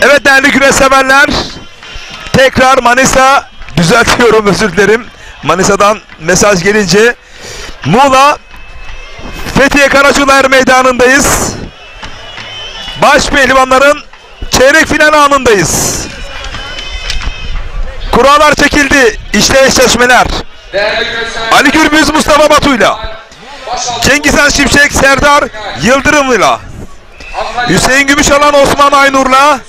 Evet değerli güreş severler, tekrar Manisa, düzeltiyorum, özür dilerim. Manisa'dan mesaj gelince Muğla Fethiye Karaçular Meydanı'ndayız. Baş pehlivanların çeyrek final anındayız. Kurallar çekildi. İşte eşleşmeler. Ali Gürbüz Mustafa Batu'yla, Cengizhan Şimşek Serdar Yıldırım'la, Hüseyin Gümüşalan Osman Aynur'la,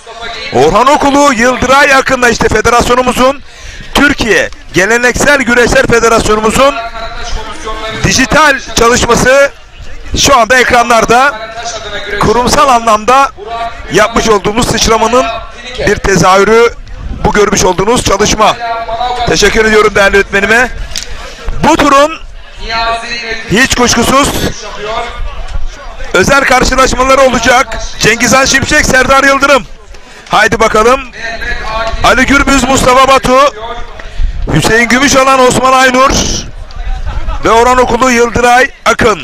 Orhan Okulu Yıldıray Akın'la, işte federasyonumuzun, Türkiye Geleneksel Güreşler Federasyonumuzun dijital çalışması şu anda ekranlarda. Kurumsal anlamda yapmış olduğumuz sıçramanın bir tezahürü bu görmüş olduğunuz çalışma. Teşekkür ediyorum değerli öğretmenime. Bu turun hiç kuşkusuz özel karşılaşmaları olacak. Cengizhan Şimşek Serdar Yıldırım. Haydi bakalım. Ali Gürbüz Mustafa Batu, Hüseyin Gümüşalan Osman Aynur ve Orhan Okulu Yıldıray Akın.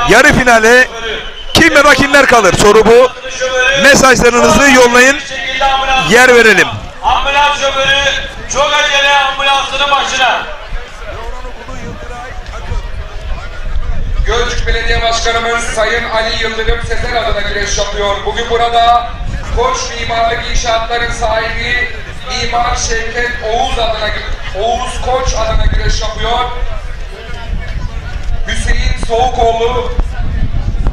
Yarı finale kim ya da kimler kalır? Soru bu. Mesajlarınızı yollayın. Yer verelim. Ambulans şoförü çok acele ambulansının başına. Gölcük Belediye Başkanımız Sayın Ali Yıldırım Sezer adına güreş yapıyor. Bugün burada Koç Mimarlık İnşaatların sahibi Mimar Şevket Oğuz Koç adına güreş yapıyor. Hüseyin Soğukoğlu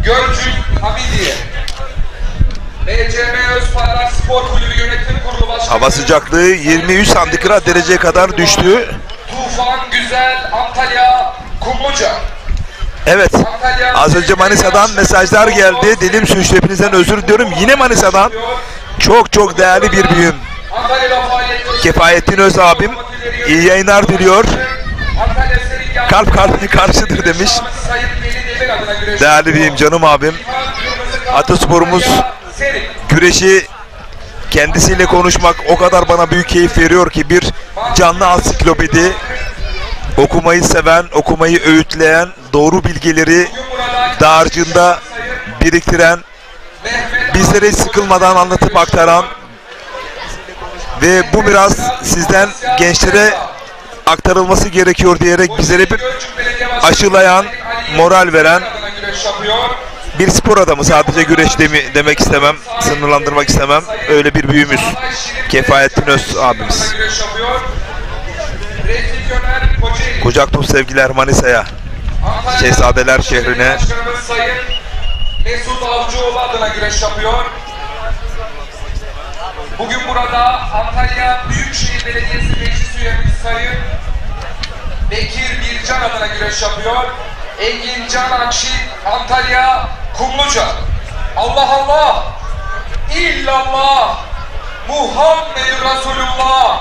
Gölcük Hamidiye. BCM Özpayrak Spor Kulübü Yönetim Kurulu Başkanı. Hava sıcaklığı 23 santigrat dereceye kadar düştü. Tufan Güzel Antalya Kumluca. Evet, az önce Manisa'dan mesajlar geldi. Dilim sürçtü, hepinizden özür diliyorum. Yine Manisa'dan çok değerli bir büyüğüm, Kefayettin Öz abim iyi yayınlar diliyor. Kalp kalbine karşıdır demiş. Değerli büyüğüm, canım abim. Atasporumuz güreşi kendisiyle konuşmak o kadar bana büyük keyif veriyor ki, bir canlı ansiklopedi. Okumayı seven, okumayı öğütleyen, doğru bilgileri dağarcığında biriktiren, bizlere sıkılmadan anlatıp aktaran ve bu biraz sizden gençlere aktarılması gerekiyor diyerek bizlere bir aşılayan, moral veren bir spor adamı. Sadece güreş demek istemem, sınırlandırmak istemem. Öyle bir büyüğümüz Kefayettin Öz abimiz. Kucak dolu sevgiler Manisa'ya, Şehzadeler şehrine. Sayın Mesut Avcıoğlu adına güreş yapıyor. Bugün burada Antalya Büyükşehir Belediyesi Meclis Üyemiz Sayın Bekir Bircan adına güreş yapıyor. Engin Can Akşi Antalya Kumluca. Allah Allah, illallah, Muhammed Resulullah.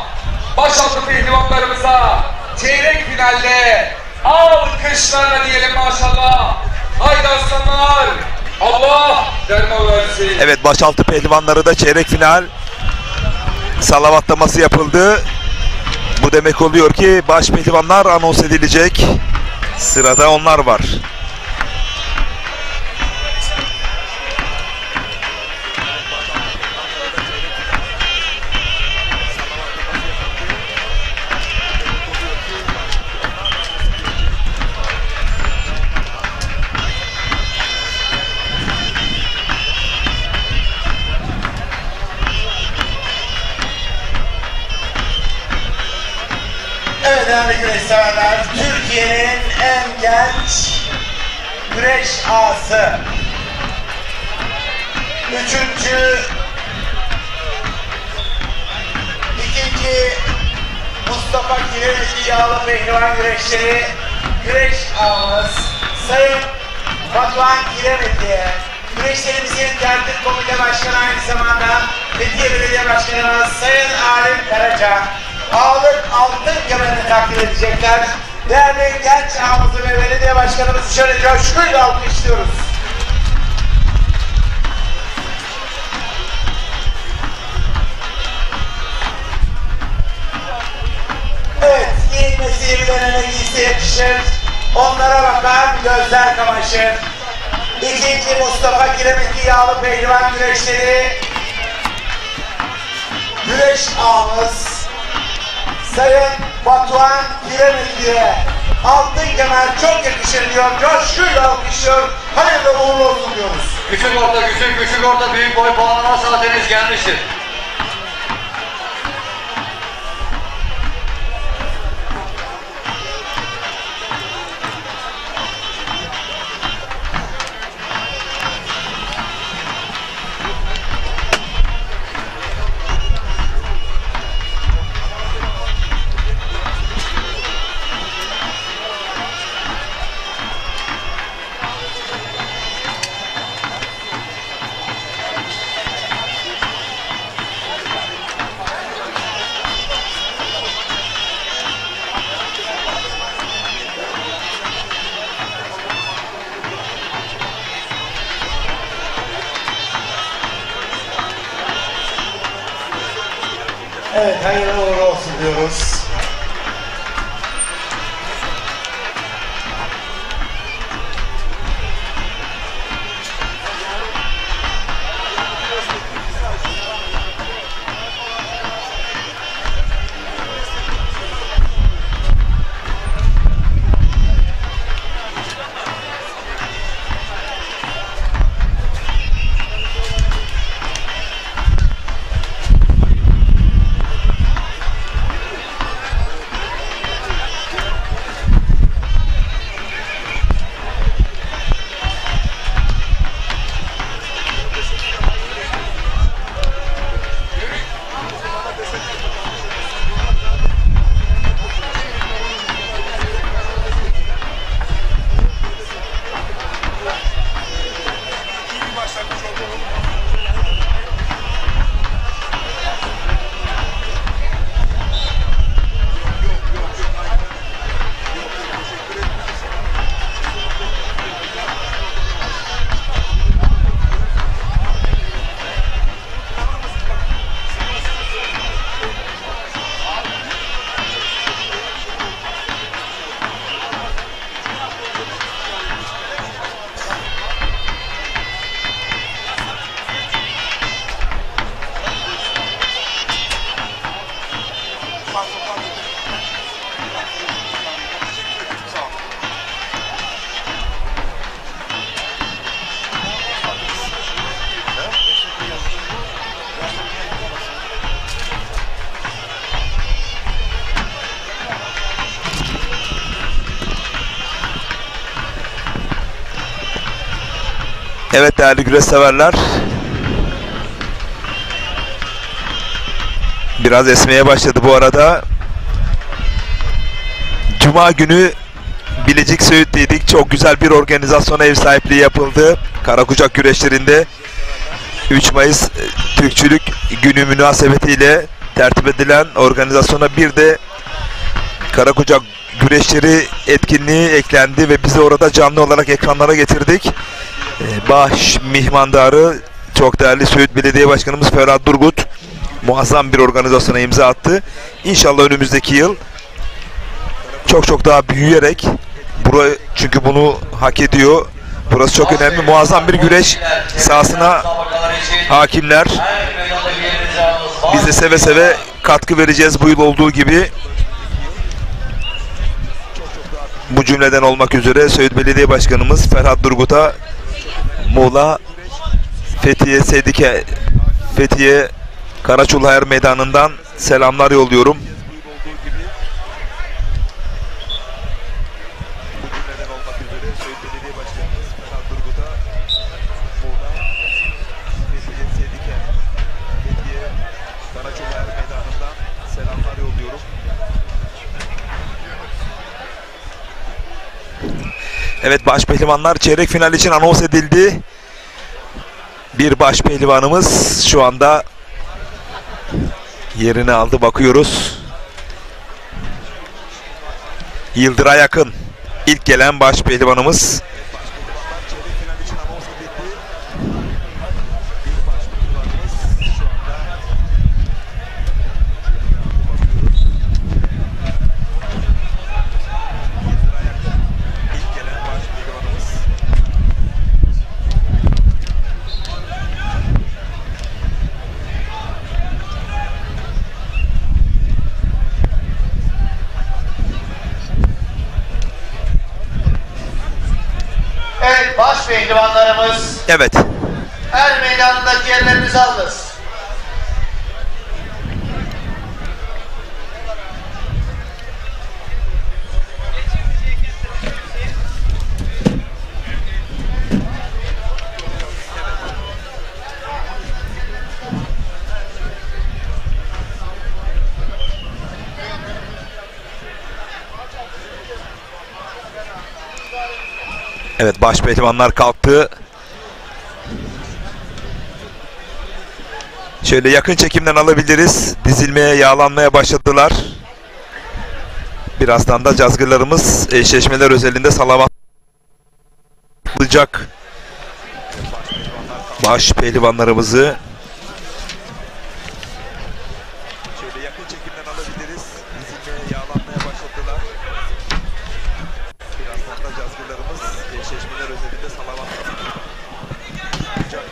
Başaltı pehlivanlarımıza çeyrek finalde alkışlarla diyelim maşallah. Haydi aslanlar, Allah derman versin. Evet, başaltı pehlivanları da çeyrek final salavatlaması yapıldı. Bu demek oluyor ki baş pehlivanlar anons edilecek. Sırada onlar var. Evet değerli güreş severler, Türkiye'nin en genç güreş ağası, 2. Mustafa Kiremeci Yağlı Pehlivan Güreşleri güreş ağamız Sayın Batuhan Kiremeci, güreşlerimizin tertip komite başkanı, aynı zamanda Fethiye Belediye Başkanımız Sayın Arif Karaca ağalık altın kemerini takdim edecekler. Değerli genç ağamızı ve belediye başkanımızı şöyle coşkuyla alkışlıyoruz. Evet, giyinmesi bilenene giysi yakışır. Onlara bakar, gözler kamaşır. İkinci Mustafa Kiremeti yağlı pehlivan güreşleri. Güreş ağımız Sayın Batuhan Kiremeti'ye altın kemer çok yakışır diyor. Coşkuyla alkışlıyor. Hayırlı uğurlu olsun diyoruz. Küçük orta büyük boy puanına saatiniz gelmiştir. Evet, hayırlı uğurlu olsun diyoruz. Evet değerli güreş severler. Biraz esmeye başladı bu arada. Cuma günü Bilecik Söğüt'teydik. Çok güzel bir organizasyona ev sahipliği yapıldı. Karakucak güreşlerinde 3 Mayıs Türkçülük Günü münasebetiyle tertip edilen organizasyona bir de Karakucak güreşleri etkinliği eklendi ve biz de orada canlı olarak ekranlara getirdik. Baş mihmandarı çok değerli Söğüt Belediye Başkanımız Ferhat Durgut muazzam bir organizasyona imza attı. İnşallah önümüzdeki yıl çok daha büyüyerek, çünkü bunu hak ediyor. Burası çok önemli. Muazzam bir güreş sahasına hakimler. Biz de seve seve katkı vereceğiz bu yıl olduğu gibi. Bu cümleden olmak üzere Söğüt Belediye Başkanımız Ferhat Durgut'a Muğla, Fethiye Karaçulhayır Meydanı'ndan selamlar yolluyorum. Evet, baş pehlivanlar çeyrek final için anons edildi. Bir baş pehlivanımız şu anda yerini aldı, bakıyoruz. Yıldıray Akın ilk gelen baş pehlivanımız. baş pehlivanlarımız Evet. her meydanındaki yerlerinizi alınız. Evet, baş pehlivanlar kalktı. Şöyle yakın çekimden alabiliriz. Dizilmeye, yağlanmaya başladılar. Birazdan da cazgırlarımız eşleşmeler özelinde salavat yapılacak. Baş pehlivanlarımızı şöyle yakın çekimden alabiliriz. Dizilmeye, yağlanmaya başladılar. Birazdan da cazgırlarımız eşleşmeler özelinde salavat yapılacak.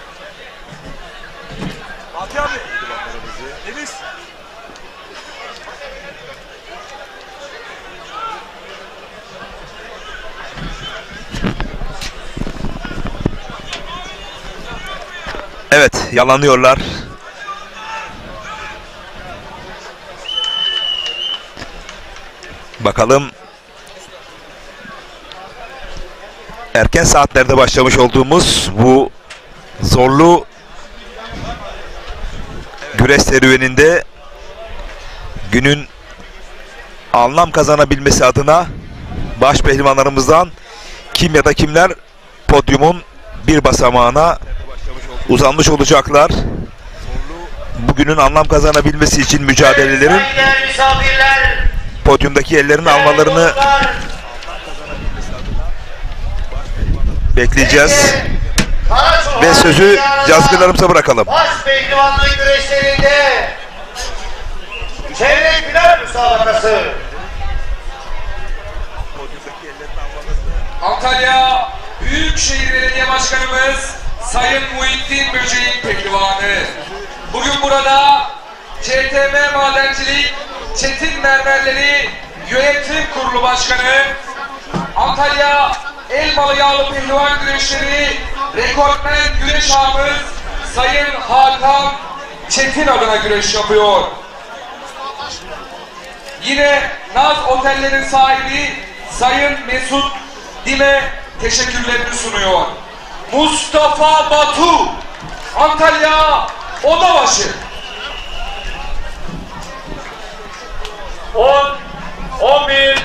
Fatih abi. Deniz. Evet, yalanıyorlar. Bakalım. Erken saatlerde başlamış olduğumuz bu zorlu güreş serüveninde günün anlam kazanabilmesi adına baş pehlivanlarımızdan kim ya da kimler podyumun bir basamağına uzanmış olacaklar. Bugünün anlam kazanabilmesi için mücadelelerin podyumdaki yerlerini almalarını bekleyeceğiz. Ve sözü cazgırlarımıza bırakalım. Baş pehlivanlık güreşlerinde çeyrek final müsabakası. Antalya Büyükşehir Belediye Başkanımız Sayın Muhittin Böceğin pehlivanı. Bugün burada CTM Madencilik Çetin Mermerleri Yönetim Kurulu Başkanı, Antalya Elmalı Yağlı Pehlivan Güreşleri rekortmen güreş ağamız Sayın Hakan Çetin adına güreş yapıyor. Yine Naz Oteller'in sahibi Sayın Mesut Dime teşekkürlerini sunuyor. Mustafa Batu, Antalya Odabaşı. 10, 11,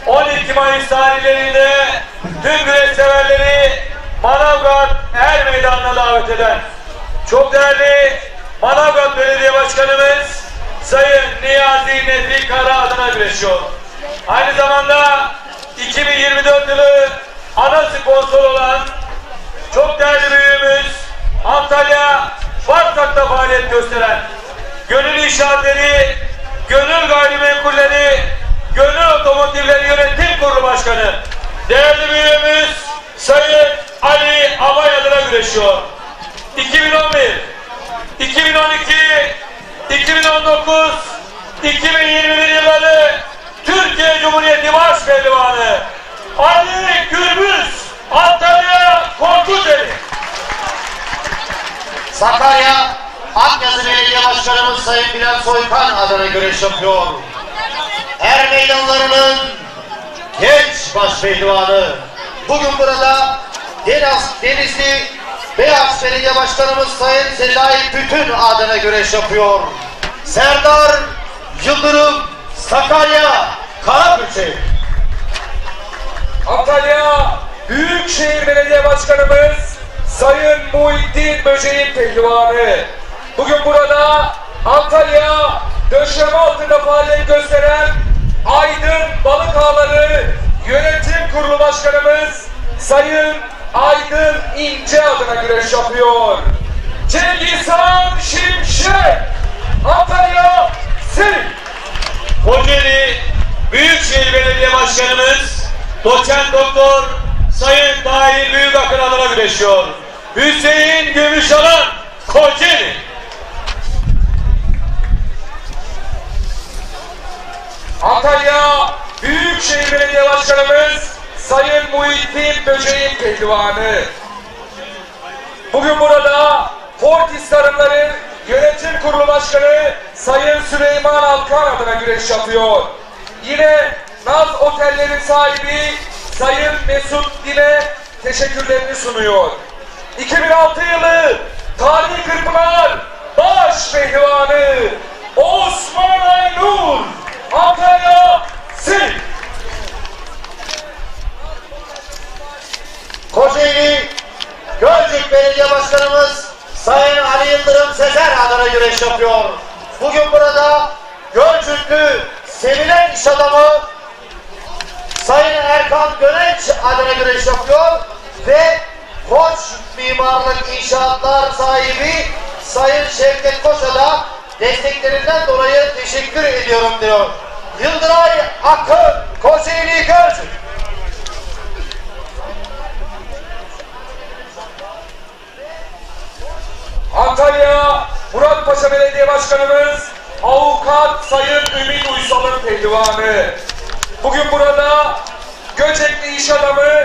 12 Mayıs tarihlerinde tüm güreş severleri Manavgat Er Meydanı'na davet eden çok değerli Manavgat Belediye Başkanımız Sayın Niyazi Nefi Kara adına güreşiyor. Aynı zamanda 2024 yılı ana sponsor olan çok değerli büyüğümüz Antalya Fartak'ta faaliyet gösteren Gönül İnşaatleri, Gönül Gayrimenkulleri, Gönül Otomotivleri Yönetim Kurulu Başkanı değerli büyüğümüz Sayın Ali Abay adına güreşiyor. 2011, 2012, 2019, 2021 yılları Türkiye Cumhuriyeti Baş Pehlivanı Ali Gürbüz, Antalya Korkuteli. Sakarya Akyazı Belediye Başkanımız Sayın Bilal Soykan adına güreş yapıyor. Er meydanlarının genç baş pehlivanı. Bugün burada Denizli Beyaz Belediye Başkanımız Sayın Sezai Bütün adına güreş yapıyor. Serdar Yıldırım, Sakarya Karabükçe. Antalya Büyükşehir Belediye Başkanımız Sayın Muhittin Böceğin pehlivanı. Bugün burada Antalya döşeme altında faaliyet gösteren Aydın Balık Ağları Yönetim Kurulu Başkanımız Sayın Aydın İnce adına güreş yapıyor. Cengizhan Şimşek, Antalya Serik. Kocaeli Büyükşehir Belediye Başkanımız Doçent Doktor Sayın Tahir Büyükakın adına güreşiyor. Hüseyin Gümüşalan, Kocaeli. Antalya Büyükşehir Belediye Başkanımız Sayın Muhittin Böceğin pehlivanı. Bugün burada Fortis Tarımları Yönetim Kurulu Başkanı Sayın Süleyman Alkan adına güreş yapıyor. Yine Naz Oteller'in sahibi Sayın Mesut Dile teşekkürlerini sunuyor. 2006 yılı Tarihi Kırpınar baş pehlivanı Osman Aynur Antalya Sirk. Kocaeli Gölcük Belediye Başkanımız Sayın Ali Yıldırım Sezer adına güreş yapıyor. Bugün burada Gölcüklü sevilen iş adamı Sayın Erkan Gönenç adına güreş yapıyor ve Koç Mimarlık İnşaatlar sahibi Sayın Şevket Koç'a da desteklerinden dolayı teşekkür ediyorum diyor. Yıldıray Akın, Kocaeli Gölcük. Antalya Muratpaşa Belediye Başkanımız Avukat Sayın Ümit Uysal'ın pehlivanı. Bugün burada Göcekli iş adamı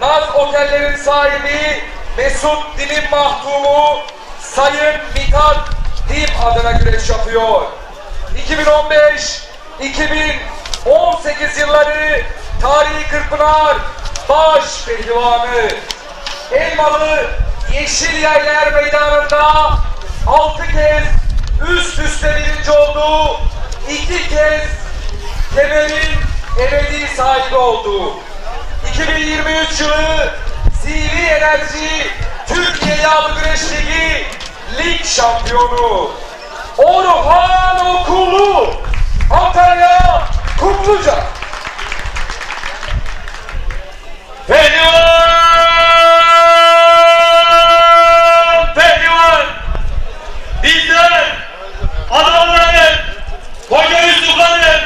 Naz Oteller'in sahibi Mesut Dim'in mahtumu Sayın Mithat Dim adına güreş yapıyor. 2015-2018 yılları Tarihi Kırpınar baş pehlivanı. Elmalı Yeşil Yerler Meydanı'nda 6 kez üst üste birinci oldu. 2 kez kemerin ebedi sahibi oldu. 2023 yılı CV Enerji Türkiye Yağlı Güreş Ligi lig şampiyonu Orhan Okulu Antalya Kumluca. Pehlivan! Bizler adamların, Koca Yusuf'ların,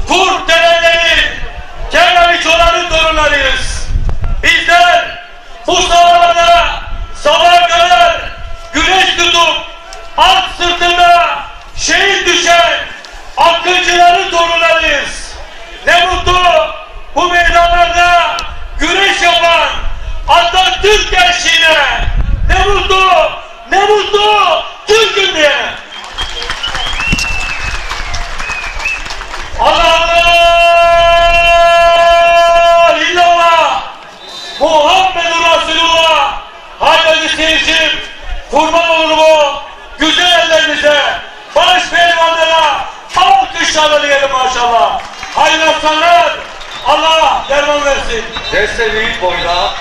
Kurt Dede'lerin, Kenan İçoğlan'ın torunlarıyız. Bizler bu sahalarda sabaha kadar güneş tutup at sırtında şehit düşen akıncıların torunlarıyız. Ne mutlu bu meydanlarda güreş yapan Atatürk gençliğine. Ne mutlu, ne mutlu Türk'üm diye. Allah illallah Muhammedur Resulullah. Haydi seyircim, kurban olur bu güzel ellerinize, baş pehlivanlara alkışlarla diyelim maşallah. Hayırlı aslanlar, Allah derman versin. Deste büyük boyda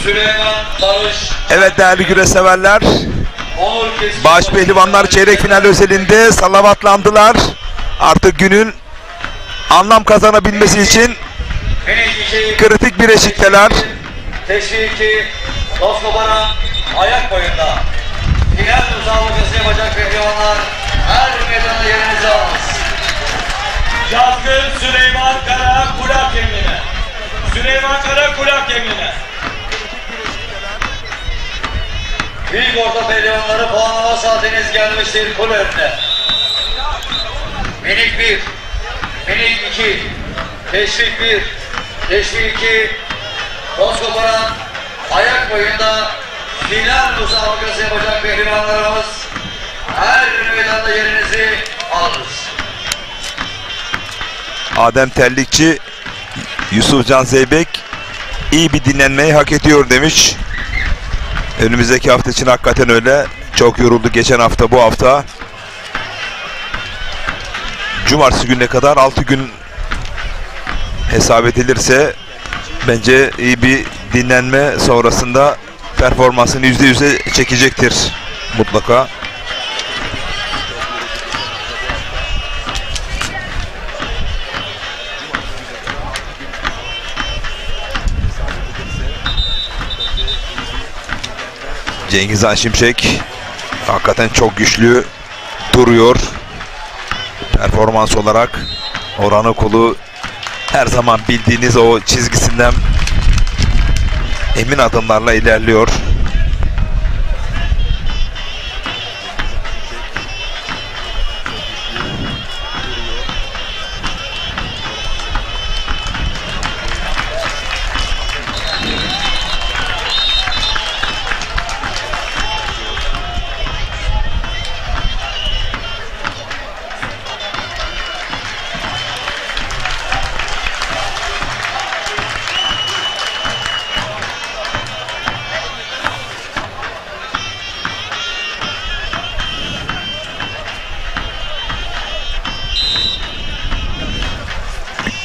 Süleyman Barış, Evet değerli güreş severler, Onur Kesin, baş pehlivanlar çeyrek final özelinde salavatlandılar. Artık günün anlam kazanabilmesi için kritik bir eşikteler. Teşviki, Toskobaran, ayak boyunda. Final müsabakası yapacak pehlivanlar her meydanda yerinizi alınız. Yazgın Süleyman Kara kulak yemine. Süleyman Kara kulak yemine. Büyük orta pehlivanları puanlama saatiniz gelmiştir kul önüne. Minik 1, minik 2, teşvik 1, teşvik 2, Toskobaran, ayak boyunda final müsabakası yapacak pehlivanlarımız her meydanda yerinizi alırız. Adem Terlikçi, Yusufcan Zeybek iyi bir dinlenmeyi hak ediyor demiş. Önümüzdeki hafta için hakikaten öyle. Çok yoruldu geçen hafta, bu hafta. Cumartesi gününe kadar 6 gün hesap edilirse bence iyi bir dinlenme sonrasında performansını %100'e çekecektir mutlaka. Cengiz Han Şimşek hakikaten çok güçlü duruyor performans olarak. Orhan Okulu her zaman bildiğiniz o çizgisinden emin adımlarla ilerliyor.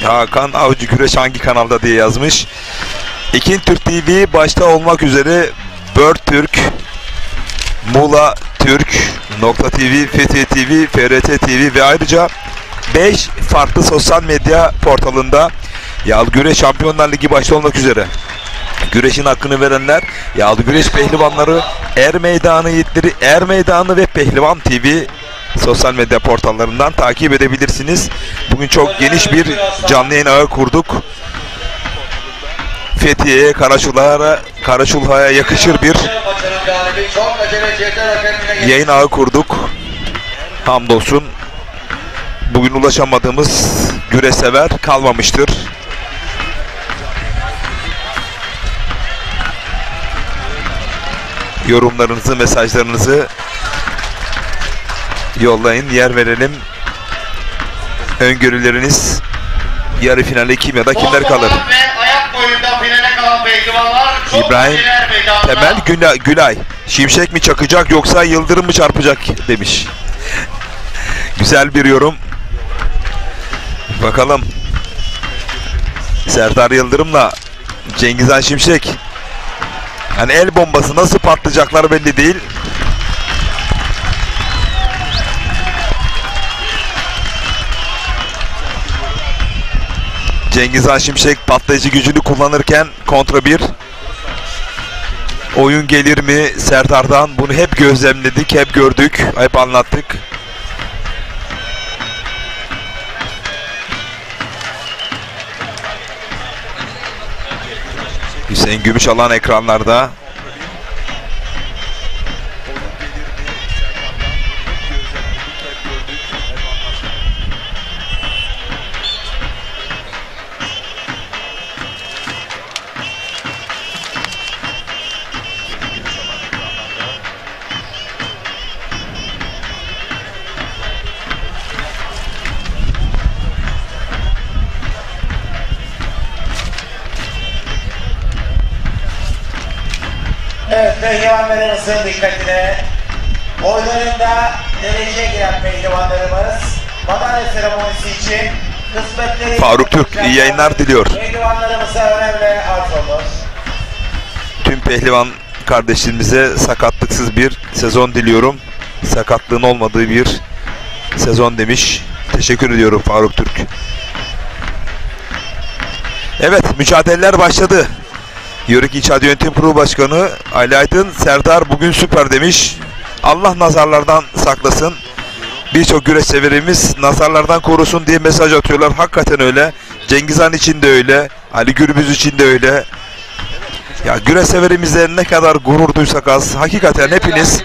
Hakan Avcı güreş hangi kanalda diye yazmış. İkin Türk TV başta olmak üzere Bird Türk, Muğla Türk, Nokta TV, Fethiye TV, FRT TV ve ayrıca 5 farklı sosyal medya portalında Yağlı Güreş Şampiyonlar Ligi başta olmak üzere güreşin hakkını verenler, Yağlı Güreş Pehlivanları, Er Meydanı Yiğitleri, Er Meydanı ve Pehlivan TV sosyal medya portallarından takip edebilirsiniz. Bugün çok geniş bir canlı yayın ağı kurduk. Fethiye'ye, Karaçulha'ya yakışır bir yayın ağı kurduk. Hamdolsun bugün ulaşamadığımız güreş sever kalmamıştır. Yorumlarınızı, mesajlarınızı yollayın, yer verelim. Öngörüleriniz, yarı finale kim ya da kimler kalır? Ve ayak boyunda finale kalan pehlivanlar çok İbrahim acele meydanda. Temel Gülay, Şimşek mi çakacak yoksa Yıldırım mı çarpacak demiş. Güzel bir yorum. Bakalım Serdar Yıldırım'la Cengizhan Şimşek, hani el bombası nasıl patlayacaklar belli değil. Cengizhan Şimşek patlayıcı gücünü kullanırken kontra bir oyun gelir mi Serdar'dan? Bunu hep gözlemledik, hep gördük, hep anlattık. Hüseyin Gümüşalan ekranlarda. Evet, pehlivanlarımızın dikkatine. Oylarında dereceye giren pehlivanlarımız madalya seremonisi için kısmetleri... Faruk Türk iyi yayınlar diliyor. Pehlivanlarımıza önemli arz olur. Tüm pehlivan kardeşlerimize sakatlıksız bir sezon diliyorum. Sakatlığın olmadığı bir sezon demiş. Teşekkür ediyorum Faruk Türk. Evet, mücadeleler başladı. Yörük İnşaat Yönetim Kurulu Başkanı Ali Aydın, Serdar bugün süper demiş. Allah nazarlardan saklasın. Birçok güreş severimiz nazarlardan korusun diye mesaj atıyorlar. Hakikaten öyle. Cengizhan için de öyle. Ali Gürbüz için de öyle. Ya güreş severimizle ne kadar gurur duysak az. Hakikaten hepiniz,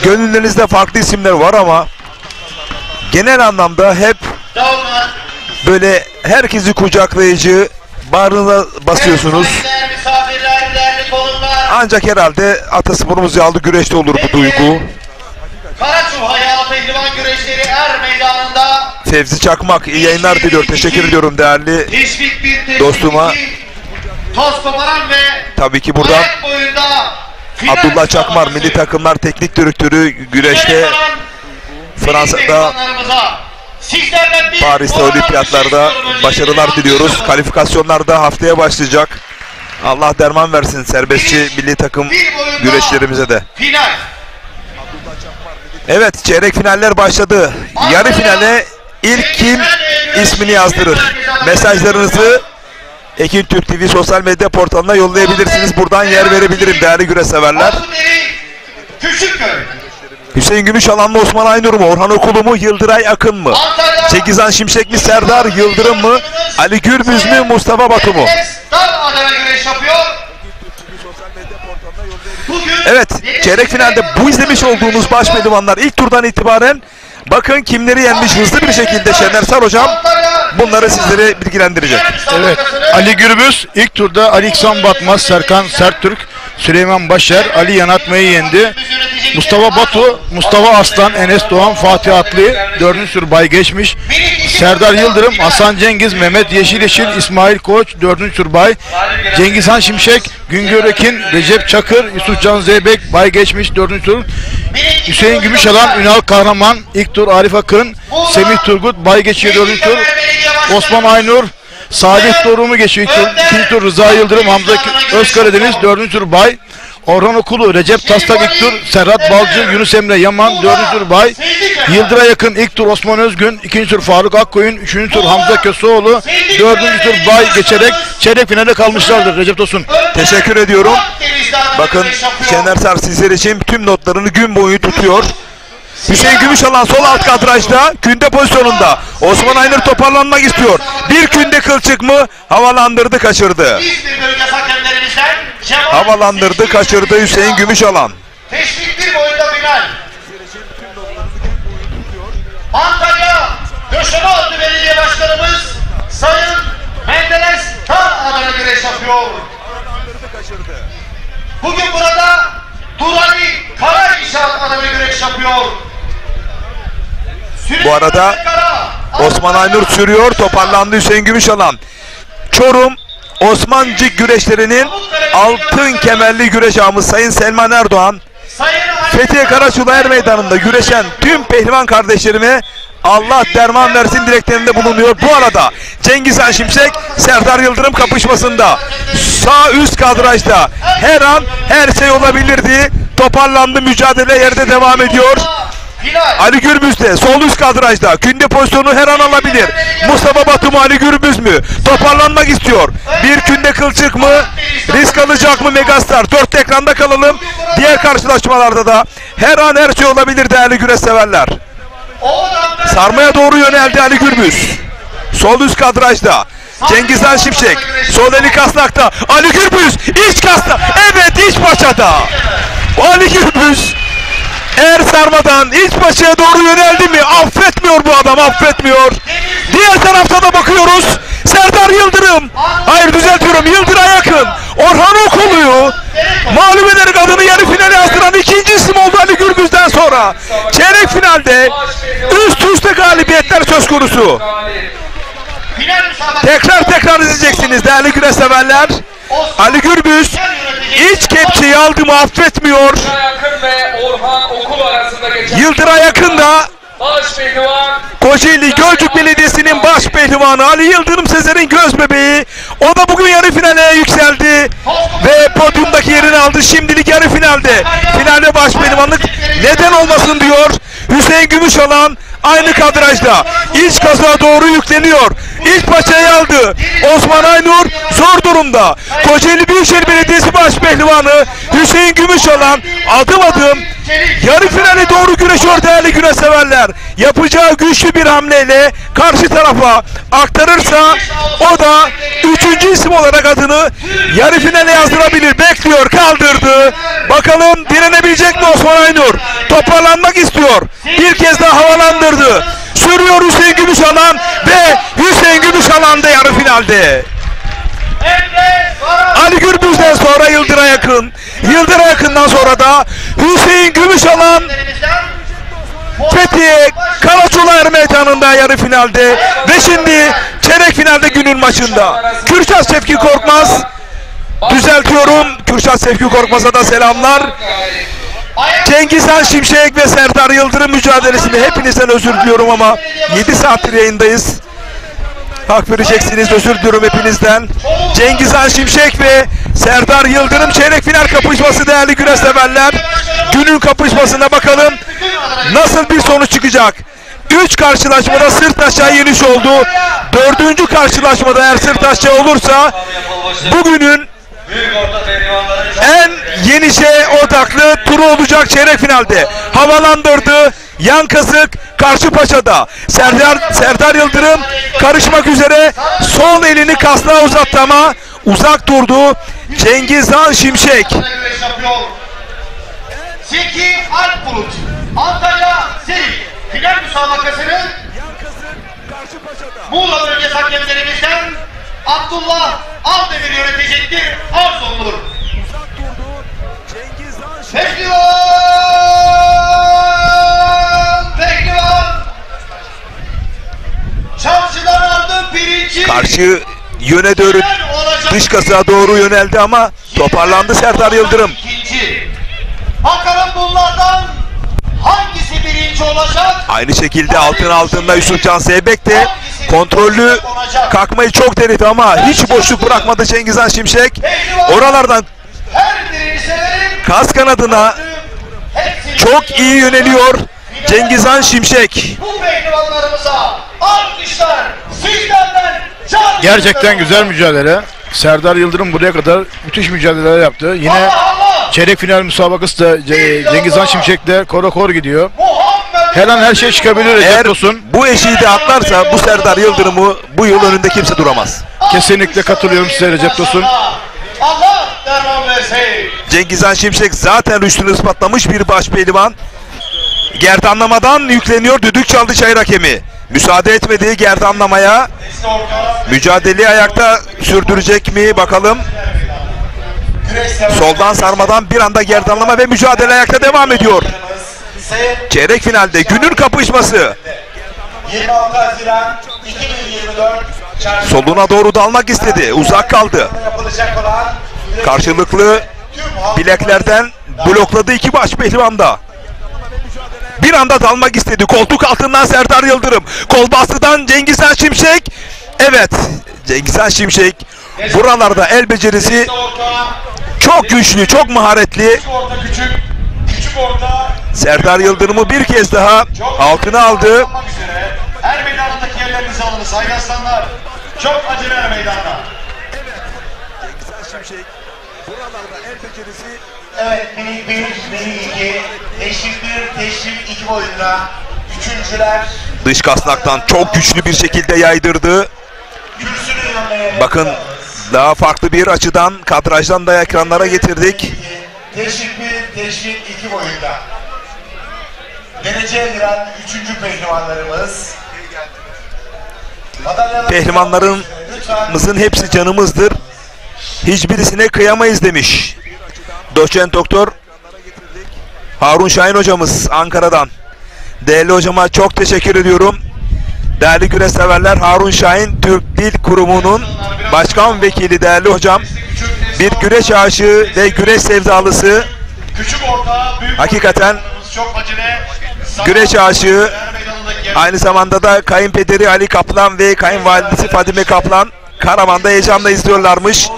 gönüllerinizde farklı isimler var ama genel anlamda hep böyle herkesi kucaklayıcı, bağrına basıyorsunuz. Misafirler, değerli konuklar. Ancak herhalde atasporumuz Yağlı Güreş'te olur bu duygu. Karaçulha Yağlı Pehlivan güreşleri Er Meydanı'nda Fevzi Çakmak iyi yayınlar diliyor. Teşekkür ediyorum değerli teşvik bir teşvik dostuma. Toz koparan ve Tabii ki buradan ayak boyunda Abdullah Çakmar milli takımlar teknik direktörü güreşte Fransa'da, Paris'te olimpiyatlarda başarılar diliyoruz. Kalifikasyonlarda haftaya başlayacak. Allah derman versin serbestçi milli takım güreşlerimize de. Final. Evet, çeyrek finaller başladı. Yarı finale ilk kim ismini yazdırır? Mesajlarınızı Ekin Türk TV sosyal medya portalına yollayabilirsiniz. Buradan yer verebilirim değerli güreş severler. Küçükköy. Hüseyin Gümüşalan mı, Osman Aynur mu, Orhan Okulu mu, Yıldıray Akın mı? Cengizhan Şimşek mi, Serdar Yıldırım mı, Ali Gürbüz mü, Mustafa Batu mu? Adana güreş yapıyor. Evet, çeyrek finalde bu izlemiş olduğunuz baş pehlivanlar ilk turdan itibaren bakın kimleri yenmiş hızlı bir şekilde Şener Sar hocam bunları sizlere bilgilendirecek. Evet, Ali Gürbüz ilk turda Ali İksan Batmaz, Serkan Serttürk, Süleyman Başer, Ali Yanatmay'ı yendi. Mustafa Batu, Mustafa Aslan, Enes Doğan, Fatih Atlı 4. tur bay geçmiş. Serdar Yıldırım, Hasan Cengiz, Mehmet Yeşil, İsmail Koç 4. tur bay. Cengizhan Şimşek, Güngör Ekin, Recep Çakır, Yusufcan Zeybek bay geçmiş 4. tur. Hüseyin Gümüşalan, Ünal Kahraman ilk tur, Arif Akın, Semih Turgut bay geçiyor 4. tur. Osman Aynur, Salih Doruk'u geçiyor. İkinci tur Rıza Yıldırım, Hamza Özkaradeniz. Dördüncü tur Bay Orhan Okulu, Recep Taslak ilk tur, Serhat Balcı, Yunus Emre Yaman. Dördüncü tur Bay Yıldır'a yakın ilk tur Osman Özgün. İkinci tur Faruk Akkoyun. Üçüncü tur Hamza Köseoğlu. Dördüncü tur Bay geçerek çeyrek finale kalmışlardır. Recep Tosun. Teşekkür ediyorum. Bakın Şener Sar sizler için tüm notlarını gün boyu tutuyor. Hüseyin Gümüşalan sol alt kadrajda, künde pozisyonunda. Osman Aynur toparlanmak istiyor. Bir künde kılçık mı? Havalandırdı, kaçırdı. Havalandırdı, kaçırdı Hüseyin Gümüşalan. Teşvik bir boyunda final. Antalya Döşemealtı Belediye Başkanımız Sayın Menderes Tan adına güreş yapıyor. Bugün burada Durali Kara İnşaat adına güreş yapıyor. Bu arada Osman Aynur sürüyor, toparlandı Hüseyin Gümüşalan. Çorum Osmancık güreşlerinin altın kemerli güreş ağamız Sayın Selman Erdoğan, Fethiye Karaçula Er Meydanı'nda güreşen tüm pehlivan kardeşlerime Allah derman versin dileklerinde bulunuyor. Bu arada Cengiz Han Şimşek Serdar Yıldırım kapışmasında sağ üst kadrajda, her an her şey olabilirdi. Toparlandı, mücadele yerde devam ediyor. Ali Gürbüz de sol üst kadrajda, künde pozisyonu her an alabilir. Mustafa Batu mu, Ali Gürbüz mü? Toparlanmak istiyor. Bir künde kılçık mı? Risk alacak mı Megastar? 4 ekranda kalalım. Diğer karşılaşmalarda da her an her şey olabilir değerli güreş severler. Sarmaya doğru yöneldi Ali Gürbüz. Sol üst kadrajda Cengiz Han Şimşek, sol eli kasnakta. Ali Gürbüz iç kasna. Evet, iç paçada. Ali Gürbüz sarmadan iç paçaya doğru yöneldi mi? Affetmiyor bu adam, affetmiyor. Diğer tarafta da bakıyoruz. Serdar Yıldırım. Hayır, düzeltiyorum. Yıldır'a yakın. Orhan Okulu'yu mağlup ederek adını yarı finale yazdıran ikinci isim oldu Ali Gürbüz'den sonra. Çeyrek finalde üst üste galibiyetler söz konusu. Tekrar izleyeceksiniz değerli güreş severler. Ali Gürbüz iç kepçeyi aldı mı affetmiyor. Yıldır'a yakın da Kocaeli Gölcük Belediyesi'nin baş pehlivanı Ali Yıldırım Sezer'in göz bebeği. O da bugün yarı finale yükseldi ve podyumdaki yerini aldı. Şimdilik yarı finalde. Finalde baş pehlivanlık neden olmasın diyor Hüseyin Gümüşalan. Aynı kadrajda iç kazağa doğru yükleniyor. İç paçayı aldı. Osman Aynur zor durumda. Kocaeli Büyükşehir Belediyesi baş pehlivanı Hüseyin Gümüşalan adım adım yarı finale doğru güreşiyor değerli güreş severler. Yapacağı güçlü bir hamleyle karşı tarafa aktarırsa o da üçüncü isim olarak adını yarı finale yazdırabilir. Bekliyor, kaldırdı. Bakalım direnebilecek mi Osman Aynur? Toparlanmak istiyor. Bir kez daha havalandırdı. Sürüyor Hüseyin Gümüşalan ve Hüseyin Gümüşalan da yarı finalde. Ali Gürbüz'den sonra Yıldır'a yakın. Yıldır'a yakından sonra da Hüseyin Gümüşalan Fethiye Karaçula Er Meydanı'nda yarı finalde ve şimdi çeyrek finalde günün maçında. Kürşat Şevki Korkmaz, düzeltiyorum, Kürşat Şevki Korkmaz'a da selamlar. Cengiz Han Şimşek ve Serdar Yıldırım mücadelesinde hepinizden özür diliyorum ama 7 saattir yayındayız. Hak vereceksiniz, özür diliyorum hepinizden. Cengiz Han Şimşek ve Serdar Yıldırım çeyrek final kapışması değerli güreş severler. Günün kapışmasına bakalım nasıl bir sonuç çıkacak. 3 karşılaşmada sırt aşağı yeniş oldu. 4. karşılaşmada eğer sırt aşağı olursa bugünün en yenişe odaklı turu olacak çeyrek finalde. Havalandırdı. Yan kazık karşı paçada. Serdar Yıldırım karışmak üzere sol elini kasnağa uzattı ama uzak durdu. Cengiz Han Şimşek. Zeki Alpbulut, Antalya Seyir, final müsabakasını Muğla bölgesi hakemlerimizden Abdullah Aldemir yönetecektir. Arz olunur. Pehlivan Çamşılar aldı birinci. Karşı yöne doğru dış kasağa doğru yöneldi ama toparlandı Serdar Yıldırım. Bakalım bunlardan hangisi birinci olacak? Aynı şekilde altın altında Yusufcan Zeybek de Kontrollü kalkmayı çok denedi ama hiç boşluk bırakmadı Cengizhan Şimşek. Oralardan Her birini severim. kas kanadına Hepsini çok iyi yöneliyor Cengizhan Şimşek. Bu pehlivanlarımıza alkışlar sizlerden can. Gerçekten güzel mücadele. Serdar Yıldırım buraya kadar müthiş mücadeleler yaptı. Yine Allah Allah. çeyrek final müsabakası da Cengizhan Şimşek'le kor gidiyor. Muhammed. Her an her şey çıkabilir Eğer Recep Tosun. bu eşiği de atlarsa bu Serdar Yıldırım'ı bu yıl önünde kimse duramaz. Kesinlikle katılıyorum size Recep Tosun. Allah derman versin. Cengizhan Şimşek zaten rüştünü ispatlamış bir baş pehlivan. Gerdanlamadan yükleniyor, düdük çaldı çayır hakemi. Müsaade etmediği gerdanlamaya, mücadeleyi ayakta sürdürecek mi bakalım. Soldan sarmadan bir anda gerdanlama ve mücadele ayakta devam ediyor. Çeyrek finalde günün kapışması. 26 Haziran 2024 Çarşamba Soluna doğru dalmak istedi, uzak kaldı. yapılacak olan Karşılıklı bileklerden blokladı iki baş pehlivan da. Bir anda dalmak istedi. Koltuk altından Serdar Yıldırım. Kol bastıdan Cengizhan Şimşek. Evet, Cengizhan Şimşek buralarda el becerisi orta, çok güçlü, çok maharetli. orta küçük orta Serdar Yıldırım'ı bir kez daha altına aldı. olmak üzere her meydandaki yerlerinizi alınız sayın aslanlar. Çok acele meydanda. Evet, minik 1, minik 2, teşvik 1, teşvik 2 boyunda. Üçüncüler Dış kasnaktan çok güçlü bir şekilde yaydırdı. kürsünün yanına Bakın daha farklı bir açıdan, kadrajdan da ekranlara getirdik. Teşvik 1, teşvik 2 boyunda. Dereceye giren 3. pehlivanlarımız. Pehlivanlarımızın hepsi canımızdır. Hiçbirisine kıyamayız demiş. Doçent Doktor Harun Şahin hocamız Ankara'dan. Değerli hocama çok teşekkür ediyorum. Değerli güreş severler, Harun Şahin Türk Dil Kurumu'nun başkan vekili değerli hocam. Bir güreş aşığı ve güreş sevdalısı. Küçük orta, büyük Hakikaten çok acele. güreş aşığı, Her meydandaki yer. aynı zamanda da kayınpederi Ali Kaplan ve kayınvalidesi Fadime Kaplan Karaman'da heyecanla izliyorlarmış.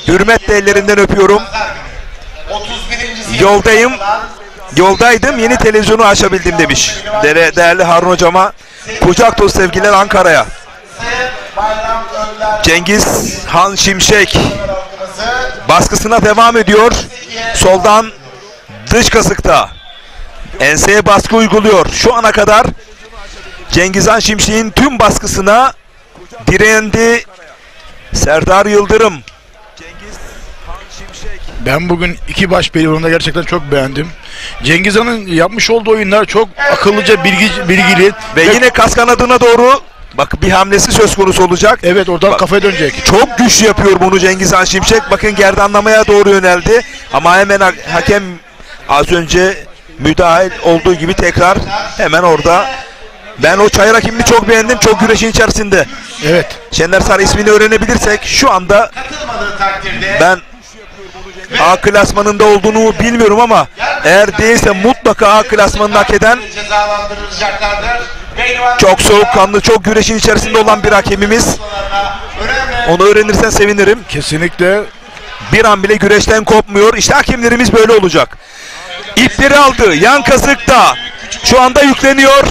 Hürmetle ellerinden öpüyorum. 31. Yoldayım. Yoldaydım, yeni televizyonu açabildim demiş. Değerli Harun hocama kucak dolu sevgiler Ankara'ya. Bayram Önder Cengizhan Şimşek halkımızı baskısına devam ediyor. Soldan dış kasıkta enseye baskı uyguluyor. Şu ana kadar Cengizhan Şimşek'in tüm baskısına direndi Serdar Yıldırım. Ben bugün iki baş pehlivanı da gerçekten çok beğendim. Cengizhan'ın yapmış olduğu oyunlar çok akıllıca, bilgili Ve yine kas kanadına doğru bak bir hamlesi söz konusu olacak. evet oradan kafaya dönecek. Çok güçlü yapıyor bunu Cengizhan Şimşek. Bakın gerdanlamaya doğru yöneldi. Ama hemen hakem az önce müdahil olduğu gibi tekrar hemen orada. Ben o çayır hakemini çok beğendim. Çok güreşin içerisinde. Evet. Şener Sarı ismini öğrenebilirsek şu anda katılmadığı takdirde ben A klasmanında olduğunu bilmiyorum ama eğer değilse mutlaka A klasmanını hak eden cezalandırılacaklardır. çok soğukkanlı, çok güreşin içerisinde olan bir hakemimiz. Önemli. Onu öğrenirsen sevinirim. Kesinlikle Bir an bile güreşten kopmuyor. İşte hakemlerimiz böyle olacak. İpleri aldı. Yan kasıkta. Şu anda yükleniyor.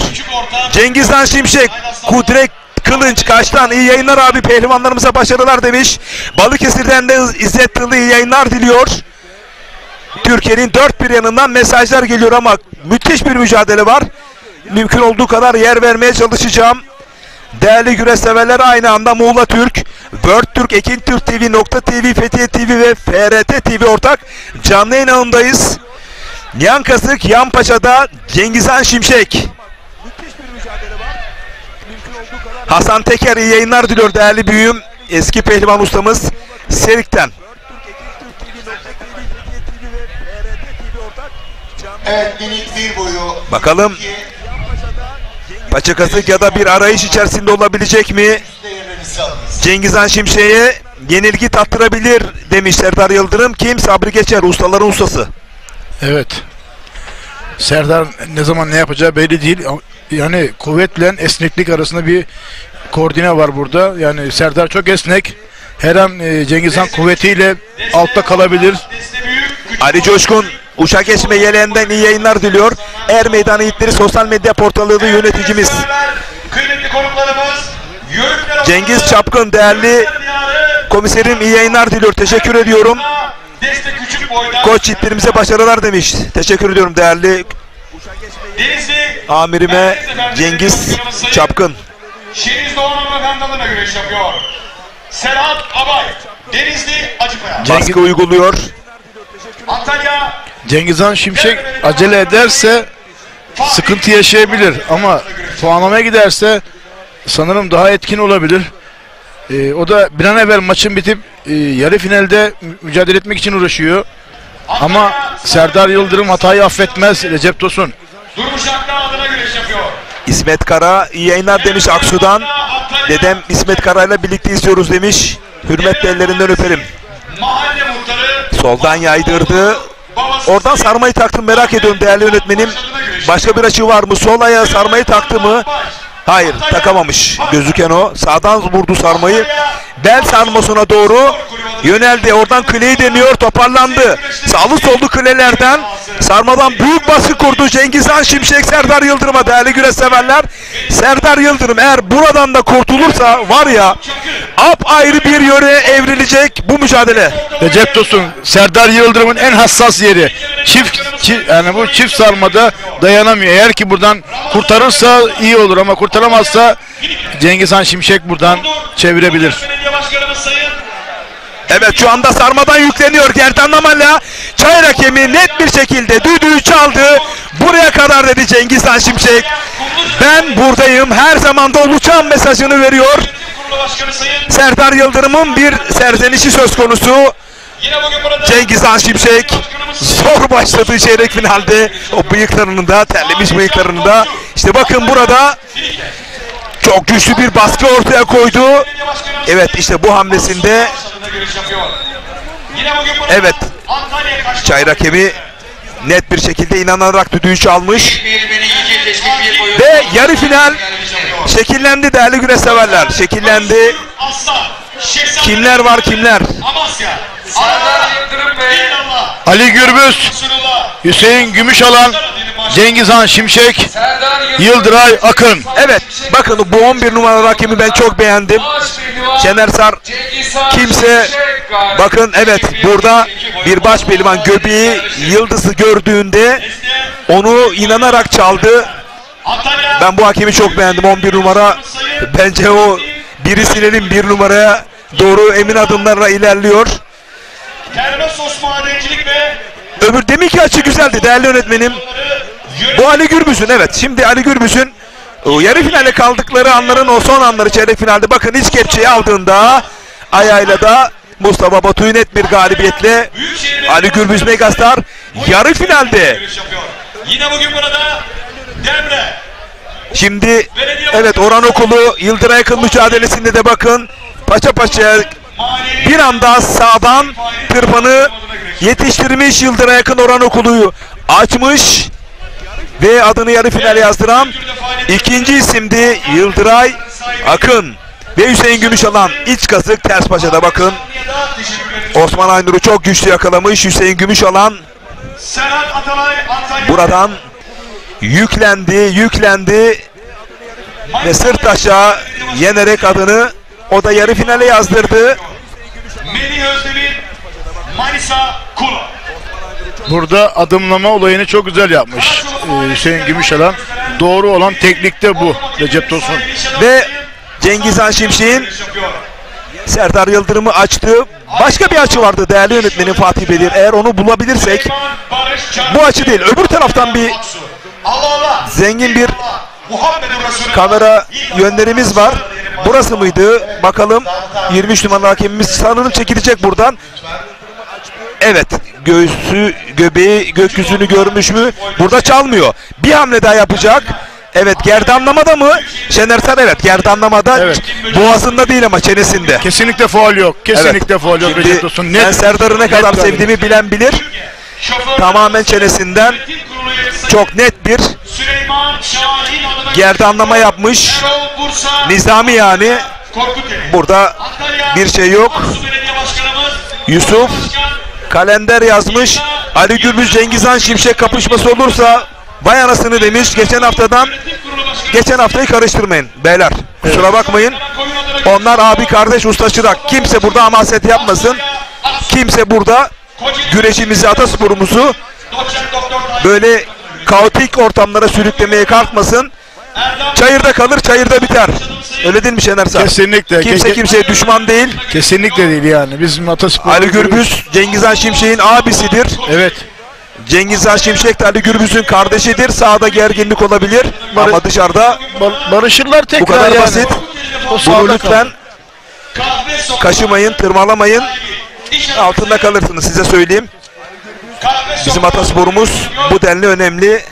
Cengizhan Şimşek. Kudret Kılınç Kaş'tan iyi yayınlar abi, pehlivanlarımıza başarılar demiş. Balıkesir'den de İzzet Tırlı iyi yayınlar diliyor. Türkiye'nin dört bir yanından mesajlar geliyor ama müthiş bir mücadele var. Mümkün olduğu kadar yer vermeye çalışacağım. Değerli güreş severler, aynı anda Muğla Türk, World Türk, Ekin Türk TV, Nokta TV, Fethiye TV ve FRT TV ortak canlı yayınındayız. Yan kasık, yan paçada Cengizhan Şimşek. Hasan Teker iyi yayınlar diliyor değerli büyüğüm. Eski pehlivan ustamız Serik'ten. Evet, minik bir boyu. Bakalım paça kasık ya da bir arayış içerisinde olabilecek mi? Değerlerinizi alınız. Cengizhan Şimşek'e yenilgi tattırabilir demiş Serdar Yıldırım. Kim? Sabri Geçer, ustaların ustası. evet. Serdar ne zaman ne yapacağı belli değil. Yani kuvvetle esneklik arasında bir koordine var burada. Yani Serdar çok esnek. Her an Cengizhan kuvvetiyle altta kalabilir. Ali Coşkun uçak geçme yeleğinden iyi yayınlar diliyor. Er Meydanı İtleri sosyal medya portalı yöneticimiz Kıymetli konuklarımız, yörükler Cengiz Çapkın değerli komiserim iyi yayınlar diliyor. Teşekkür ediyorum. destek küçük boydan Koç yiğitlerimize başarılar demiş. Teşekkür ediyorum değerli Denizli amirime Cengiz Çapkın. Şeniz Doğan Hanımefendi adına güreş yapıyor. Serhat Abay, Denizli Acıkaya. Baskı uyguluyor. Antalya, Cengizhan Şimşek acele ederse sıkıntı yaşayabilir ama puanlamaya giderse sanırım daha etkin olabilir. O da bir an evvel maçın bitip yarı finalde mücadele etmek için uğraşıyor. Ama Serdar Yıldırım hatayı affetmez. Recep Tosun. Durmuş Akta adına güreş yapıyor. İsmet Kara iyi yayınlar demiş Aksu'dan. Dedem İsmet Kara'yla birlikte izliyoruz demiş. Hürmetle ellerinden öperim. Mahalle muhtarı, Soldan yaydırdı. babası Oradan sarmayı taktım, merak ediyorum değerli yönetmenim. Başka bir açı var mı? Sol ayağı sarmayı taktı mı? Hayır, takamamış. Gözüken o. Sağdan vurdu sarmayı. Bel sarmasına doğru yöneldi. Oradan kleyi deniyor. Toparlandı. Sağlı sollu klelerden sarmadan büyük baskı kurdu Cengizhan Şimşek Serdar Yıldırım'a. Değerli güreş severler. Serdar Yıldırım eğer buradan da kurtulursa var ya apayrı bir yöre evrilecek bu mücadele. Recep Tosun, Serdar Yıldırım'ın en hassas yeri. Yani bu çift sarmada dayanamıyor. Eğer ki buradan kurtarırsa iyi olur ama kurtaramazsa Cengizhan Şimşek buradan çevirebilir. Belediye Başkanımız Sayın Evet şu anda sarmadan yükleniyor gerdanlamayla. Çay hakemi net bir şekilde düdüğü çaldı. Buraya kadar dedi Cengizhan Şimşek. Ben buradayım, her zaman da olacağım mesajını veriyor. Kurulu Başkanı Sayın Serdar Yıldırım'ın bir serzenişi söz konusu. yine bugün burada Cengizhan Şimşek zor başladığı çeyrek finalde o bıyıklarını da terlemiş bıyıklarını da işte bakın burada çok güçlü bir baskı ortaya koydu. Evet işte bu hamlesinde yine bugün burada evet Antalya'ya karşı çay hakemi net bir şekilde inanarak düdüğü çalmış ve yarı final şekillendi değerli güreş severler. Şekillendi. Aslan, Şehzade Kimler var kimler? Amasya, Serdar Yıldırım ve İllallah, Ali Gürbüz, Resulullah, Hüseyin Gümüşalan, Cengizhan Şimşek, Serdar Yıldıray Akın. Evet bakın bu 11 numaralı hakemi ben çok beğendim. Şener Sar kimse bakın evet burada bir baş pehlivan göbeği yıldızı gördüğünde onu inanarak çaldı. Antalya, Ben bu hakemi çok beğendim 11 numara. Bence o biri silelim bir numaraya doğru emin adımlarla ilerliyor. Termosos Madencilik ve Öbür deminki açı güzeldi değerli yönetmenim. Bu Ali Gürbüz'ün evet şimdi Ali Gürbüz'ün o yarı finale kaldıkları anların o son anları çeyrek finalde bakın iç kepçeyi aldığında ayağıyla da Mustafa Batu'yu net bir galibiyetle Ali Gürbüz Megastar yarı finalde. yine bugün burada Demre, Şimdi evet Orhan Okulu Yıldıray Akın mücadelesinde de bakın paça paçaya bir anda sağdan tırpanı yetiştirmiş Yıldıray Akın Orhan Okulu'yu açmış ve adını yarı finale yazdıran ikinci isimdi Yıldıray Akın ve Hüseyin Gümüşalan iç kazık ters paçada bakın Osman Aynur'u çok güçlü yakalamış Hüseyin Gümüşalan Serhat Atalay, Antalya, buradan yüklendi ve sırt aşağı yenerek adını o da yarı finale yazdırdı. Melih Özdemir, Manisa, Kulu. Burada adımlama olayını çok güzel yapmış Hüseyin Gümüşalan. Doğru olan teknikte bu Recep Tosun. Ve Cengizhan Şimşek'in Serdar Yıldırım'ı açtı. Başka bir açı vardı değerli yönetmenim Fatih Belir. Eğer onu bulabilirsek bu açı değil öbür taraftan bir Allah Allah, zengin bir Muhammed Resulullah. kamera yönlerimiz var. Burası mıydı? Bakalım 23 numaralı hakemimiz sanırım çekilecek buradan. Evet göğsü göbeği gökyüzünü görmüş mü? Burada çalmıyor. Bir hamle daha yapacak. Evet gerdanlamada mı? Şener Sar evet gerdanlamada Evet. boğazında değil ama çenesinde. Kesinlikle faul yok. Kesinlikle faul yok Şimdi Recep Tosun. ben Serdar'ı ne kadar net sevdiğimi bilen bilir. Şoför tamamen çenesinden Yönetim Kurulu üyesi çok net bir Süleyman Şahin adına gerdanlama yapmış. Erol Bursa Nizami yani. Korkuteli. Burada Antalya bir şey yok. Aksu Belediye Başkanımız Yusuf Başkan kalender yazmış. Ali Gürbüz Cengizhan Şimşek kapışması olursa vay anasını demiş. Yönetim Kurulu Başkanı Geçen haftayı karıştırmayın beyler. Kusura bakmayın. Koyun adına Onlar abi kardeş usta çırak. Kimse burada hamaset yapmasın. Kimse burada güreşimizi, atasporumuzu Doçent Doktor böyle kaotik ortamlara sürüklemeye kalkmasın. Çayırda kalır, çayırda biter. Öyle değil mi Şener Sağ? Kesinlikle. Kimse kimseye düşman değil. Kesinlikle değil yani. Bizim ataspor. Ali Gürbüz, Cengizhan Şimşek'in abisidir. Evet. Cengizhan Şimşek de Ali Gürbüz'ün kardeşidir. Sahada gerginlik olabilir ama dışarıda Barışırlar tekrar bu kadar yani. basit. O Bunu sağda lütfen Kahve Sokak kaşımayın, tırmalamayın. İş Altında kalırsınız size söyleyeyim. Kahve Bizim Sokak atasporumuz bu denli önemli.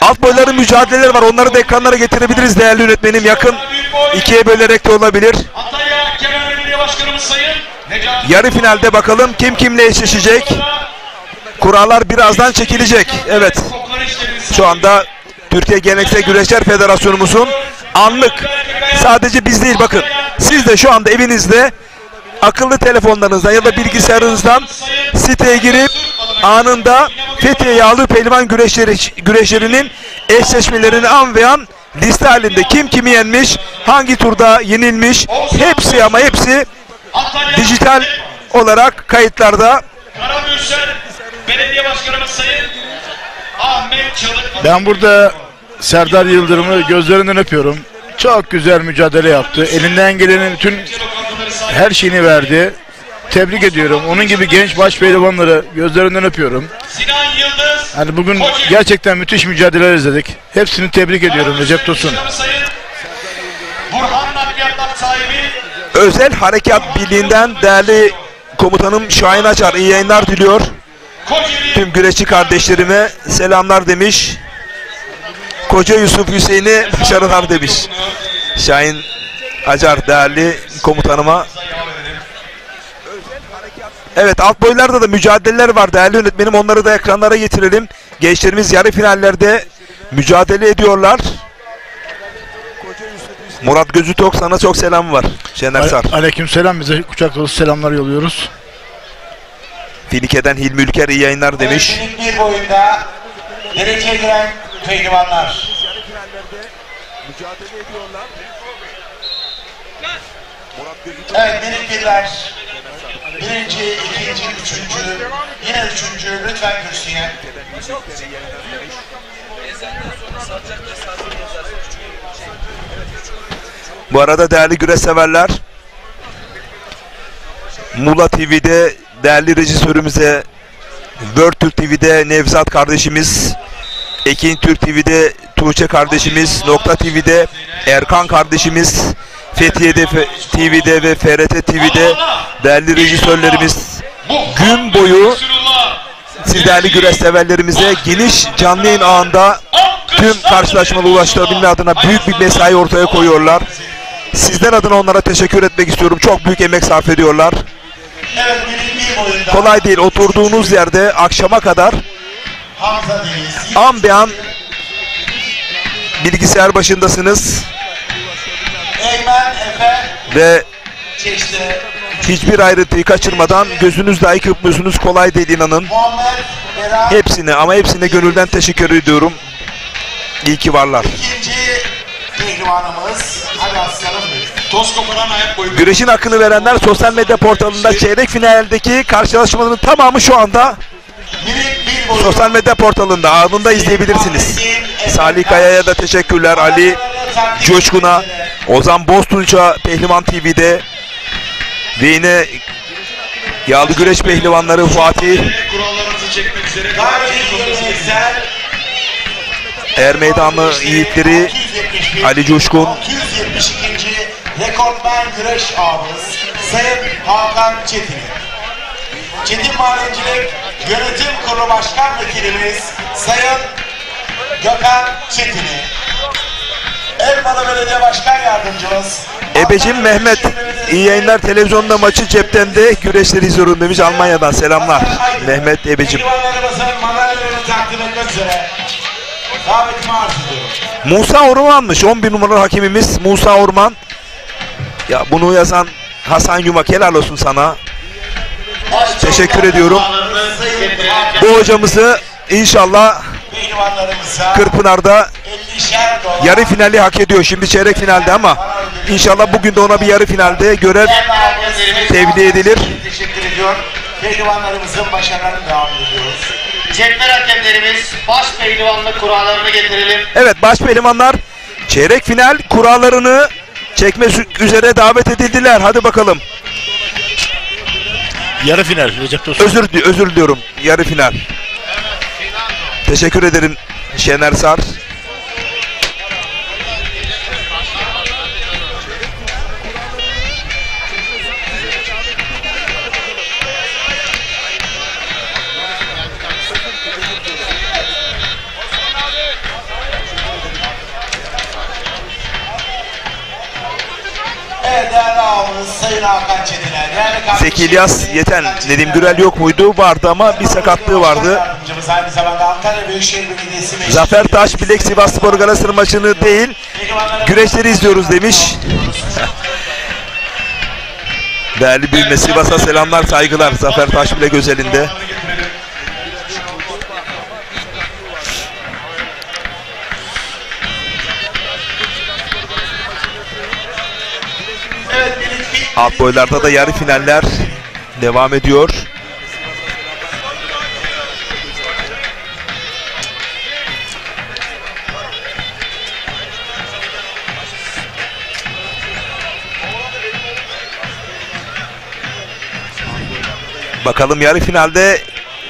Alt boyların mücadeleleri var. Onları da ekranlara getirebiliriz değerli yönetmenim. Yakın ikiye bölerek de olabilir. Antalya Genel Belediye Başkanımız Sayın Necati Yarı finalde bakalım kim kimle eşleşecek. Kurallar birazdan çekilecek. Evet. Kokları işleriniz Şu anda Türkiye Geleneksel Güreşler Federasyonumuzun anlık, sadece biz değil bakın, siz de şu anda evinizde akıllı telefonlarınızdan ya da bilgisayarınızdan siteye girip anında Fethiye Yağlı Pehlivan güreşlerinin eşleşmelerini an ve an liste halinde kim kimi yenmiş, hangi turda yenilmiş, hepsi ama hepsi Antalya dijital olarak kayıtlarda. Karabüyser Belediye Başkanımız Sayın Ahmet Çalık. Ben burada Serdar Yıldırım'ı gözlerinden öpüyorum. Çok güzel mücadele yaptı. Elinden gelenin bütün her şeyini verdi. Tebrik ediyorum. Onun gibi genç baş pehlivanları gözlerinden öpüyorum. Sinan Yıldız. Yani bugün gerçekten müthiş mücadeleler izledik. Hepsini tebrik ediyorum Recep Tosun. Sayın Burhan Nakliyatlar sahibi Özel Harekat Birliği'nden değerli komutanım Şahin Açar iyi yayınlar diliyor. Kocaeli Tüm güreşçi kardeşlerime selamlar demiş. Koca Yusuf Hüseyin'e başarılar demiş. Şahin Acar değerli komutanıma. Evet, alt boylarda da mücadeleler var değerli yönetmenim. Onları da ekranlara getirelim. Gençlerimiz yarı finallerde mücadele ediyorlar. Murat Gözütok, sana çok selam var. Şener Sar. Aleykümselam, bize kucak dolusu selamlar yolluyoruz. Finike'den Hilmi Ülker iyi yayınlar demiş. Minik bir boyunda dereceye giren pehlivanlar. Evet, minik birler. Birinci, ikinci, üçüncü, yine üçüncü. Lütfen kürsüye. Bu arada değerli güreş severler, Mula TV'de değerli rejisörümüze, World Türk TV'de Nevzat kardeşimiz, Ekin Türk TV'de Tuğçe kardeşimiz, Nokta TV'de Erkan kardeşimiz, Fethiye'de TV'de ve FRT TV'de değerli rejisörlerimiz gün boyu siz değerli güreş severlerimize geniş canlı yayın ağında tüm karşılaşmaları ulaştırabilme adına büyük bir mesai ortaya koyuyorlar. Sizler adına onlara teşekkür etmek istiyorum. Çok büyük emek sarf ediyorlar. Evet, minik bir boyunda. Kolay değil. Oturduğunuz yerde akşama kadar Hamza Deniz. an be an bilgisayar başındasınız Eymen Efe ve Çeşte. hiçbir ayrıntıyı kaçırmadan gözünüz dahi kırpmıyorsunuz. Kolay değil, inanın. Muhammed Berat. Hepsine ama hepsine gönülden teşekkür ediyorum. İyi ki varlar. İkinci pehlivanımız. Hadi aslanım benim. toz koparan ayak boyu. Güreşin hakkını verenler sosyal medya portalında çeyrek finaldeki karşılaşmaların tamamı şu anda Minik bir boyunda. sosyal medya portalında anında izleyebilirsiniz. Salih Kaya'ya da teşekkürler. Ali Coşkun'a, Ozan Boztunç'a Pehlivan TV'de ve yine Yağlı Güreş Pehlivanları Fatih, Kurallarımızı çekmek üzere. Gayri geleneksel Er Meydanlı yiğitleri 671, Ali Coşkun, 672. rekortmen güreş ağımız Sayın Hakan Çetin. Çetin Madencilik Yönetim Kurulu Başkan Vekilimiz Sayın Gökhan Çetin'i. Evet. Kırkmalı Belediye Başkan Yardımcımız. Ebecim Mehmet, iyi yayınlar, televizyonda maçı cepten de güreşleri izliyorum demiş, Almanya'dan selamlar. Mehmet Ebecim. Pehlivanlarımızın madalyalarını takdim etmek üzere davetimi arz ediyorum. Musa Orman'mış 11 numaralı hakemimiz Musa Orman. Ya bunu yazan Hasan Yumak, helal olsun sana. Teşekkür ediyorum. Bu hocamızı inşallah Pehlivanlarımıza Kırkpınar'da 50'şer dolar yarı finali hak ediyor. Şimdi çeyrek finalde ama inşallah bugün de ona bir yarı finalde görev tevdi edilir. teşekkür ediyor. Pehlivanlarımızın başarılarını devam ediyoruz. Cetvel hakemlerimiz baş pehlivanlık kurallarını getirelim. Evet, baş pehlivanlar çeyrek final kurallarını çekme üzere davet edildiler. Hadi bakalım. Yarı final Recep Tosun. Özür diliyorum. Yarı final. Teşekkür ederim Şener Sar. Evet değerli ağabeyimiz Sayın Hakan Çetiner. Değerli kardeşim, Zeki İlyas Yeten, Nedim Gürel yok muydu? Vardı ama bir sakatlığı vardı. Yardımcımız aynı zamanda Antalya Büyükşehir Belediyesi Meclis Zafer Taş Bilek Sivasspor Galatasaray maçını değil, güreşleri izliyoruz demiş. Değerli büyüme Sivas'a selamlar, saygılar. Zafer Taş Bilek özelinde. Alt boylarda da yarı finaller devam ediyor. Bakalım yarı finalde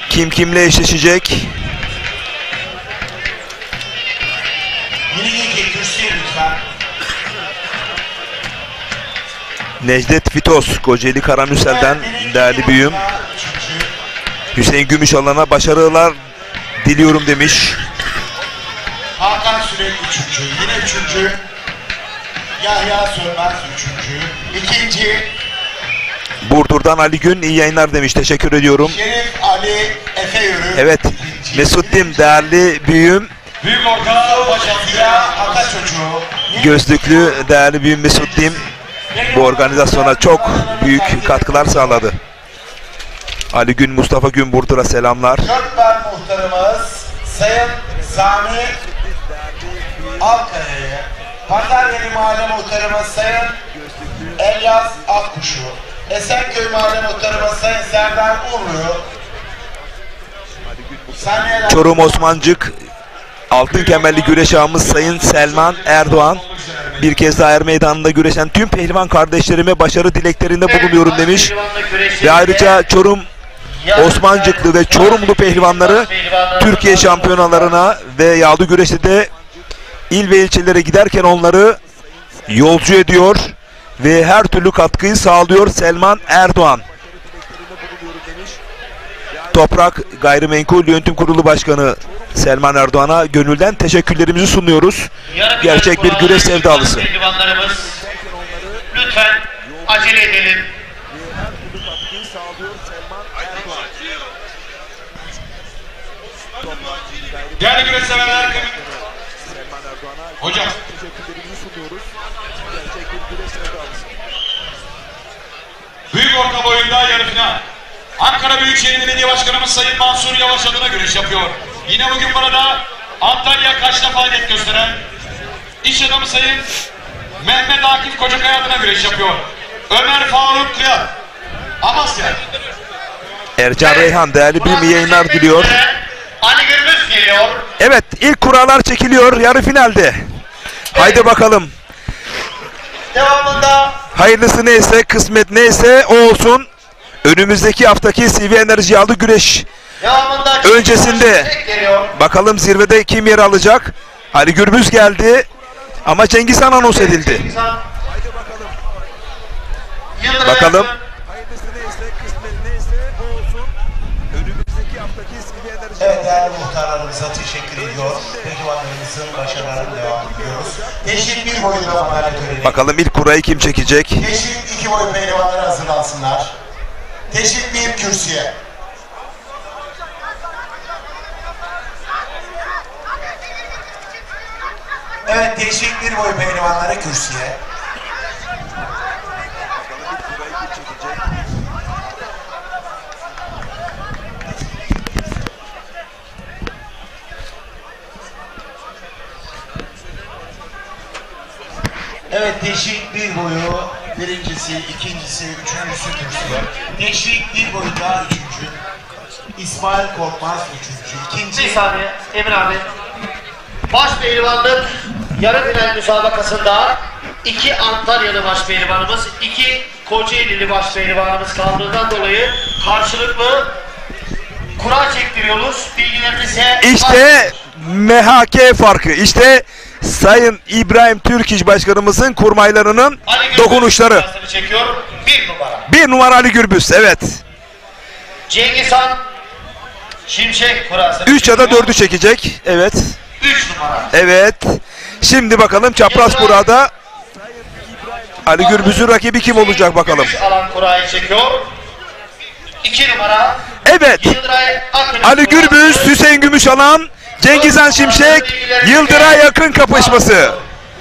kim kimle eşleşecek? Yeni kürsüye lütfen. Necdet Fitos, Kocaeli Karamürsel'den değerli büyüğüm. Hüseyin Gümüşalan'a başarılar diliyorum demiş. Hakan Sürek 3. Yine 3. Yahya Sönmez 3. 2. Burdur'dan Ali Gün, iyi yayınlar demiş. Teşekkür ediyorum. Şerif Ali Efe Yörü. Evet, Mesut'im değerli büyüğüm. Büyük orta Başakya Ata Çocuğu. Gözlüklü değerli büyüğüm Mesut'im. Bu organizasyona çok büyük katkılar sağladı. Ali Gün, Mustafa Gün Burdur'a selamlar. Gökben muhtarımız Sayın Sami Alkaya'yı, Pazaryeri Mahalle muhtarımız Sayın Elyas Akkuşu, Esenköy Mahalle muhtarımız Sayın Serdar Urlu'yu, Çorum Osmancık altın kemerli güreş ağamız Sayın Selman Erdoğan. Bir kez daha er meydanında güreşen tüm pehlivan kardeşlerime başarı dileklerinde bulunuyorum demiş. Ve ayrıca Çorum Osmancıklı ve Çorumlu pehlivanları Türkiye şampiyonalarına ve yağlı güreşte de il ve ilçelere giderken onları yolcu ediyor ve her türlü katkıyı sağlıyor Selman Erdoğan. Toprak Gayrimenkul Yönetim Kurulu Başkanı Selman Erdoğan'a gönülden teşekkürlerimizi sunuyoruz. Gerçek bir güreş sevdalısı. Lütfen acele edelim. Değerli güreş severler, hocam. Büyük orta boyunda yarı final. Ankara Büyükşehir Belediye Başkanımız Sayın Mansur Yavaş adına güreş yapıyor. Yine bugün burada Antalya Kaş'ta faaliyet gösteren iş adamı Sayın Mehmet Akif Kocakaya adına güreş yapıyor. Ömer Faruk Kıyat, Amasya. Ercan Reyhan değerli bir yayınlar diliyor. Ali Gürbüz geliyor. Evet, ilk kurallar çekiliyor yarı finalde. Haydi bakalım. Devamında Hayırlısı neyse, kısmet neyse o olsun. Önümüzdeki haftaki CV Enerji yağlı güreş öncesinde bakalım zirvede kim yer alacak? Ali Gürbüz geldi ama Cengiz Han anons edildi. Bakalım. Hayırlısı neyse, kısmet neyse o olsun. Önümüzdeki haftaki CV Enerji Evet, değerli muhtarlarımıza teşekkür ediyor. Pehlivanlarımızın başarılarına devam ediyoruz. Teşvik bir boyunda madalya töreni. Bakalım ilk kurayı kim çekecek? Teşvik 2 boy pehlivanları hazırlansınlar. Teşvik bir kürsüye. Evet, teşvik bir boy pehlivanları kürsüye. Evet, teşvik bir boyu birincisi, ikincisi, üçüncüsü kürsüye. Teşvik bir boyunda üçüncü. İsmail Korkmaz üçüncü. Bir İkinci. saniye Emir abi. Baş pehlivanlık yarı final müsabakasında 2 Antalyalı baş pehlivanımız, 2 Kocaeli'li baş pehlivanımız kaldığından dolayı karşılıklı kura çektiriyoruz. Bilgilerinize İşte MHK farkı. İşte Sayın İbrahim Türkiş Başkanımızın kurmaylarının Ali Gürbüz dokunuşları. kurasını çekiyor. 1 numara. 1 numara Ali Gürbüz. Evet. Cengiz Han Şimşek kurasını 3 ya da çekiyor. 4'ü çekecek. Evet. 3 numara. Evet. Şimdi bakalım çapraz kurada Ali Gürbüz'ün rakibi kim olacak bakalım. Alan kurayı çekiyor. 2 numara. Evet. Yıldıray Akın. Ali Gürbüz, Hüseyin Gümüşalan, Cengiz Han Şimşek, Yıldıray Akın kapışması.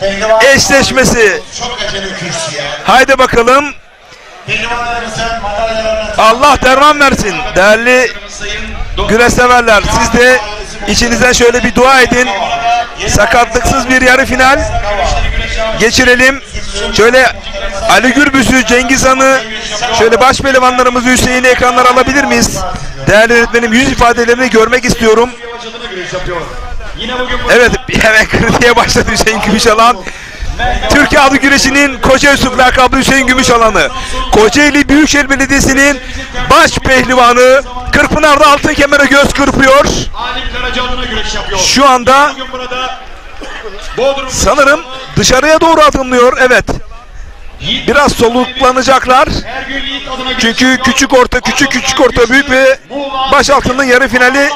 Pehlivan Eşleşmesi. çok acele kürsüye. Haydi bakalım. Pehlivanlarımızın madalyalarını... Allah derman versin. Değerli güreş severler, siz de içinizden şöyle bir dua edin. Sakatlıksız bir yarı final geçirelim. Şöyle Ali Gürbüz'ü, Cengiz Han'ı, şöyle baş pehlivanlarımızı, Hüseyin'i ekranlara alabilir miyiz? Değerli yönetmenim, yüz ifadelerini görmek istiyorum. Evet, hemen kritiğe başladı Hüseyin Gümüşalan. Türkiye adı güreşinin Koca Yusuf lakabı Hüseyin Gümüşalan'ı, Kocaeli Büyükşehir Belediyesi'nin baş pehlivanı Kırkpınar'da altın kemere göz kırpıyor. Alim Karaca adına güreş yapıyor. Şu anda Bugün burada Bodrum'da sanırım dışarıya doğru adımlıyor. Evet. Biraz soluklanacaklar. her gün Yiğit adına güreş Çünkü yapıyor. küçük orta büyük ve baş altının yarı finali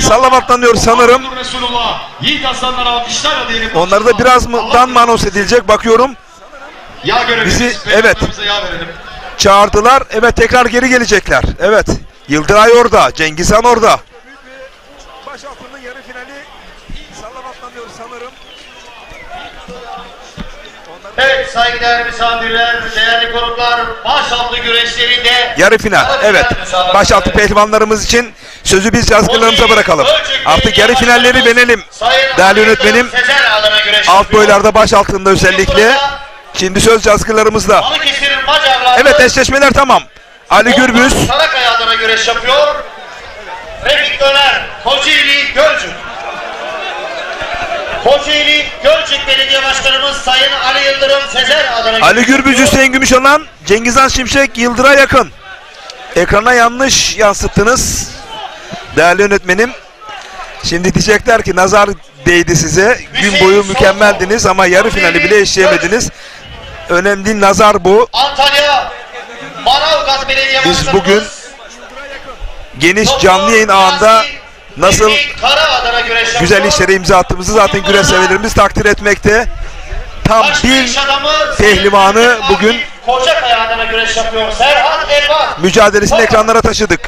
sallamatlanıyor sanırım. Resulullah. Yiğit aslanlar alkışlarla diyelim. Onları da birazdan mı anons edilecek bakıyorum. Yağ görevimiz. Bizi- Pehlivanlarımıza yağ verelim. Çağırdılar. Evet, tekrar geri gelecekler. Evet. Yıldıray orada. Cengiz Han orada. Baş altının yarı finali sallamatlanıyor sanırım. Evet saygıdeğer misafirler, değerli konuklar, başaltı güreşlerinde Yarı final. Evet. Başaltı pehlivanlarımız için sözü biz yazgılarımıza bırakalım. Artık yarı finalleri verelim. Değerli yönetmenim, alt boylarda baş altında özellikle. Şimdi söz yazgılarımızda. Balıkesir'in Macarları Evet, eşleşmeler tamam. Ali Gürbüz, Karakaya adına güreş yapıyor. Refik Döner, Kocaeli Gölcük. Kocaeli Gölcük Belediye Başkanımız Sayın Ali Yıldırım Sezer adına Ali güreş Gürbüz, yapıyor. Hüseyin Gümüşalan, Cengiz Han Şimşek, Yıldıray Akın. Ekrana yanlış yansıttınız. Değerli yönetmenim. Şimdi diyecekler ki nazar değdi size. Gün boyu mükemmeldiniz ama yarı finali bile eşleyemediniz. Önemli değil, nazar bu. Antalya Manavgat Belediye Biz Başkanımız bugün geniş canlı yayın ağında nasıl Emin Kara adına güreş yapıyor. güzel işlere imza attığımızı zaten güreş severlerimiz takdir etmekte. Tam Başka iş bir adamı pehlivanı Sayın bugün Kocakaya adına güreş yapıyor. Serhat Elvan. mücadelesini ekranlara taşıdık.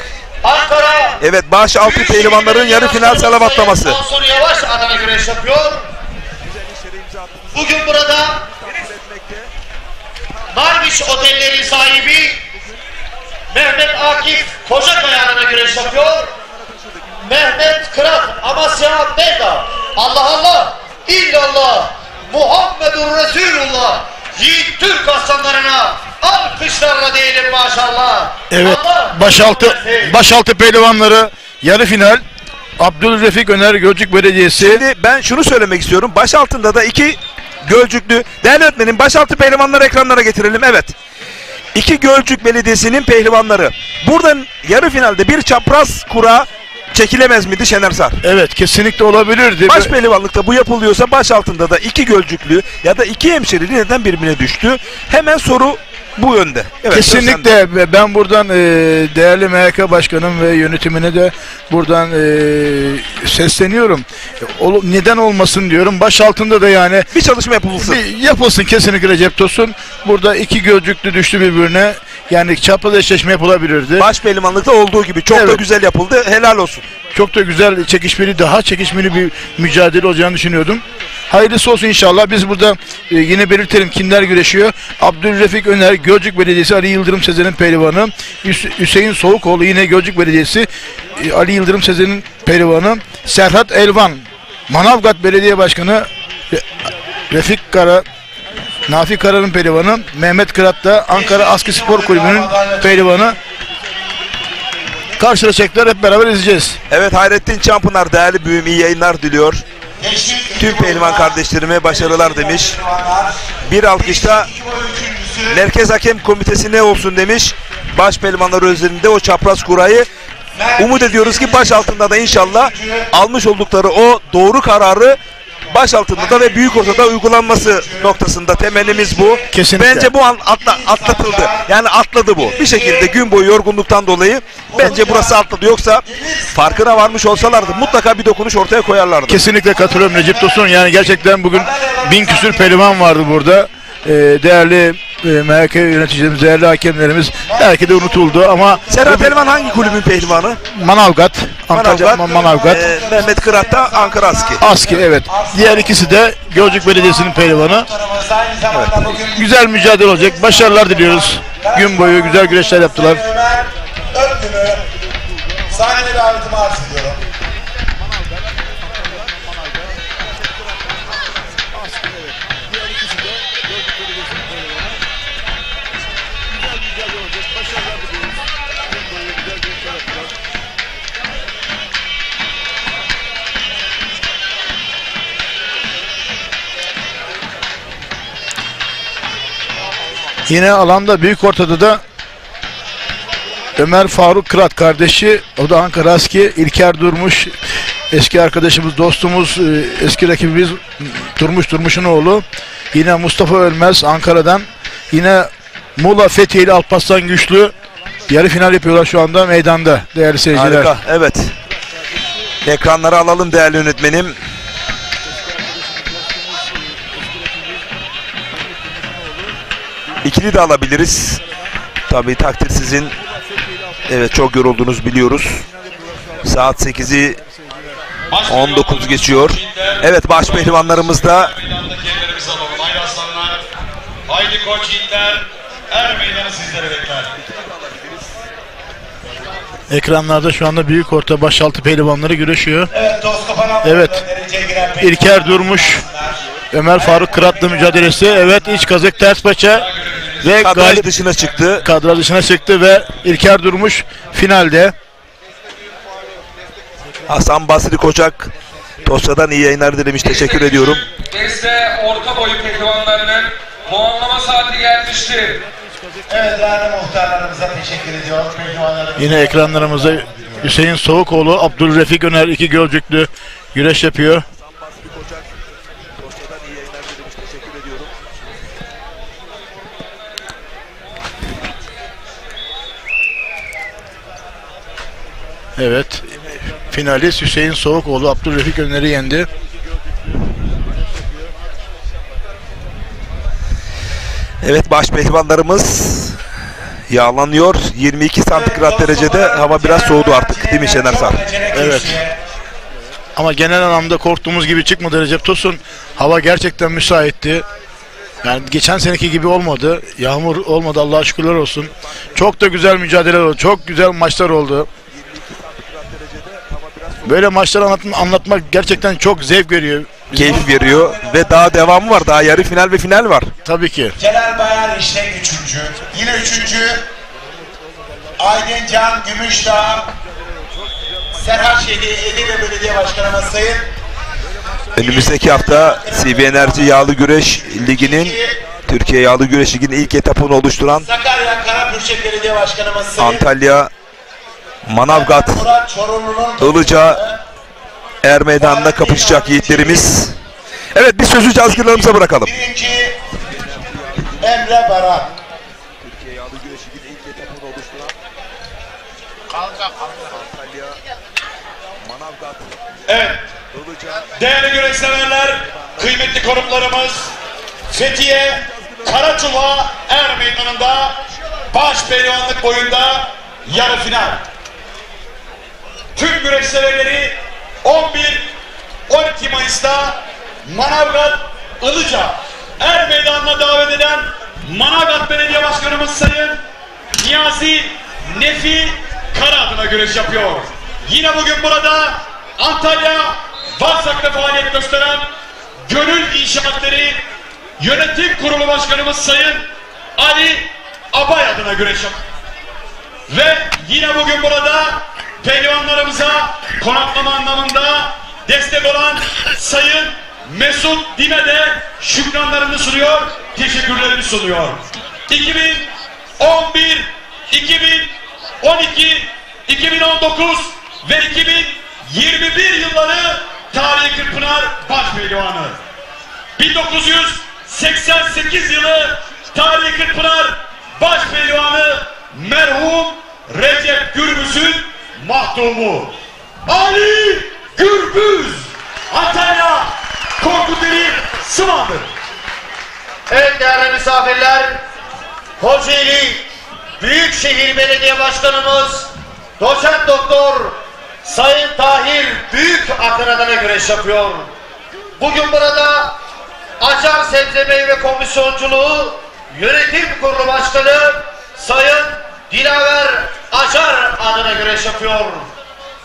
Ankara Evet, baş altı pehlivanların yarı final salavatlaması. Mansur Yavaş adına güreş yapıyor. Bugün burada Narviç Otelleri sahibi Mehmet Akif Kocakaya adına güreş yapıyor. Mehmet Kırat Amasya Beyda. Allah Allah, illallah, Muhammedun Resulullah. Yiğit Türk aslanlarına alkışlarla diyelim maşallah. Evet, Allah başaltı pehlivanları yarı final. Abdülrefik Öner Gölcük Belediyesi. Şimdi ben şunu söylemek istiyorum. Baş altında da iki Gölcüklü. Değerli öğretmenim, başaltı pehlivanları ekranlara getirelim. Evet. İki Gölcük Belediyesi'nin pehlivanları. Buradan yarı finalde bir çapraz kura çekilemez miydi Şener Sar? Evet, kesinlikle olabilirdi. Baş pehlivanlıkta bu yapılıyorsa baş altında da iki Gölcüklü ya da iki hemşerili neden birbirine düştü? Hemen soru bu yönde. Evet, Kesinlikle ve ben buradan değerli MHK Başkanım ve yönetimine de buradan sesleniyorum. Neden olmasın diyorum. Baş altında da yani bir çalışma yapılsın. Yapılsın kesinlikle Recep Tosun. Burada iki gözcüklü düştü birbirine. Yani çapraz eşleşme yapılabilirdi. Baş pehlivanlıkta olduğu gibi çok da Evet. güzel yapıldı. Helal olsun. Çok da güzel çekişmeli, daha çekişmeli bir mücadele olacağını düşünüyordum. Hayırlısı olsun inşallah. Biz burada yine belirtelim kimler güreşiyor. Abdülrefik Öner, Gölcük Belediyesi Ali Yıldırım Sezer'in pehlivanı. Hüseyin Soğukoğlu yine Gölcük Belediyesi Ali Yıldırım Sezer'in pehlivanı. Serhat Elvan, Manavgat Belediye Başkanı Refik Kara, Nafi Kara'nın pehlivanı. Mehmet Kırat da Ankara Askı Spor Kulübü'nün pehlivanı. Karşılaşacaklar, hep beraber izleyeceğiz. Evet, Hayrettin Çampınar değerli büyüğüm iyi yayınlar diliyor. Tüm pehlivan kardeşlerime başarılar demiş. Bir alkışta Merkez Hakem Komitesi ne olsun demiş. Baş pehlivanlar üzerinde o çapraz kurayı. Umut ediyoruz ki baş altında da inşallah almış oldukları o doğru kararı baş altında da ve büyük ortada uygulanması noktasında temennimiz bu. Kesinlikle. Bence bu an atlatıldı. Yani atladı bu. Bir şekilde gün boyu yorgunluktan dolayı bence burası atladı. Yoksa farkına varmış olsalardı mutlaka bir dokunuş ortaya koyarlardı. Kesinlikle katılıyorum Recep Tosun. Yani gerçekten bugün 1000 küsür pehlivan vardı burada. Değerli MHK yöneticilerimiz, değerli hakemlerimiz belki de unutuldu ama Serhat Elvan hangi kulübün pehlivanı? Manavgat, Antalya Manavgat. Mehmet Kırat da Ankara Aski. Aski, evet. Diğer ikisi de Gölcük Belediyesi'nin pehlivanı. Güzel mücadele olacak. Başarılar diliyoruz. Gün boyu güzel güreşler yaptılar. Ömer Öptüm'ü sahneye davetimi arz ediyorum. Yine alanda büyük ortada da Ömer Faruk Kırat kardeşi, o da Ankara Aski. İlker Durmuş, eski arkadaşımız, dostumuz, eski rakibimiz Durmuş'un oğlu. Yine Mustafa Ölmez Ankara'dan. Yine Muğla Fethiyeli Alparslan Güçlü yarı final yapıyorlar şu anda meydanda değerli seyirciler. Harika, evet. Ekranları alalım değerli yönetmenim. İkili de alabiliriz. Tabii takdir sizin. Evet, çok yoruldunuz biliyoruz. Saat 8'i 19 geçiyor. Evet, baş pehlivanlarımız da Haydi aslanlar, haydi koç yiğitler, er meydanı sizlere bekler. Ekranlarda şu anda büyük orta başaltı pehlivanları güreşiyor. Evet, toz kapanan Evet. dereceye giren İlker Durmuş, Ömer Faruk Kırat'la mücadelesi. Evet, iç kazık ters paça ve kadraj galip dışına çıktı. kadro dışına çıktı ve İlker Durmuş finalde. Hasan Basri Koçak Tosya'dan iyi yayınlar dilemiş. Teşekkür ediyorum. Beste orta boyu pehlivanlarının puanlama saati gelmiştir. Evet, değerli muhtarlarımıza teşekkür ediyorum. Yine ekranlarımızda Hüseyin Soğukoğlu, Abdülrefik Öner iki Gölcüklü güreş yapıyor. Evet. Finalist Hüseyin Soğukoğlu Abdülrefik Öner'i yendi. Evet, baş pehlivanlarımız yağlanıyor. 22 santigrat derecede hava biraz soğudu artık. Değil mi Şener Sar? Evet. Ama genel anlamda korktuğumuz gibi çıkmadı Recep Tosun. Hava gerçekten müsaitti. Yani geçen seneki gibi olmadı. Yağmur olmadı, Allah'a şükürler olsun. Çok da güzel mücadele oldu. Çok güzel maçlar oldu. Böyle maçları anlatmak gerçekten çok zevk veriyor. Keyif veriyor ve daha devamı var. Daha yarı final ve final var. Tabii ki. Celal Bayar işte 3. Yine 3. Aydıncan Gümüşdağ Serhat Şehri Edirne Belediye Başkanımız Sayın Önümüzdeki hafta CB Enerji Yağlı Güreş Ligi'nin Türkiye Yağlı Güreş Ligi'nin ilk etapını oluşturan Sakarya Karapürçek Belediye Başkanımız Sayın Antalya, Manavgat, Murat Çorumlu'nun Ilıca Er Meydanı'nda kapışacak yiğitlerimiz. Evet, biz sözü cazgırlarımıza bırakalım. 1. Emre Baran Evet. Değerli güreş severler, kıymetli konuklarımız, Fethiye Karaçuva Er Meydanı'nda baş pehlivanlık boyunda yarı final. Tüm güreş severleri 11-12 Mayıs'ta Manavgat Ilıca Er Meydanı'na davet eden Manavgat Belediye Başkanımız Sayın Niyazi Nefi Kara adına güreş yapıyor. Yine bugün burada Antalya Varsak'ta faaliyet gösteren Gönül İnşaatları Yönetim Kurulu Başkanımız Sayın Ali Abay adına güreş yapıyor. Ve yine bugün burada pehlivanlarımıza konaklama anlamında destek olan Sayın Mesut Dime de şükranlarını sunuyor, teşekkürlerini sunuyor. 2011, 2012, 2019 ve 2021 yılları Tarihi Kırkpınar Başpehlivanı. 1988 yılı Tarihi Kırkpınar Başpehlivanı merhum Recep Gürbüz'ün mahdumu Ali Gürbüz. Antalya Korkuteli Sıvandır. Evet değerli misafirler, Kocaeli Büyükşehir Belediye Başkanımız Doçent Doktor Sayın Tahir Büyük Akın adına güreş yapıyor. Bugün burada Acar Sebze Meyve Komisyonculuğu Yönetim Kurulu Başkanı Sayın Dilaver Acar adına güreş yapıyor.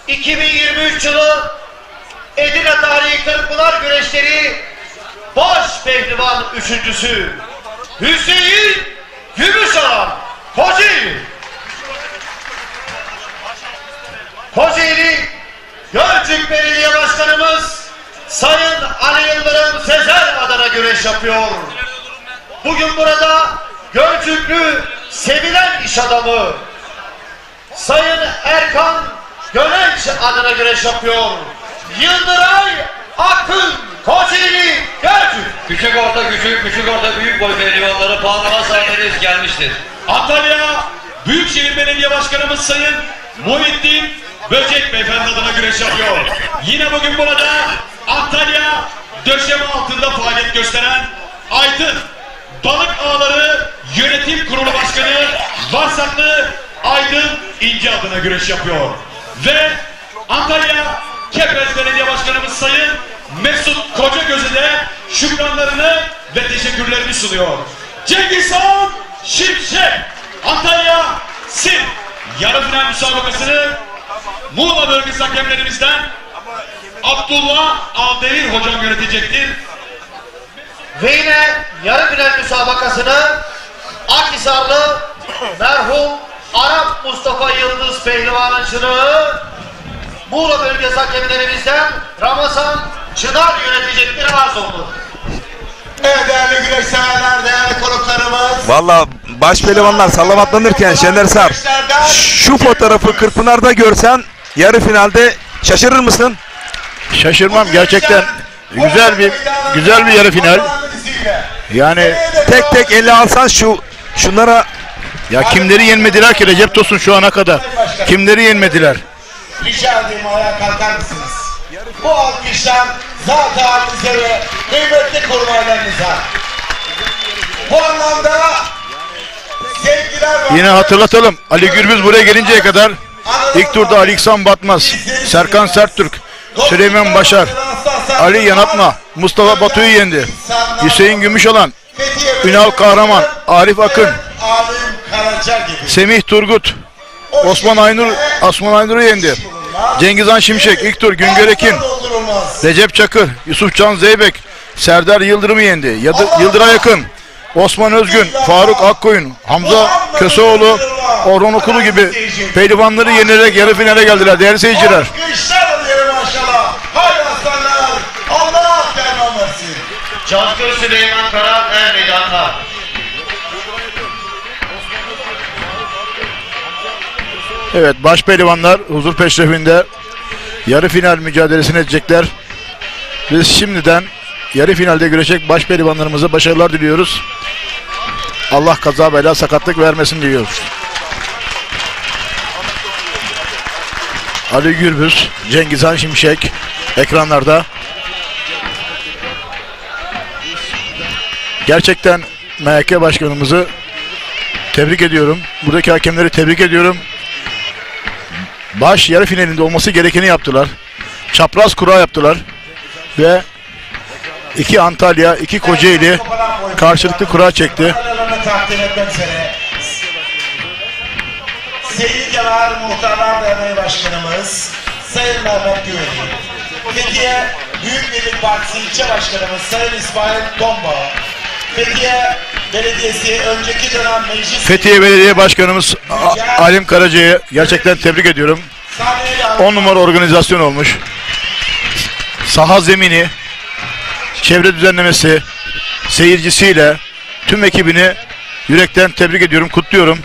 2023 yılı Edirne Tarihi Kırkpınar Güreşleri baş pehlivan üçüncüsü Hüseyin Gümüşalan Kocaeli. Kocaeli Gölcük Belediye Başkanımız Sayın Ali Yıldırım Sezer adına güreş yapıyor. Bugün burada Gölcüklü sevilen iş adamı Sayın Erkan Gönenç adına güreş yapıyor. Yıldıray Akın Kocaeli Gölcük. Küçük orta küçük, küçük orta büyük boy pehlivanları puanlama saatiniz gelmiştir. Antalya Büyükşehir Belediye Başkanımız Sayın Muhittin Böcek Beyefendi adına güreş yapıyor. Yine bugün burada Antalya döşeme altında faaliyet gösteren Aydın Balık Ağları Yönetim Kurulu Başkanı Varsaklı Aydın İnce adına güreş yapıyor. Ve Antalya Kepez Belediye Başkanımız Sayın Mesut Kocagöz'e de şükranlarını ve teşekkürlerini sunuyor. Cengizhan Şimşek Antalya Sim yarı final müsabakasını Muğla bölgesi hakemlerimizden Abdullah Aldevir hocam yönetecektir. Ve yine yarı final müsabakasını Akhisarlı merhum Arap Mustafa Yıldız pehlivanıncılığı Muğla bölgesi hakemlerimizden Ramazan Çınar yönetecektir arz oldu. Evet değerli güreş severler, değerli konuklarımız. Valla baş pehlivanlar sallamatlanırken Şener Sar, şu fotoğrafı Kırkpınar'da görsen yarı finalde şaşırır mısın? Şaşırmam gerçekten. Güzel bir yarı final. Yani Tek tek ele alsan şunlara ya kimleri yenmediler ki Recep Tosun şu ana kadar? Kimleri yenmediler? Rica edeyim ayağa kalkar mısınız? Bu alkışlar zat-ı halinize ve kıymetli kurmaylarınıza. Bu anlamda sevgiler var. Yine hatırlatalım. Ali Gürbüz buraya gelinceye kadar ilk turda Ali İhsan Batmaz, Serkan Serttürk, Süleyman Başar, Ali Yanatma, Mustafa Batu'yu yendi. Hüseyin Gümüşalan, Ünal Kahraman, Arif Akın, Semih Turgut, Osman Aynur'u yendi. Cengizhan Şimşek, ilk tur Güngör Ekin, Recep Çakır, Yusuf Can Zeybek, Serdar Yıldırım'ı yendi. Yıldıray Akın, Osman Özgün, Faruk Akkoyun, Hamza Köseoğlu, Orhan Okulu gibi pehlivanları yenerek yarı finale geldiler değerli seyirciler. Allah derman versin. Cankır Süleyman Kara Er Meydanı'nda. Evet, baş pehlivanlar huzur peşrefinde yarı final mücadelesini edecekler. Biz şimdiden yarı finalde görecek baş pehlivanlarımıza başarılar diliyoruz. Allah kaza bela sakatlık vermesin diyoruz. Ali Gürbüz, Cengizhan Şimşek, ekranlarda. Gerçekten MHK başkanımızı tebrik ediyorum. Buradaki hakemleri tebrik ediyorum. Baş yarı finalinde olması gerekeni yaptılar. Çapraz kura yaptılar. Ve 2 Antalya, 2 Kocaeli karşılıklı kura çekti. Takdim etmek üzere. Sevgili Kenar Muhtarlar Derneği Başkanımız Sayın Mehmet Güveli, Fethiye Büyük Birlik Partisi İlçe Başkanımız Sayın İsmail Tomba, Fethiye Belediyesi önceki dönem meclis... Fethiye Belediye Başkanımız Alim Karaca'yı gerçekten tebrik ediyorum. 10 numara organizasyon olmuş. Saha zemini, çevre düzenlemesi, seyircisiyle tüm ekibini yürekten tebrik ediyorum, kutluyorum.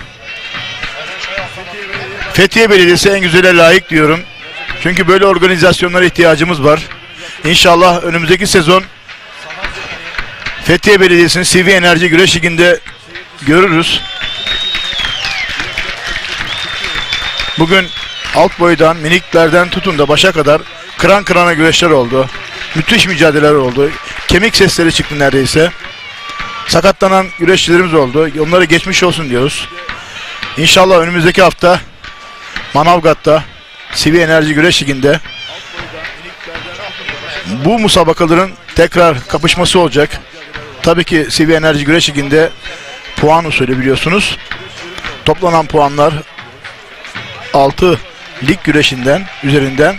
Fethiye Belediyesi en güzele layık diyorum. Çünkü böyle organizasyonlara ihtiyacımız var. İnşallah önümüzdeki sezon Fethiye Belediyesi'ni CV Enerji Güreş Ligi'nde görürüz. Bugün alt boydan, miniklerden tutun da başa kadar kıran kırana güreşler oldu. Müthiş mücadeleler oldu. Kemik sesleri çıktı neredeyse. Sakatlanan güreşçilerimiz oldu. Onlara geçmiş olsun diyoruz. İnşallah önümüzdeki hafta Manavgat'ta CV Enerji Güreş Ligi'nde bu musabakaların tekrar kapışması olacak. Tabii ki CV Enerji Güreş Ligi'nde puan usulü biliyorsunuz. Toplanan puanlar 6 lig güreşinden üzerinden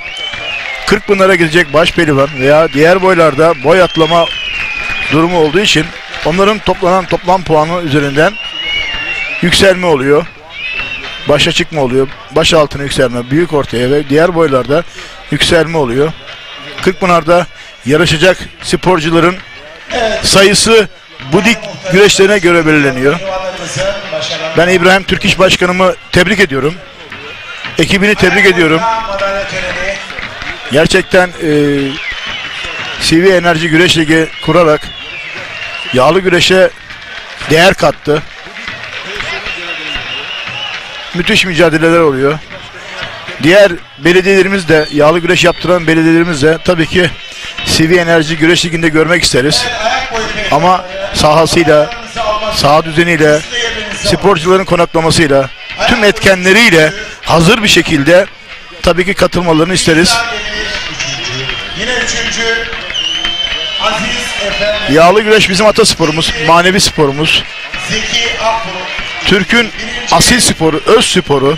40 binlere gidecek baş pehlivan veya diğer boylarda boy atlama durumu olduğu için onların toplanan toplam puanı üzerinden yükselme oluyor. Başa çıkma oluyor. Baş altına yükselme, büyük ortaya ve diğer boylarda yükselme oluyor. 40 binlerde yarışacak sporcuların sayısı bu lig güreşlerine göre belirleniyor. Ben İbrahim Türkiş Başkanımı tebrik ediyorum. Ekibini tebrik ediyorum. Gerçekten CV Enerji Güreş Ligi kurarak yağlı güreşe değer kattı. Müthiş mücadeleler oluyor. Diğer belediyelerimiz de, yağlı güreş yaptıran belediyelerimiz de tabii ki CV Enerji Güreş Ligi'nde görmek isteriz. Ama sahasıyla, saha düzeniyle, sporcuların konaklamasıyla, tüm etkenleriyle hazır bir şekilde tabii ki katılmalarını isteriz. Yine 3. Aziz Efendi Yağlı güreş bizim atasporumuz, manevi sporumuz. Zeki Akbulut, Türk'ün asil sporu, öz sporu.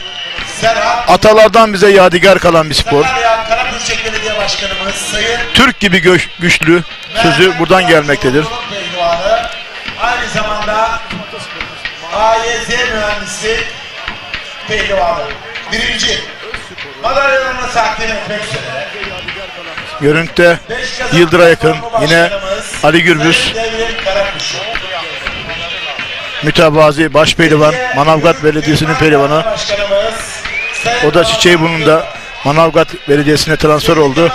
Serhat Atalardan bize yadigar kalan bir spor. Sakarya Karabükçek Belediye Başkanımız Sayın Türk gibi güçlü sözü buradan gelmektedir. Pehlivanı, aynı zamanda AYZ mühendisi pehlivanı. 1. madalyalarını takdim etmek üzere. Görüntüde Yıldıray Akın, yine Ali Gürbüz, Devrim Karakuşu. mütevazi baş pehlivan, Manavgat Belediyesi'nin pehlivanı. Başkanımız O da Çiçeğiburnu'nda Manavgat Belediyesi'ne transfer oldu.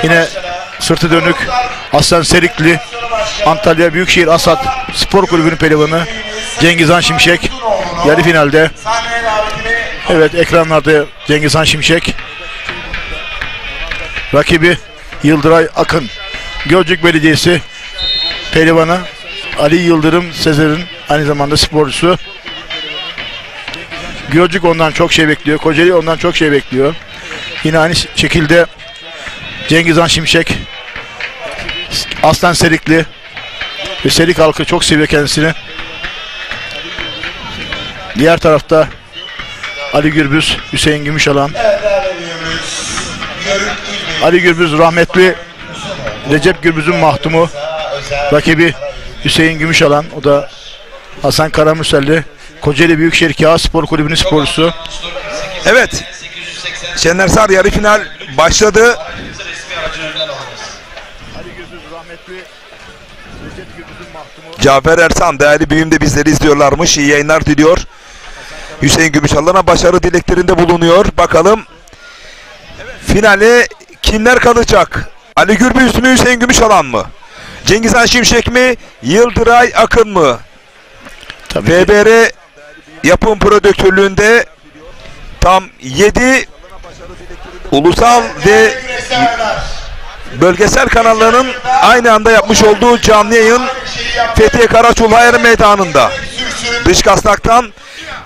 Yine sırtı dönük Aslan Serikli, Antalya Büyükşehir Asat Spor Kulübü'nün pehlivanı Cengizhan Şimşek yarı finalde. Evet, ekranlarda Cengizhan Şimşek. Rakibi Yıldıray Akın. Gölcük Belediyesi pehlivanı Ali Yıldırım Sezer'in aynı zamanda sporcusu. Gölcük ondan çok şey bekliyor. Kocaeli ondan çok şey bekliyor. Yine aynı şekilde Cengizhan Şimşek, Aslan Serikli ve Serik halkı çok seviyor kendisini. Diğer tarafta Ali Gürbüz, Hüseyin Gümüşalan. Ali Gürbüz rahmetli Recep Gürbüz'ün mahtumu. Rakibi Hüseyin Gümüşalan. O da Hasan Karamürselli. Kocaeli Büyükşehir Kağıt Spor Kulübü'nün sporcusu. Evet. Şenersar yarı final başladı. Cafer Ersan değerli büyüğüm de bizleri izliyorlarmış. İyi yayınlar diliyor. Hüseyin Gümüşalan'a başarı dileklerinde bulunuyor. Bakalım finale kimler kalacak? Ali Gürbüz mü, Hüseyin Gümüşalan mı? Cengizhan Şimşek mi, Yıldıray Akın mı? FBR yapım prodüktörlüğünde tam 7 Ulusal ve bölgesel kanalların aynı anda yapmış olduğu canlı yayın Fethiye Karaçulhayır Meydanı'nda. Dış kasnaktan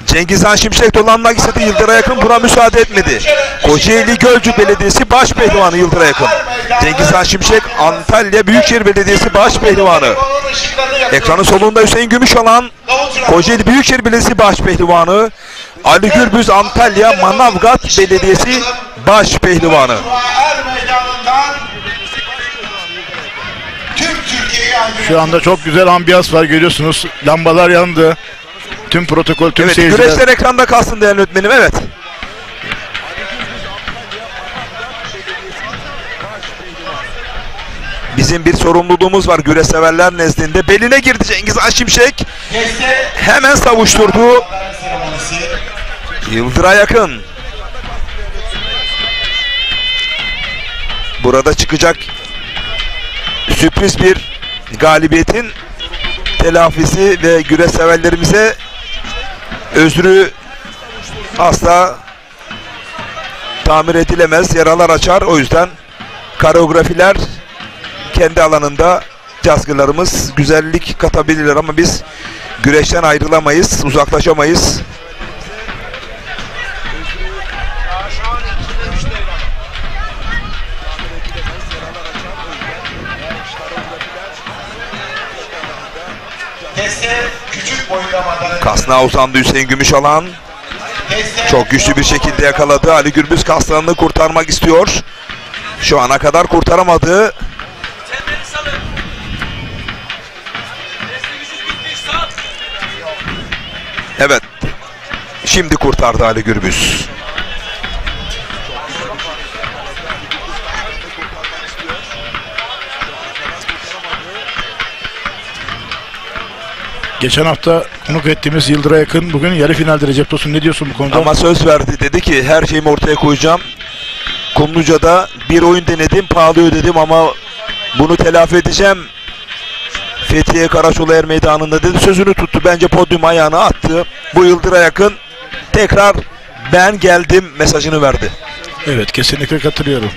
Cengizhan Şimşek dolanmak istedi. Yıldır'a yakın buna müsaade etmedi. Kocaeli Gölcük Belediyesi Baş Pehlivanı Yıldır'a yakın. Cengizhan Şimşek Antalya Büyükşehir Belediyesi Baş Pehlivanı. Ekranın solunda Hüseyin Gümüşalan Kocaeli Büyükşehir Belediyesi Baş Pehlivanı. Ali Gürbüz Antalya Manavgat Belediyesi Baş Pehlivanı. Şu anda çok güzel ambiyans var, görüyorsunuz. Lambalar yandı. Tüm protokol, tüm Evet, seyirciler. güreşler ekranda kalsın değerli öğretmenim. Evet. Bizim bir sorumluluğumuz var güreş severler nezdinde. Beline girdi Cengizhan Şimşek. Hemen savuşturdu. Yıldır'a yakın. Burada çıkacak sürpriz bir galibiyetin telafisi ve güreş severlerimize özrü asla tamir edilemez, yaralar açar. O yüzden koreografiler kendi alanında cazgırlarımız güzellik katabilirler ama biz güreşten ayrılamayız, uzaklaşamayız. Kasnağa uzandı Hüseyin Gümüşalan. Çok güçlü bir şekilde yakaladı. Ali Gürbüz kasnağını kurtarmak istiyor. Şu ana kadar kurtaramadı. Evet. Şimdi kurtardı Ali Gürbüz. Geçen hafta konuk ettiğimiz Yıldır'a yakın bugün yarı finalde. Recep Tosun, ne diyorsun bu konuda? Ama söz verdi, dedi ki her şeyimi ortaya koyacağım. Kumluca'da bir oyun denedim, pahalı ödedim ama bunu telafi edeceğim. Fethiye Karaçulhayır Meydanı'nda dedi, sözünü tuttu. Bence podyum ayağına attı. Bu Yıldır'a yakın tekrar ben geldim mesajını verdi. Evet, kesinlikle katılıyorum.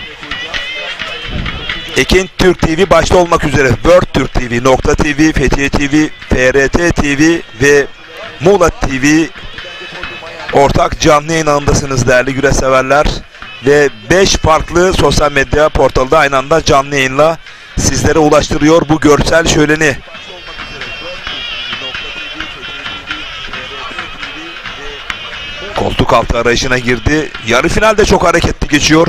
Ekin Türk TV başta olmak üzere World Türk TV, Nokta TV, Fethiye TV, FRT TV ve Muğla TV ortak canlı yayın ağındasınız değerli güreş severler. Ve 5 farklı sosyal medya portalda aynı anda canlı yayınla sizlere ulaştırıyor bu görsel şöleni. Koltuk altı arayışına girdi. Yarı finalde çok hareketli geçiyor.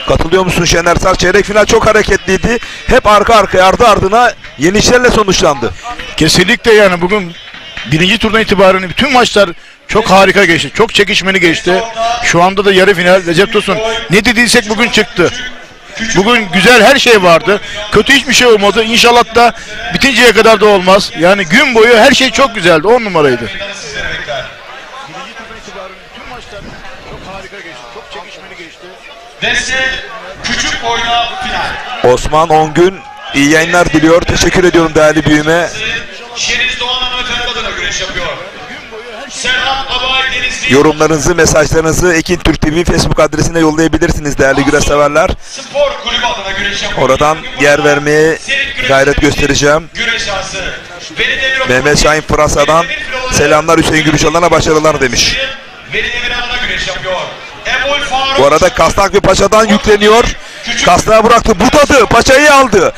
Katılıyor musun Şener Sar? Çeyrek final çok hareketliydi. Hep arka arkaya, ardı ardına yenişlerle sonuçlandı. Kesinlikle, yani bugün birinci turdan itibaren bütün maçlar çok harika geçti. Çok çekişmeli geçti. Şu anda da yarı final. Recep Tosun, ne dediysek bugün çıktı. Bugün güzel her şey vardı. Kötü hiçbir şey olmadı. İnşallah da bitinceye kadar da olmaz. Yani gün boyu her şey çok güzeldi. 10 numaraydı. Deste küçük boyda final. Osman Ongün iyi yayınlar diliyor. Teşekkür ediyorum değerli büyüme. Şeniz Doğan hanımefendi adına güreş yapıyor. Serhan Abay Denizli. Yorumlarınızı, mesajlarınızı Ekin Türk TV Facebook adresine yollayabilirsiniz değerli güreş severler. Spor kulübü adına güreş yapıyor. Oradan yer vermeye gayret göstereceğim. Güreş ağası. Mehmet Şahin Fransa'dan selamlar, Hüseyin Gümüşalan'a başarılar demiş. Veli Demir adına güreş yapıyor. Bu arada Kasnak ve Paşa'dan yükleniyor. Kasnak'ı bıraktı, budadı, Paşa'yı aldı.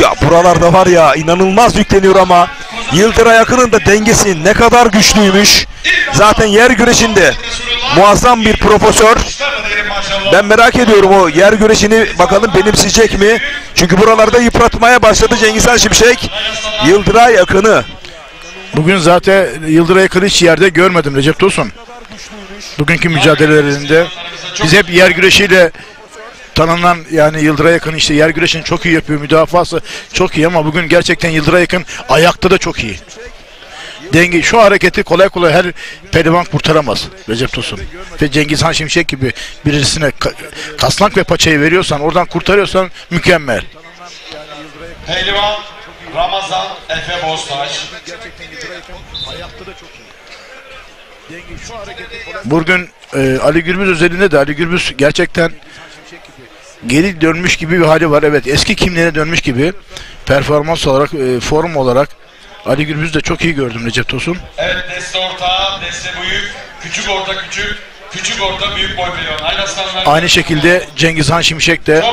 Ya buralarda var ya, inanılmaz yükleniyor ama Yıldır'a yakının da dengesi ne kadar güçlüymüş. Zaten yer güreşinde muazzam bir profesör. Ben merak ediyorum o yer güreşini, bakalım benimseyecek mi? Çünkü buralarda yıpratmaya başladı Cengizhan Şimşek. Yıldır'a yakını. Bugün zaten Yıldır'a yakın hiç yerde görmedim Recep Tosun. Bugünkü mücadelelerinde biz hep yer güreşiyle tanınan, yani Yıldır'a yakın işte yer güreşini çok iyi yapıyor, müdafası çok iyi ama bugün gerçekten Yıldır'a yakın ayakta da çok iyi. Denge, şu hareketi kolay kolay her pehlivan kurtaramaz Recep Tosun. Ve Cengizhan Şimşek gibi birisine kasnak ve paçayı veriyorsan, oradan kurtarıyorsan mükemmel. Pehlivan Ramazan Efe Boztaş. Bugün Ali Gürbüz özelinde de Ali Gürbüz gerçekten geri dönmüş gibi bir hali var. Evet, eski kimliğine dönmüş gibi. Performans olarak, form olarak Ali Gürbüz'ü de çok iyi gördüm Recep Tosun. Evet, deste orta, deste büyük, küçük orta küçük, küçük orta büyük boy milyon. Aynı şekilde Cengizhan Şimşek de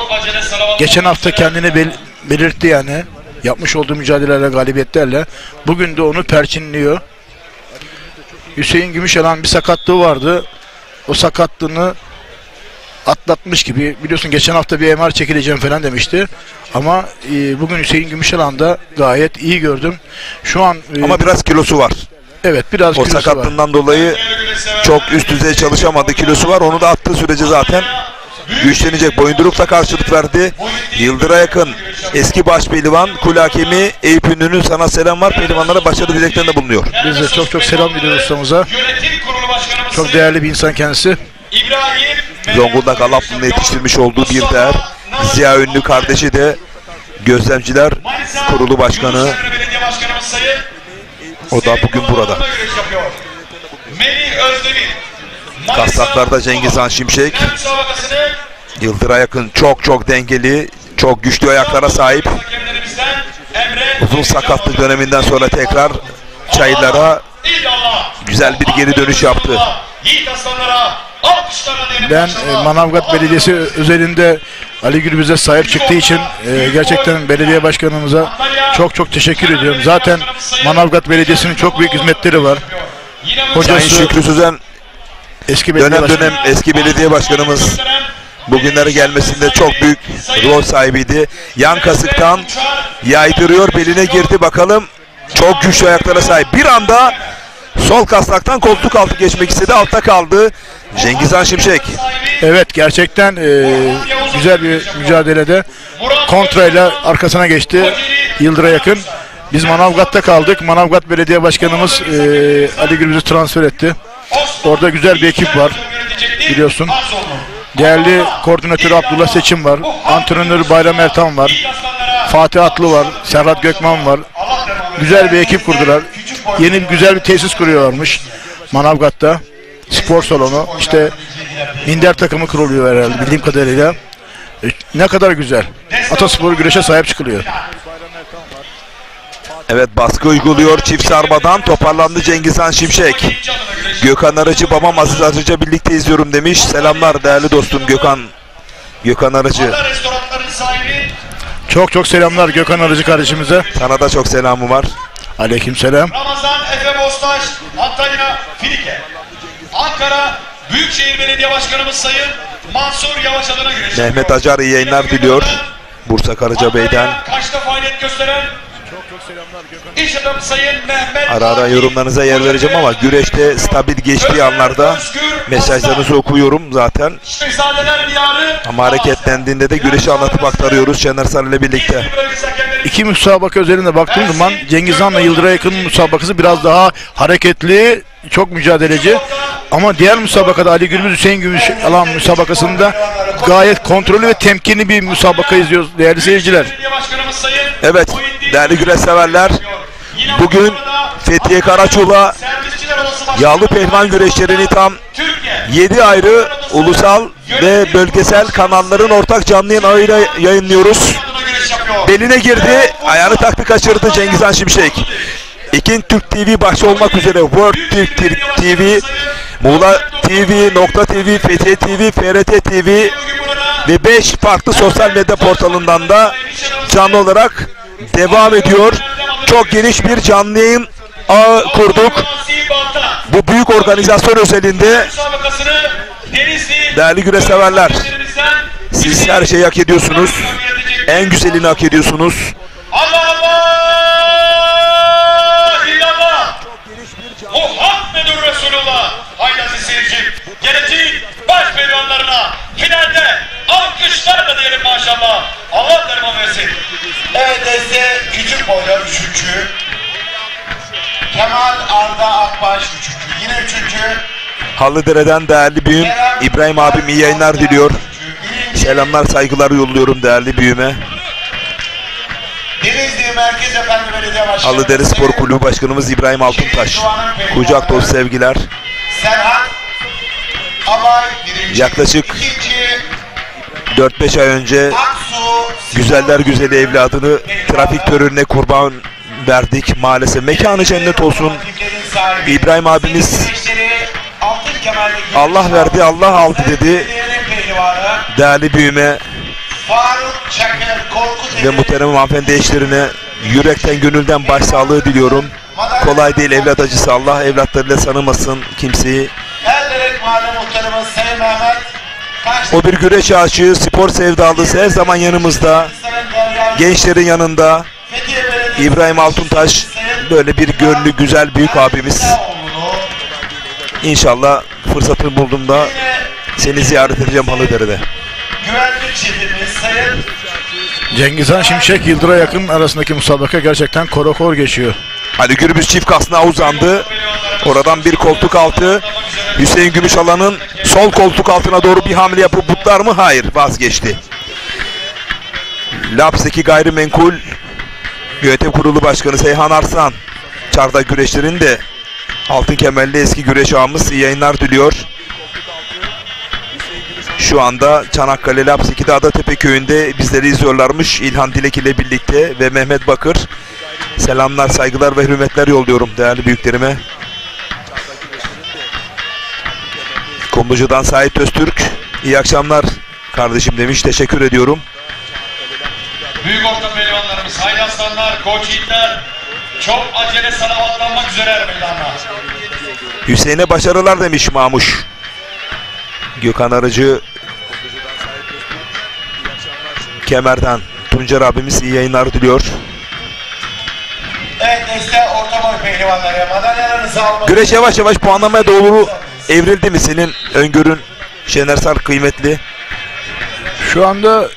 geçen hafta kendini belirtti yani. Yapmış olduğu mücadelelerle, galibiyetlerle. Bugün de onu perçinliyor. Hüseyin Gümüşalan bir sakatlığı vardı. O sakatlığını atlatmış gibi. Biliyorsun geçen hafta bir MR çekileceğim falan demişti. Ama bugün Hüseyin Gümüşalan da gayet iyi gördüm. Şu an Ama biraz kilosu var. evet, biraz O kilosu var. sakatlığından dolayı çok üst düzey çalışamadı, kilosu var. Onu da attığı sürece zaten güçlenecek. Boyundurukla karşılık verdi. Yıldıra yakın eski baş pehlivan, kul hakemi Eyüp Ünlü'nün sana selam var. Pehlivanlara başarılı dileklerinde bulunuyor. Biz de çok selam diliyoruz ustamıza. Çok değerli bir insan kendisi. Zonguldak Alaplı'nda yetiştirmiş olduğu bir değer. Ziya Ünlü kardeşi de Gözlemciler Kurulu Başkanı. O da bugün burada. Kastaklarda Cengizhan Şimşek. Yıldıra yakın çok dengeli, çok güçlü ayaklara sahip. Uzun sakatlık döneminden sonra tekrar çayırlara güzel bir geri dönüş yaptı. Ben Manavgat Belediyesi özelinde Ali Gürbüz'e sahip çıktığı için gerçekten belediye başkanımıza çok teşekkür ediyorum. Zaten Manavgat Belediyesi'nin çok büyük hizmetleri var. Sayın Şükrü Sözen eski belediye dönem eski belediye başkanımız, bugünlere gelmesinde çok büyük rol sahibiydi. Yan kasıktan yaydırıyor, beline girdi, bakalım çok güçlü ayaklara sahip. Bir anda sol kasnaktan koltuk altı geçmek istedi, altta kaldı Cengizhan Şimşek. Evet, gerçekten güzel bir mücadelede kontrayla arkasına geçti Yıldıra yakın. Biz Manavgat'ta kaldık. Manavgat Belediye Başkanımız Ali Gürbüz'ü transfer etti. Orada güzel bir ekip var biliyorsun. Değerli koordinatörü Abdullah Seçim var. Antrenörü Bayram Ertan var. Fatih Atlı var. Serhat Gökmen var. Güzel bir ekip kurdular. Yeni güzel bir tesis kuruyorlarmış Manavgat'ta. Spor salonu. İşte minder takımı kuruluyor herhalde bildiğim kadarıyla. Ne kadar güzel. Ataspor güreşe sahip çıkılıyor. Evet, baskı uyguluyor çift sarmadan, toparlandı Cengizhan Şimşek. Gökhan Arıcı, babam Aziz Arıcı'yla birlikte izliyorum demiş. Selamlar değerli dostum Gökhan Arıcı. Çok selamlar Gökhan Arıcı kardeşimize. Sana da çok selamı var. Aleykümselam. Ramazan Efe Bostaş, Antalya Filike. Ankara Büyükşehir Belediye Başkanımız Sayın Mansur Yavaş adına güreş. Mehmet Acar iyi yayınlar diliyor. Bursa Karacabey'den. Kaçta faaliyet gösteren İş adamı Sayın Mehmet Ara yorumlarınıza yer vereceğim ama güreşte stabil geçtiği anlarda mesajlarınızı okuyorum zaten. Ama hareketlendiğinde de güreşi anlatıp aktarıyoruz Şener Sarı ile birlikte. İki müsabaka özelinde baktığım zaman Cengizhan'la Yıldıra yakın müsabakası biraz daha hareketli, çok mücadeleci. Ama diğer müsabakada Ali Gürbüz Hüseyin Gümüşalan müsabakasında gayet kontrollü ve temkinli bir müsabaka izliyoruz değerli seyirciler. Evet değerli güreş severler, bugün Fethiye Karaçoğlu'na yağlı pehlivan güreşlerini tam 7 ayrı ulusal ve bölgesel kanalların ortak canlı yayınıyla yayınlıyoruz. Beline girdi, ayağını taktı, kaçırdı Cengizhan Şimşek. İkinci Türk TV başta olmak üzere World Türk TV, Muğla TV, Nokta TV, Fethiye TV, FRT TV ve 5 farklı sosyal medya portalından da canlı olarak devam ediyor. Çok geniş bir canlı yayın ağı kurduk. Bu büyük organizasyon özelinde değerli güreş severler, siz her şeyi hak ediyorsunuz. En güzelini hak ediyorsunuz. Muhammedur Resulullah. Haydi aziz seyircim, geleceğin baş pehlivanlarına finalde alkışlarla diyelim maşallah. Allah derman versin. Evet, deste küçük boyda 3. Kemal Arda Akbaş 3. Yine 3. Halıdere'den değerli büyüğüm İbrahim abim iyi yayınlar diliyor. Selamlar, saygılar yolluyorum değerli büyüğüme. Denizli Merkez Efendi Belediye Başkanı Halıdere Spor Kulübü Başkanımız İbrahim Altuntaş. Kucak dolu sevgiler. Serhan Abay birinci. Yaklaşık İkinci 4-5 ay önce Aksu güzeller güzeli evladını trafik terörüne kurban verdik maalesef. Mekanı cennet olsun. İbrahim abimiz Allah verdi, Allah aldı dedi. Değerli büyüme ve muhterem hanımefendi eşlerine yürekten gönülden başsağlığı diliyorum. Kolay değil evlat acısı. Allah evlatlarıyla sanımasın kimseyi. O bir güreş aşığı, spor sevdalısı, her zaman yanımızda. Gençlerin yanında. İbrahim Altuntaş böyle bir gönlü güzel büyük abimiz. İnşallah fırsatını bulduğumda seni ziyaret edeceğim Halıdere'de. Güvenlik şefimiz Sayın Cengizhan Şimşek Yıldır'a yakın arasındaki müsabaka gerçekten korokor geçiyor. Ali Gürbüz çift kasnağa uzandı. Oradan bir koltuk altı. Hüseyin Gümüşalan'ın sol koltuk altına doğru bir hamle yapıp butlar mı? Hayır, vazgeçti. Lapseki Gayrimenkul Yönetim Kurulu Başkanı Seyhan Arslan, çardak güreşlerin de altın kemerli eski güreş ağamız iyi yayınlar diliyor. Şu anda Çanakkale Lapseki'de Adatepe köyünde bizleri izliyorlarmış İlhan Dilek ile birlikte ve Mehmet Bakır. Selamlar, saygılar ve hürmetler yolluyorum değerli büyüklerime. Kumlucu'dan Sait Öztürk, iyi akşamlar kardeşim demiş, teşekkür ediyorum. Büyük orta pehlivanlarımız, Haydi Aslanlar, Koç Yiğitler çok acele salavatlanmak üzere meydanlar. Hüseyin'e başarılar demiş Mamuş. Gökhan Arıcı Kemer'den Tuncer abimiz iyi yayınlar diliyor. evet Nesle orta boy pehlivanları madalyalarınızı almak. Güreş yavaş yavaş puanlamaya doğru evrildi mi senin öngörün Şener Sar kıymetli? Şu anda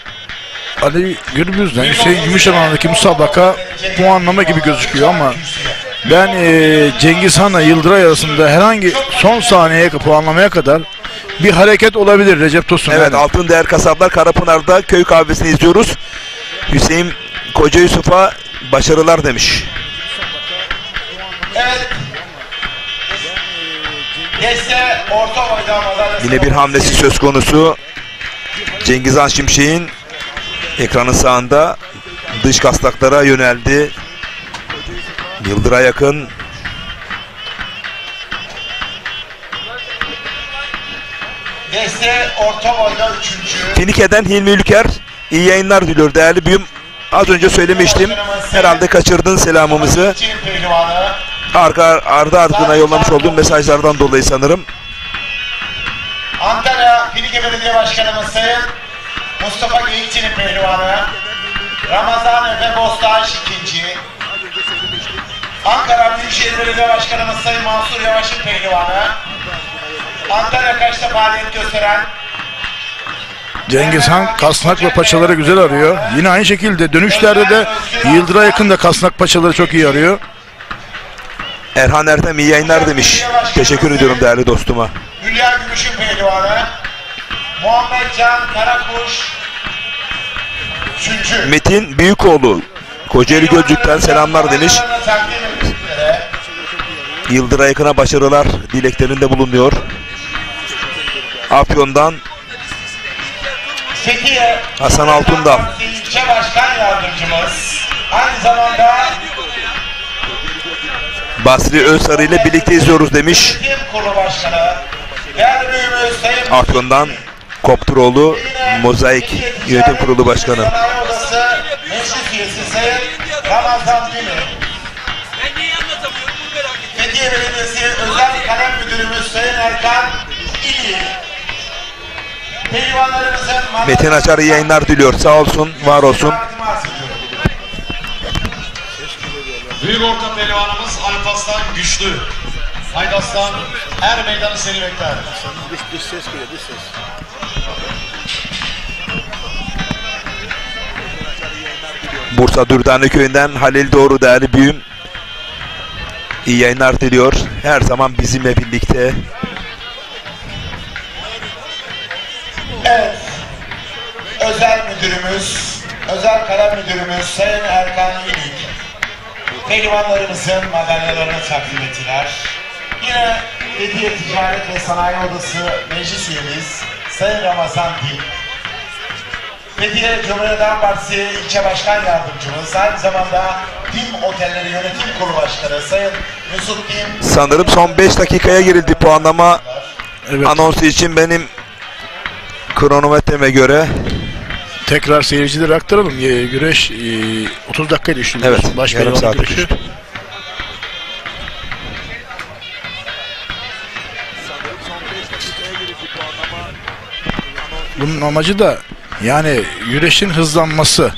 Ali Gürbüz'den Hüseyin Gümüşalan'daki müsabaka puanlama gibi gözüküyor ama ben Cengiz Han'la Yıldıray arasında herhangi son saniyeye puanlamaya kadar bir hareket olabilir Recep Tosun. Evet, yani. Altın Değer Kasaplar Karapınar'da köy kahvesini izliyoruz. Hüseyin Koca Yusuf'a başarılar demiş. Evet. Nesle orta boyda madalyası. Yine bir hamlesi söz konusu. Cengizhan Şimşek'in ekranın sağında dış kasnaklara yöneldi. Yıldır'a yakın. Nesle orta boyda üçüncü. Finike'den Hilmi Ülker iyi yayınlar diliyor değerli büyüm. Az önce söylemiştim. Herhalde kaçırdın selamımızı. Pehlivanı. Ardı ardına yollamış olduğum mesajlardan dolayı sanırım. Antalya Finike Belediye Başkanımız Sayın Mustafa Geyikçi'nin pehlivanı. Ramazan Efe Bostaş ikinci. Ankara Büyükşehir Belediye Başkanımız Sayın Mansur Yavaş'ın pehlivanı. Antalya Kaş'ta faaliyet gösteren Cengiz Han kasnak ve paçaları güzel arıyor. Yine aynı şekilde dönüşlerde de Yıldır'a yakın da kasnak paçaları çok iyi arıyor. Erhan Ertem iyi yayınlar demiş. Teşekkür ediyorum değerli dostuma. Hülya Gümüş'ün pehlivanı. Muhammed Can Karakuş üçüncü. Metin Büyükoğlu Kocaeli Gölcük'ten selamlar demiş. Yıldır'a yakına başarılar dileklerinde bulunuyor. Afyon'dan Fethiye Hasan Altundal. İlçe Başkan Yardımcımız. Aynı zamanda Basri Özsarı ile birlikte izliyoruz demiş. Yönetim Kurulu Başkanı. Değerli büyüğümüz Sayın Afyon'dan Kopturoğlu Mozaik Yönetim Kurulu Başkanı. Sanayi Odası Meclis Üyesi Sayın Ramazan Demir. Fethiye Belediyesi Özel Kalem Müdürümüz Sayın Erkan İyi. Pehlivanlarımızın Metin Açar iyi yayınlar diliyor. Sağ olsun, var olsun. Büyük orta pehlivanımız Alparslan Güçlü. Haydi Aslan her meydanı seni bekler. Bursa Dürdane Köyü'nden Halil Doğru değerli büyüğüm. İyi yayınlar diliyor. Her zaman bizimle birlikte. Evet. Özel Müdürümüz, Özel Kalem Müdürümüz Sayın Erkan İlik. Pehlivanlarımızın madalyalarını takdim ettiler. Yine Fethiye Ticaret ve Sanayi Odası Meclis Üyemiz Sayın Ramazan Dil, Fethiye Cumhuriyet Halk Partisi İlçe Başkan Yardımcımız, aynı zamanda Tim Otelleri Yönetim Kurulu Başkanı Sayın Mesut Tim. Sanırım son 5 dakikaya girildi puanlama anonsu için benim kronometreme göre. Tekrar seyircilere aktaralım. Güreş 30 dakikaya düştü. Evet, Baş yarım pehlivan saate güreşi. düştü. Bunun amacı da yani güreşin hızlanması.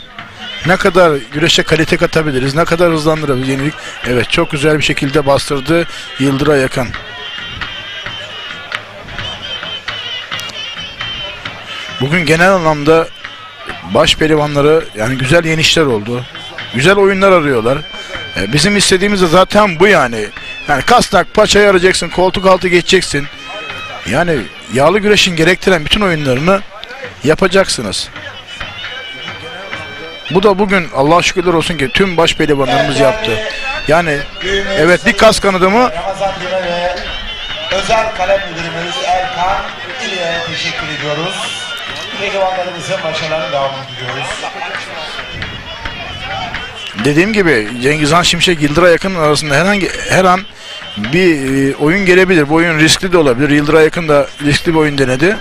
Ne kadar güreşe kalite katabiliriz, ne kadar hızlandırabiliriz. Evet, çok güzel bir şekilde bastırdı Yıldıray Akın. Bugün genel anlamda baş pehlivanları yani güzel yenişler oldu. Güzel oyunlar arıyorlar. Bizim istediğimiz de zaten bu yani. Yani kasnak paçayı arayacaksın, koltuk altı geçeceksin. Yani yağlı güreşin gerektiren bütün oyunlarını yapacaksınız. Bu da bugün Allah'a şükürler olsun ki tüm baş pehlivanlarımız yaptı. Yani evet, bir kas kanadı mı? Ramazan Dil'e ve özel kalem müdürümüz Erkan İlye'ye teşekkür ediyoruz. Pehlivanlarımızın başarılarını devam ediyoruz. Dediğim gibi Cengizhan Şimşek, Yıldıray Akın arasında her an bir oyun gelebilir. Bu oyun riskli de olabilir. Yıldıray Akın da riskli bir oyun denedi.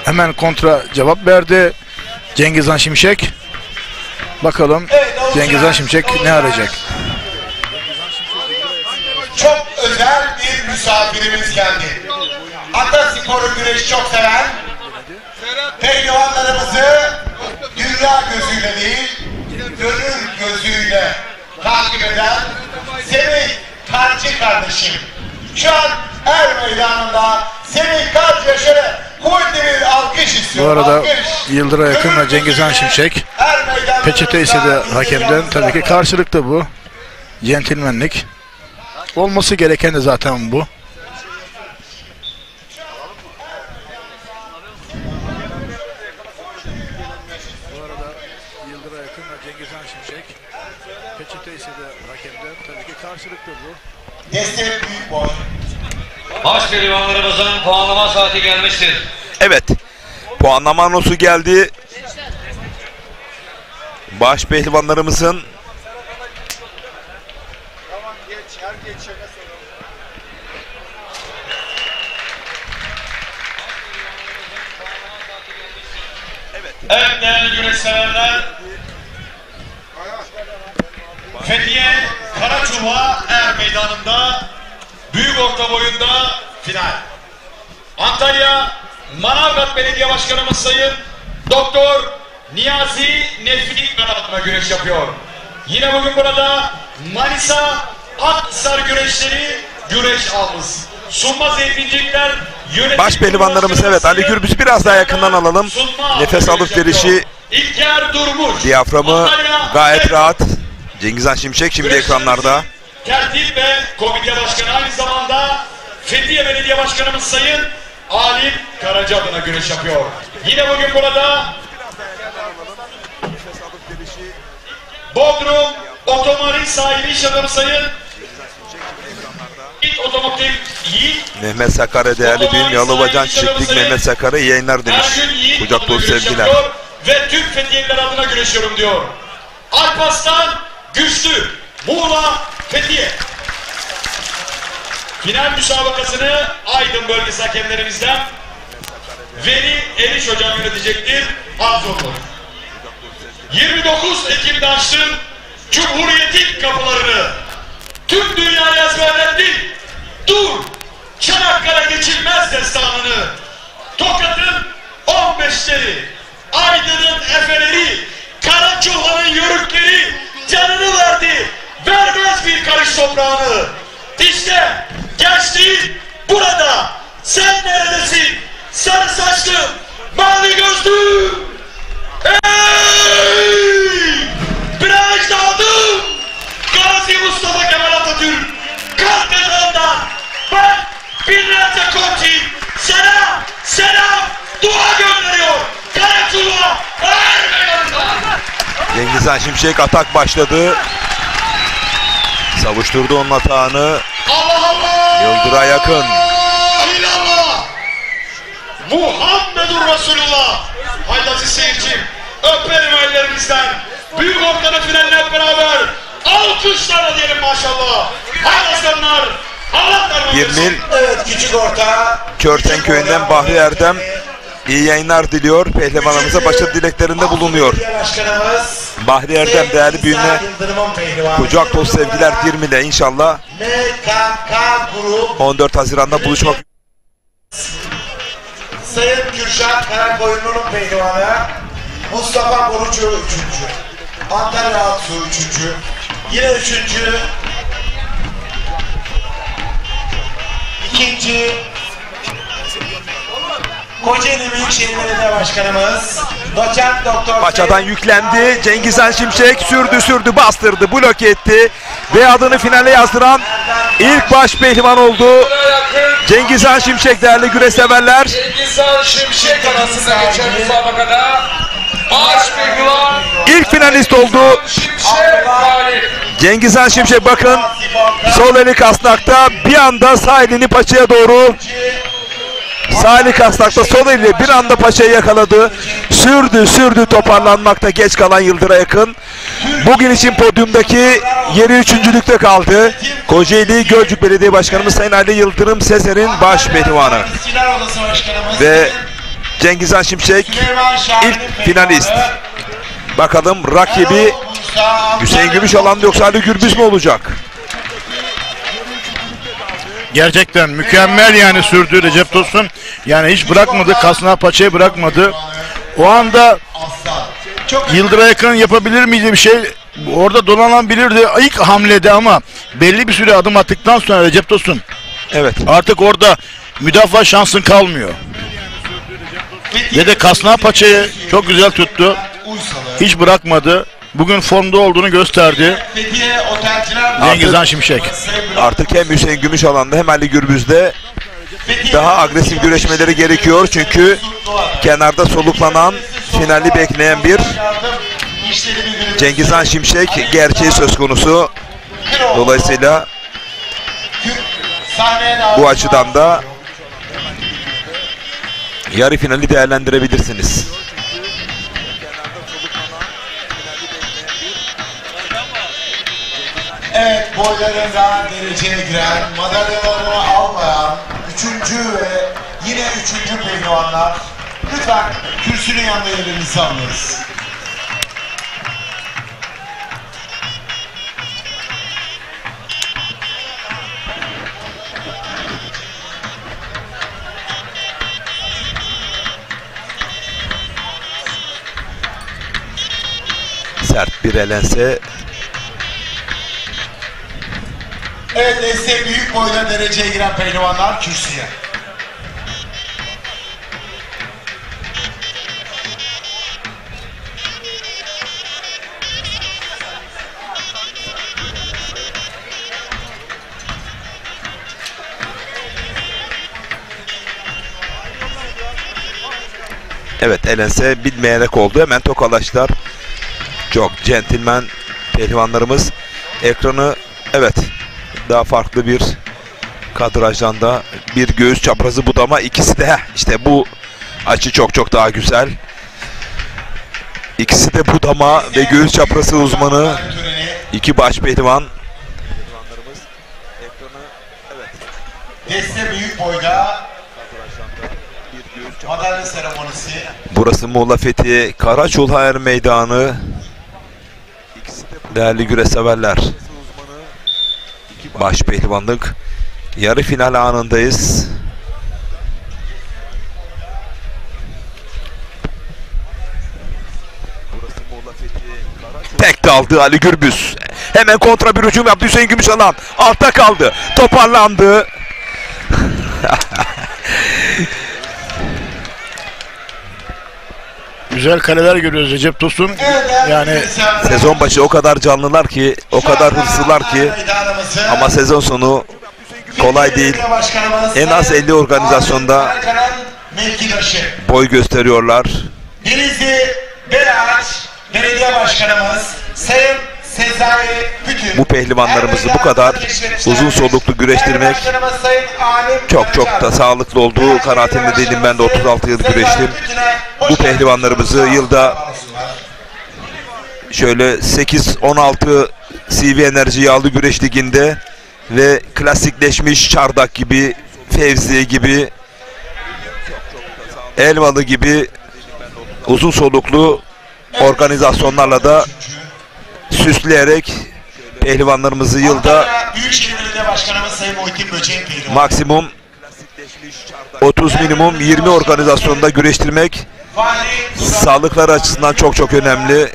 Hemen kontra cevap verdi Cengizhan Şimşek. Bakalım Cengizhan Şimşek ne arayacak? Çok özel bir misafirimiz geldi. Atasporu güreş çok seven, pehlivanlarımızı dünya gözüyle değil, gönül gözüyle takip eden Semih Karcı kardeşim. Şu an Er Meydanı'nda Semih Karcı'ya şöyle kuvvetli bir alkış Bu istiyorum. arada Alkış. Yıldıray Akın ve Cengizhan Şimşek Er Meydanı'nda peçete ise de bizim hakemden. yanımızda. Tabii ki karşılıklı bu. Centilmenlik. Olması gereken de zaten bu. Yıldıray Akın ve Cengizhan Şimşek peçete ise de hakemden. Tabii ki karşılıklı bu. Destek büyük boy. Baş pehlivanlarımızın puanlama saati gelmiştir. Evet. Puanlama anonsu geldi. Baş pehlivanlarımızın Evet değerli güreş severler. Fethiye Karaçuva Er Meydanı'nda büyük orta boyunda final. Antalya Manavgat Belediye Başkanımız Sayın Doktor Niyazi Nefri adına güreş yapıyor. Yine bugün burada Manisa Akhisar güreşleri güreş almış. Sunma Zeytincilikler yönetim baş pehlivanlarımız, evet, Ali Gürbüz'ü biraz daha yakından alalım. Nefes alıp verişi, İlker Durmuş. diyaframı Antalya gayet rahat. Cengizhan Şimşek şimdi ekranlarda. Tertip ve komite başkanı, aynı zamanda Fethiye Belediye Başkanımız Sayın Alim Karaca adına güreş yapıyor. Yine bugün burada Bodrum Otomobil sahibi iş adamı Sayın Otomotiv Yiğit, Mehmet Sakar'a değerli büyüğüm Yalıbacan Çiftlik Mehmet Sakar'a iyi yayınlar demiş. Ergün Yiğit Kucak adına dolu güreş sevgiler. yapıyor ve tüm Fethiyeliler adına güreşiyorum diyor. Alparslan Güçlü, Muğla, Fethiye. Final müsabakasını Aydın bölgesi hakemlerimizden Veli Eliş hocam yönetecektir. Arzu 29 Ekim'de açtın Cumhuriyet'in kapılarını. Tüm dünyaya ezberlettin. Dur! Çanakkale geçilmez destanını. Tokat'ın 15'leri, Aydın'ın efeleri, Karaçuha'nın yörükleri canını verdi. Vermez bir karış toprağını. İşte gençliğin burada. Sen neredesin? Sarı saçlı, mavi gözlü. Ey! Biraj dağıldım. Gazi Mustafa Kemal Atatürk. Kalk ezanından. Ben binlerce koçim. Sana selam, dua gönderiyor. Karaçuh'a her meydanında. Cengizhan Şimşek atak başladı. Savuşturdu onun atağını. Allah Allah! Yıldıray Akın. İlallah. Muhammedur Resulullah. Haydi aziz seyircim, öperim ellerinizden. Büyük ortada finaline hep beraber alkışlarla diyelim maşallah. Haydi aslanlar. Allah Bir mil Evet, küçük orta. Körtenköy'ünden Bahri Erdem iyi yayınlar diliyor. Pehlivanımıza başarı dileklerinde bulunuyor. Başkanımız Bahri Erdem değerli büyüğüne Yıldırım'ın pehlivanı. kucak dolu sevgiler 20'le inşallah MKK grup 14 Haziran'da buluşmak. Sayın Kürşat Karakoyunlu'nun pehlivanı. Mustafa Borucu 3. Antalya Aksu 3. Yine 3. İkinci Kocaeli Büyükşehir Belediye Başkanımız Doçent Doktor Paçadan yüklendi. Cengizhan Şimşek sürdü bastırdı, bloke etti ve adını finale yazdıran ilk baş pehlivan oldu. Cengizhan Şimşek değerli güreş severler. Cengizhan Şimşek arasında geçen müsabakada baş pehlivan İlk finalist oldu. Şimşek galip. Cengizhan Şimşek bakın sol eli kasnakta bir anda sağ elini paçaya doğru. Sağ eli kasnakta sol eli bir anda paçayı yakaladı. Sürdü toparlanmakta geç kalan Yıldıray Akın. Bugün için podyumdaki yeri üçüncülükte kaldı. Kocaeli Gölcük Belediye Başkanımız Sayın Ali Yıldırım Sezer'in baş pehlivanı. Silah Odası Başkanımız Ve Cengizhan Şimşek ilk finalist. Bakalım rakibi Hüseyin Gümüşalan yoksa Ali Gürbüz mü olacak? Gerçekten mükemmel yani sürdü Recep Tosun. Yani hiç bırakmadı, kasnağı paçayı bırakmadı. O anda Yıldıray Akın yapabilir miydi bir şey? Orada dolanabilirdi ilk hamlede ama belli bir süre adım attıktan sonra Recep Tosun Evet. artık orada müdafaa şansın kalmıyor. Ve de kasnağı paçayı çok güzel tuttu. Hiç bırakmadı. Bugün formda olduğunu gösterdi Fethiye Otelciler Cengizhan Şimşek. Artık hem Hüseyin Gümüşalan'da hem Ali Gürbüz'de daha agresif güreşmeleri gerekiyor. Çünkü kenarda soluklanan, finali bekleyen bir Cengizhan Şimşek gerçeği söz konusu. Dolayısıyla bu açıdan da yarı finali değerlendirebilirsiniz. Evet, boylarında dereceye giren, madalyalarını almayan 3. ve yine 3. pehlivanlar lütfen kürsünün yanında yerlerinizi alınız. Sert bir elense. Evet, desteği büyük boyda dereceye giren pehlivanlar kürsüye. Evet, elense bilmeyerek oldu. Hemen tokalaştılar. Çok centilmen pehlivanlarımız. Ekranı evet daha farklı bir kadrajdan da bir göğüs çaprazı budama, ikisi de işte bu açı çok daha güzel. İkisi de budama ve göğüs çaprazı uzmanı. İki baş pehlivan. Deste büyük boyda madalya seremonisi. Burası Muğla Fethi Karaçulhaer Meydanı. Değerli güreş severler. Baş pehlivanlık yarı final anındayız. Tek daldı Ali Gürbüz. Hemen kontra bir hücum yaptı Hüseyin Gümüşalan. Altta kaldı. Toparlandı. Güzel kaleler görüyoruz Recep Tosun. Yani Sezon başı o kadar canlılar ki, o kadar hırslılar ki, ama sezon sonu kolay değil. En az 50 organizasyonda boy gösteriyorlar. Denizli Belaç Belediye Başkanımız Sayın Sezai Pütü bu pehlivanlarımızı bu kadar uzun soluklu güreştirmek çok çok da sağlıklı olduğu kanaatinde değilim. Ben de 36 yıl güreştim. Bu pehlivanlarımızı yılda şöyle 8-16 CV Enerji Yağlı Güreş Ligi'nde ve klasikleşmiş Çardak gibi, Fevziye gibi, Elmalı gibi uzun soluklu organizasyonlarla da süsleyerek pehlivanlarımızı yılda Büyükşehir Belediye Başkanımız Sayın Muhittin Böcek pehlivan. maksimum 30 minimum 20 organizasyonda güreştirmek sağlıkları açısından çok çok önemli.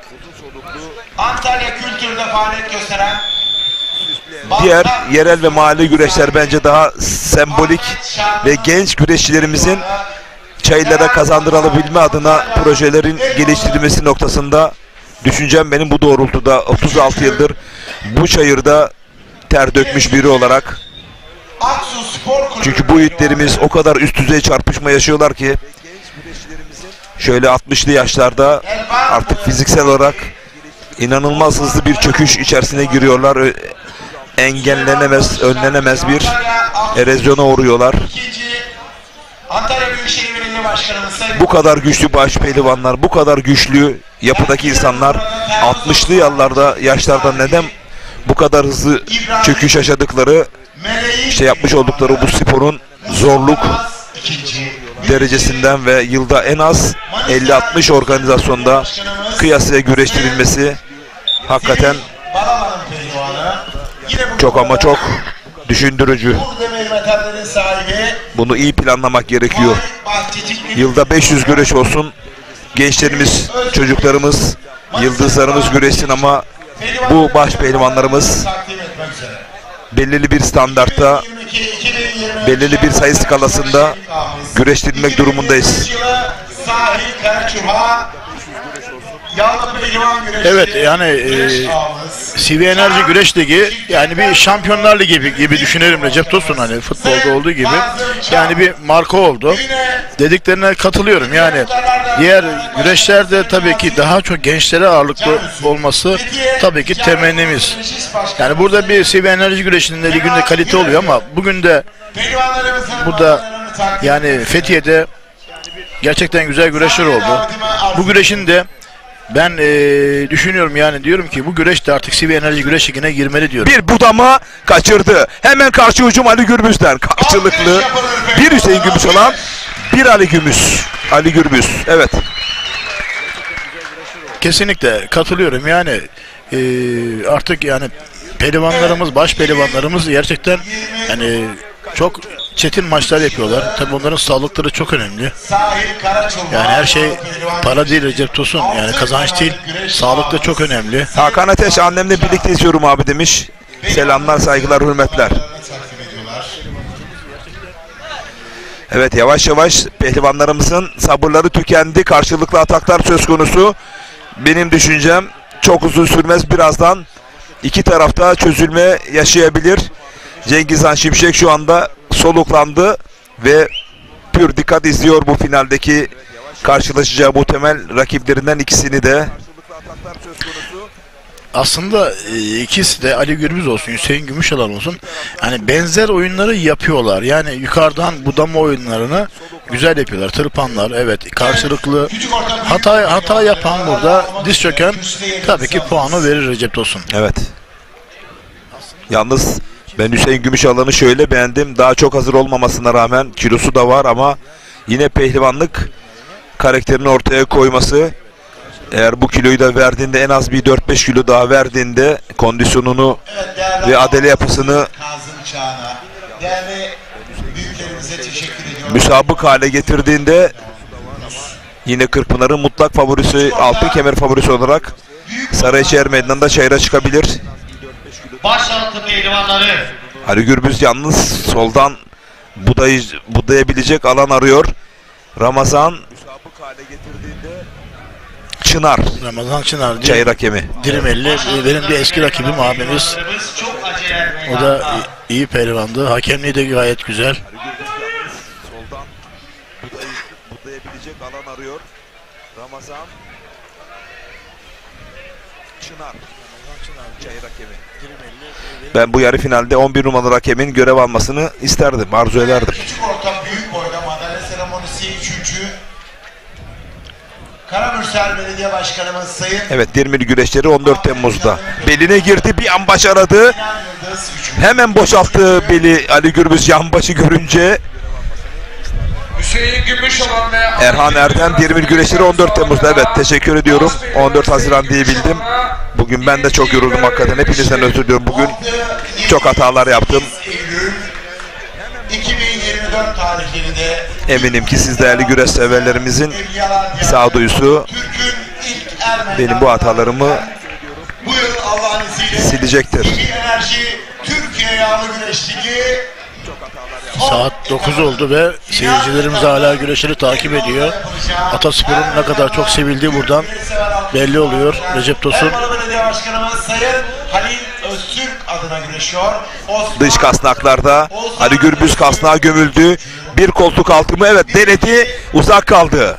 Antalya kültüründe faaliyet gösteren Diğer yerel ve mahalli güreşler bence daha sembolik ve genç güreşçilerimizin çayırlara kazandırabilme adına projelerin geliştirilmesi noktasında düşüncem benim bu doğrultuda. 36 yıldır bu çayırda ter dökmüş biri olarak. Aksu Spor Kulübü. Çünkü bu yiğitlerimiz o kadar üst düzey çarpışma yaşıyorlar ki şöyle 60'lı yaşlarda artık fiziksel olarak inanılmaz hızlı bir çöküş içerisine giriyorlar. Engellenemez, önlenemez bir erozyona uğruyorlar. Antalya Büyükşehir Belediye Başkanımız Sayın Bu kadar güçlü baş pehlivanlar, bu kadar güçlü yapıdaki insanlar 60'lı yaşlarda neden bu kadar hızlı çöküş yaşadıkları, işte yapmış oldukları bu sporun zorluk derecesinden ve yılda en az 50-60 organizasyonda kıyasıya güreştirilmesi hakikaten Balaban'ın pehlivanı. Yine bu çok ama çok düşündürücü. Demir Metaller'in sahibi Bunu iyi planlamak gerekiyor. Bahçecik Yılda 500 güreş olsun. Gençlerimiz, çocuklarımız, yıldızlarımız güreşsin ama bu baş pehlivanlarımız takdim etmek üzere. belirli bir standartta, 2022-2023 belirli bir sayı skalasında güreştirilmek durumundayız. Sahil Karaçuha Yağlı Pehlivan Güreşi. Evet yani CV Enerji Güreş Ligi yani bir Şampiyonlar Ligi gibi düşünelim Recep Tosun, hani futbolda olduğu gibi yani bir marka oldu. Dediklerine katılıyorum yani. Diğer güreşlerde tabii ki daha çok gençlere ağırlıklı olması tabii ki temennimiz. Yani burada bir CV Enerji Güreşi'nin liginde kalite oluyor ama bugün de burada yani Fethiye'de gerçekten güzel güreşler oldu. Bu güreşin de ben düşünüyorum yani, diyorum ki bu güreş de artık CV Enerji Güreş Ligi'ne girmeli diyorum. Bir budama kaçırdı. Hemen karşı hücum Ali Gürbüz'den. Karşılıklı bir Hüseyin Gümüş olan bir Ali Gümüş. Ali Gürbüz. Evet. Kesinlikle katılıyorum yani artık yani pehlivanlarımız, baş pehlivanlarımız gerçekten yani çok çetin maçlar yapıyorlar. Tabii onların sağlıkları çok önemli. Yani her şey para değil Recep Tosun. Yani kazanç değil. Sağlık da çok önemli. Hakan Ateş, annemle birlikte izliyorum abi demiş. Selamlar, saygılar, hürmetler. Evet, yavaş yavaş pehlivanlarımızın sabırları tükendi. Karşılıklı ataklar söz konusu. Benim düşüncem çok uzun sürmez. Birazdan iki tarafta çözülme yaşayabilir. Cengiz Han Şimşek şu anda soluklandı ve pür dikkat izliyor bu finaldeki karşılaşacağı muhtemel rakiplerinden ikisini de. Aslında ikisi de Ali Gürbüz olsun, Hüseyin Gümüşalan olsun. Yani benzer oyunları yapıyorlar. Yani yukarıdan budama oyunlarını güzel yapıyorlar. Tırpanlar, evet, karşılıklı hata yapan burada diz çöken tabii ki puanı verir Recep Tosun. Evet. Yalnız ben Hüseyin Gümüşalan'ı şöyle beğendim. Daha çok hazır olmamasına rağmen kilosu da var ama yine pehlivanlık karakterini ortaya koyması. Eğer bu kiloyu da verdiğinde, en az bir 4-5 kilo daha verdiğinde kondisyonunu ve adele yapısını müsabık hale getirdiğinde yine Kırkpınar'ın mutlak favorisi, altın kemer favorisi olarak Sarıyer Meydanı'nda çayıra çıkabilir. Başaltı pehlivanları. Ali Gürbüz yalnız soldan budayabilecek alan arıyor. Ramazan Çınar. Ramazan Çınar, Çayır hakemi. Dirimelli, benim bir eski rakibim, abimiz. Çok acayip. O da iyi pehlivandı. Hakemliği de gayet güzel. Soldan budayabilecek alan arıyor. Ramazan Çınar. Ben bu yarı finalde 11 numaralı hakemin görev almasını isterdim, arzu ederdim. Küçük orta büyük boyda madalya seremonisi 3. Karamürsel Belediye Başkanımız Sayın Evet, Dirmil güreşleri 14 Temmuz'da. Beline girdi, bir an başaradı. Sinan Yıldız 3. Hemen boşalttı beli Ali Gürbüz yan başı görünce. Hüseyin Gümüşoğlan ve Erhan Erdem, Dirmil güreşleri 14 Temmuz'da. Evet, teşekkür ediyorum. 14 Haziran diyebildim. Bugün ben de çok yoruldum hakikaten. Hepinizden özür diliyorum. Bugün çok hatalar yaptım. Eylül 2024 tarihinde Eminim ki siz değerli güreş severlerimizin sağduyusu Türk'ün ilk Ermeni benim bu hatalarımı bu yıl Allah'ın izniyle silecektir. Milli Enerji Türkiye Yağlı Güreş Ligi Saat 9 oldu ve seyircilerimiz hala güreşleri takip ediyor. Ataspor'un ne kadar çok sevildiği buradan belli oluyor. Recep Tosun Elmalı Belediye Başkanımız Sayın Halil Öztürk adına güreşiyor. Dış kasnaklarda Ali Gürbüz kasnağa gömüldü. Bir koltuk altı mı? Evet, denedi. Uzak kaldı.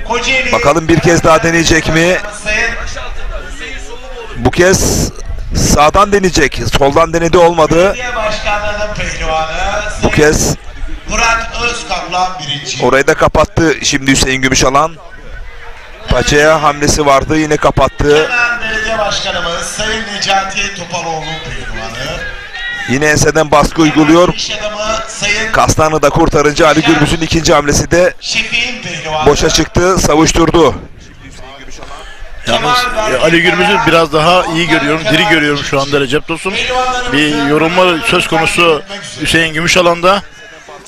Kocaeli Bakalım bir kez daha deneyecek mi? Sayın Bu kez sağdan deneyecek. Soldan denedi, olmadı. Belediye Başkanlığı'nın pehlivanı Bu kez Murat Özkaplan 1. orayı da kapattı şimdi Hüseyin Gümüşalan. Paçaya hamlesi vardı, yine kapattı. Hemen Belediye Başkanımız Sayın Necati Topaloğlu pehlivanı. Yine enseden baskı uyguluyor. İş adamı Sayın Kasnağını da kurtarınca Ali Gürbüz'ün ikinci hamlesi de Şefik'in pehlivanı. boşa çıktı, savuşturdu. yalnız Ali Gürbüz'ü biraz daha iyi görüyorum, diri görüyorum şu anda Recep Tosun. Bir yorulma söz konusu Hüseyin Gümüşalan'da.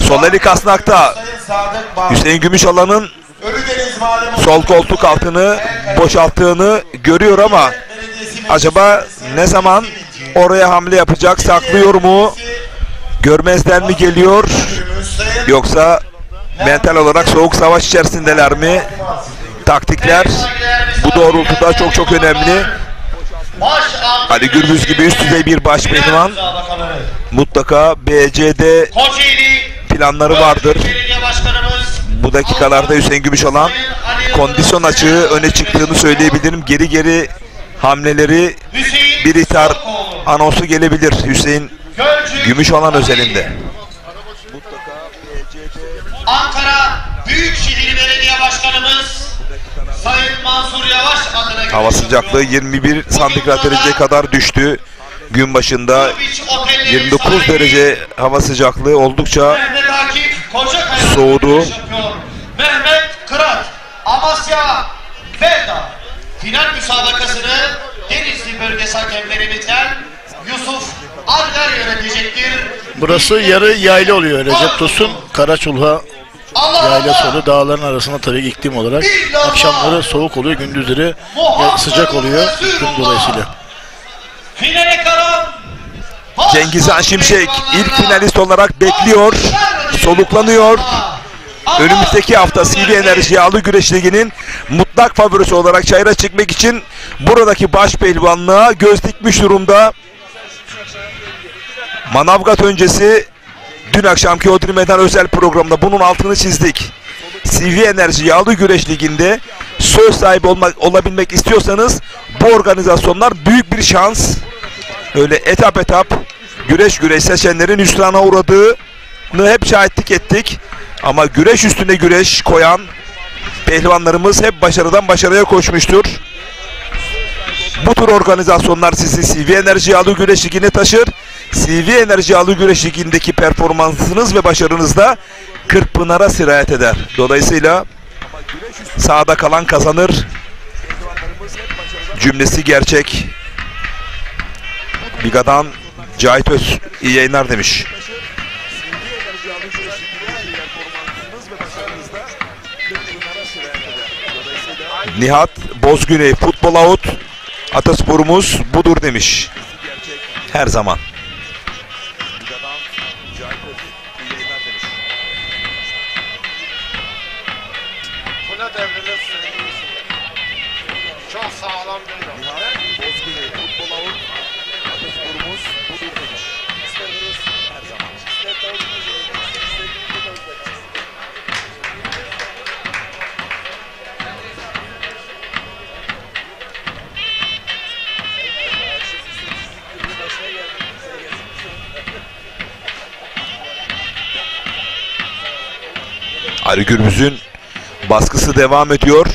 Sol eli kasnakta. Sayın Sadık Bağ. Hüseyin Gümüşalan'ın Ölüdeniz Mahalle sol koltuk altını boşalttığını görüyor ama acaba ne zaman oraya hamle yapacak, saklıyor mu, görmezden mi geliyor, yoksa mental olarak soğuk savaş içerisindeler mi? Taktikler bu doğrultuda çok çok önemli. Ali Gürbüz gibi üst düzey bir baş pehlivan mutlaka BCD Kocaeli planları vardır. Belediye Başkanımız Bu dakikalarda Hüseyin Gümüşalan kondisyon açığı öne çıktığını söyleyebilirim. Geri geri hamleleri, Hüseyin bir ithar Sarkoğlu, anonsu gelebilir Hüseyin Gölcük Gümüşalan özelinde. Ankara Büyükşehir Belediye Başkanımız Sayın Mansur Yavaş adına Hava sıcaklığı 21 santigrat dereceye kadar düştü. Gün başında 29 derece hava sıcaklığı, oldukça Mehmet Akif Kocakaya soğudu. Mehmet Kırat Amasya Veda final müsabakasını Denizli bölgesi hakemlerimizden Yusuf Algar yönetecektir. Burası yarı yayla oluyor Recep Tosun. Karaçulha yaylası oluyor. Dağların arasında tabii iklim olarak. Akşamları soğuk oluyor, gündüzleri sıcak oluyor iklim dolayısıyla. Finale kalan Cengiz Han Şimşek ilk finalist olarak bekliyor, soluklanıyor. Önümüzdeki hafta CV Enerji Yağlı Güreş Ligi'nin mutlak favorisi olarak çayıra çıkmak için buradaki baş pehlivanlığa göz dikmiş durumda. Manavgat öncesi dün akşamki Odri Meydan özel programda bunun altını çizdik. CV Enerji Yağlı Güreş Ligi'nde söz sahibi olabilmek istiyorsanız bu organizasyonlar büyük bir şans. Öyle etap etap güreş seçenlerin hüsrana uğradığını hep şahitlik ettik. Ama güreş üstüne güreş koyan pehlivanlarımız hep başarıdan başarıya koşmuştur. Bu tür organizasyonlar sizi CV Enerji Yağlı Güreş Ligi'ne taşır. CV Enerji Yağlı Güreş Ligi'ndeki performansınız ve başarınız da Kırkpınar'a sirayet eder. Dolayısıyla sahada kalan kazanır cümlesi gerçek. Biga'dan Cahit Öz iyi yayınlar demiş. Nihat Bozgüney futbol out, atasporumuz budur demiş. Her zaman. Kule devriniz çok sağlam bir Nihat Bozgüney futbol out, atasporumuz budur demiş. Her zaman. Ali Gürbüz'ün baskısı devam ediyor.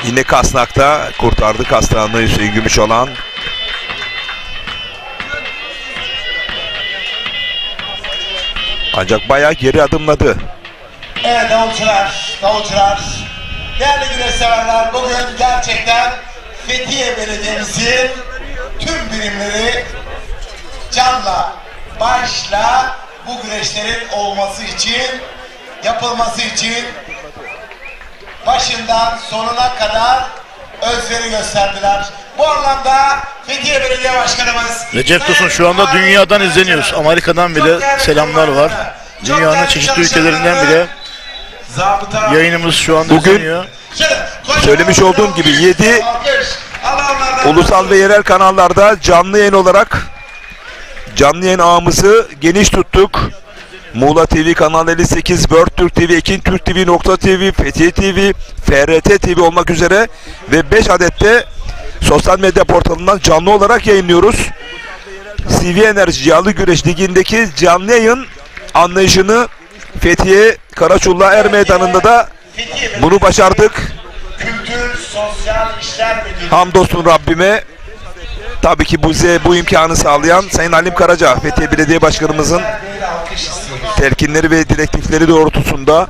Yine Kasnak'ta kurtardı Kasnak'ını Hüseyin Gümüşalan. Ancak bayağı geri adımladı. Evet davulcular, değerli güreş severler, bugün gerçekten Fethiye Belediye'mizin tüm birimleri canla, başla bu güreşlerin olması için, yapılması için başından sonuna kadar özveri gösterdiler. Bu anlamda Fethiye Belediye Başkanımız Recep Tosun şu anda dünyadan izleniyoruz. Amerika'dan bile selamlar var. Dünyanın çeşitli ülkelerinden bile yayınımız şu anda izleniyor. Söylemiş olduğum gibi 7 ulusal ve yerel kanallarda canlı yayın olarak canlı yayın ağımızı geniş tuttuk. Muğla TV Kanal 58, World Türk TV, Ekin Türk TV, Nokta TV, Fethiye TV, FRT TV olmak üzere ve 5 adette sosyal medya portalından canlı olarak yayınlıyoruz. CV Enerji Yağlı Güreş Ligi'ndeki canlı yayın anlayışını Fethiye Karaçulla Er Meydanı'nda da bunu başardık. Kültür Sosyal İşler Müdürlüğü. Hamdolsun Rabbime. Tabii ki bu imkanı sağlayan Sayın Halim Karaca, Fethiye Belediye Başkanımızın telkinleri ve direktifleri doğrultusunda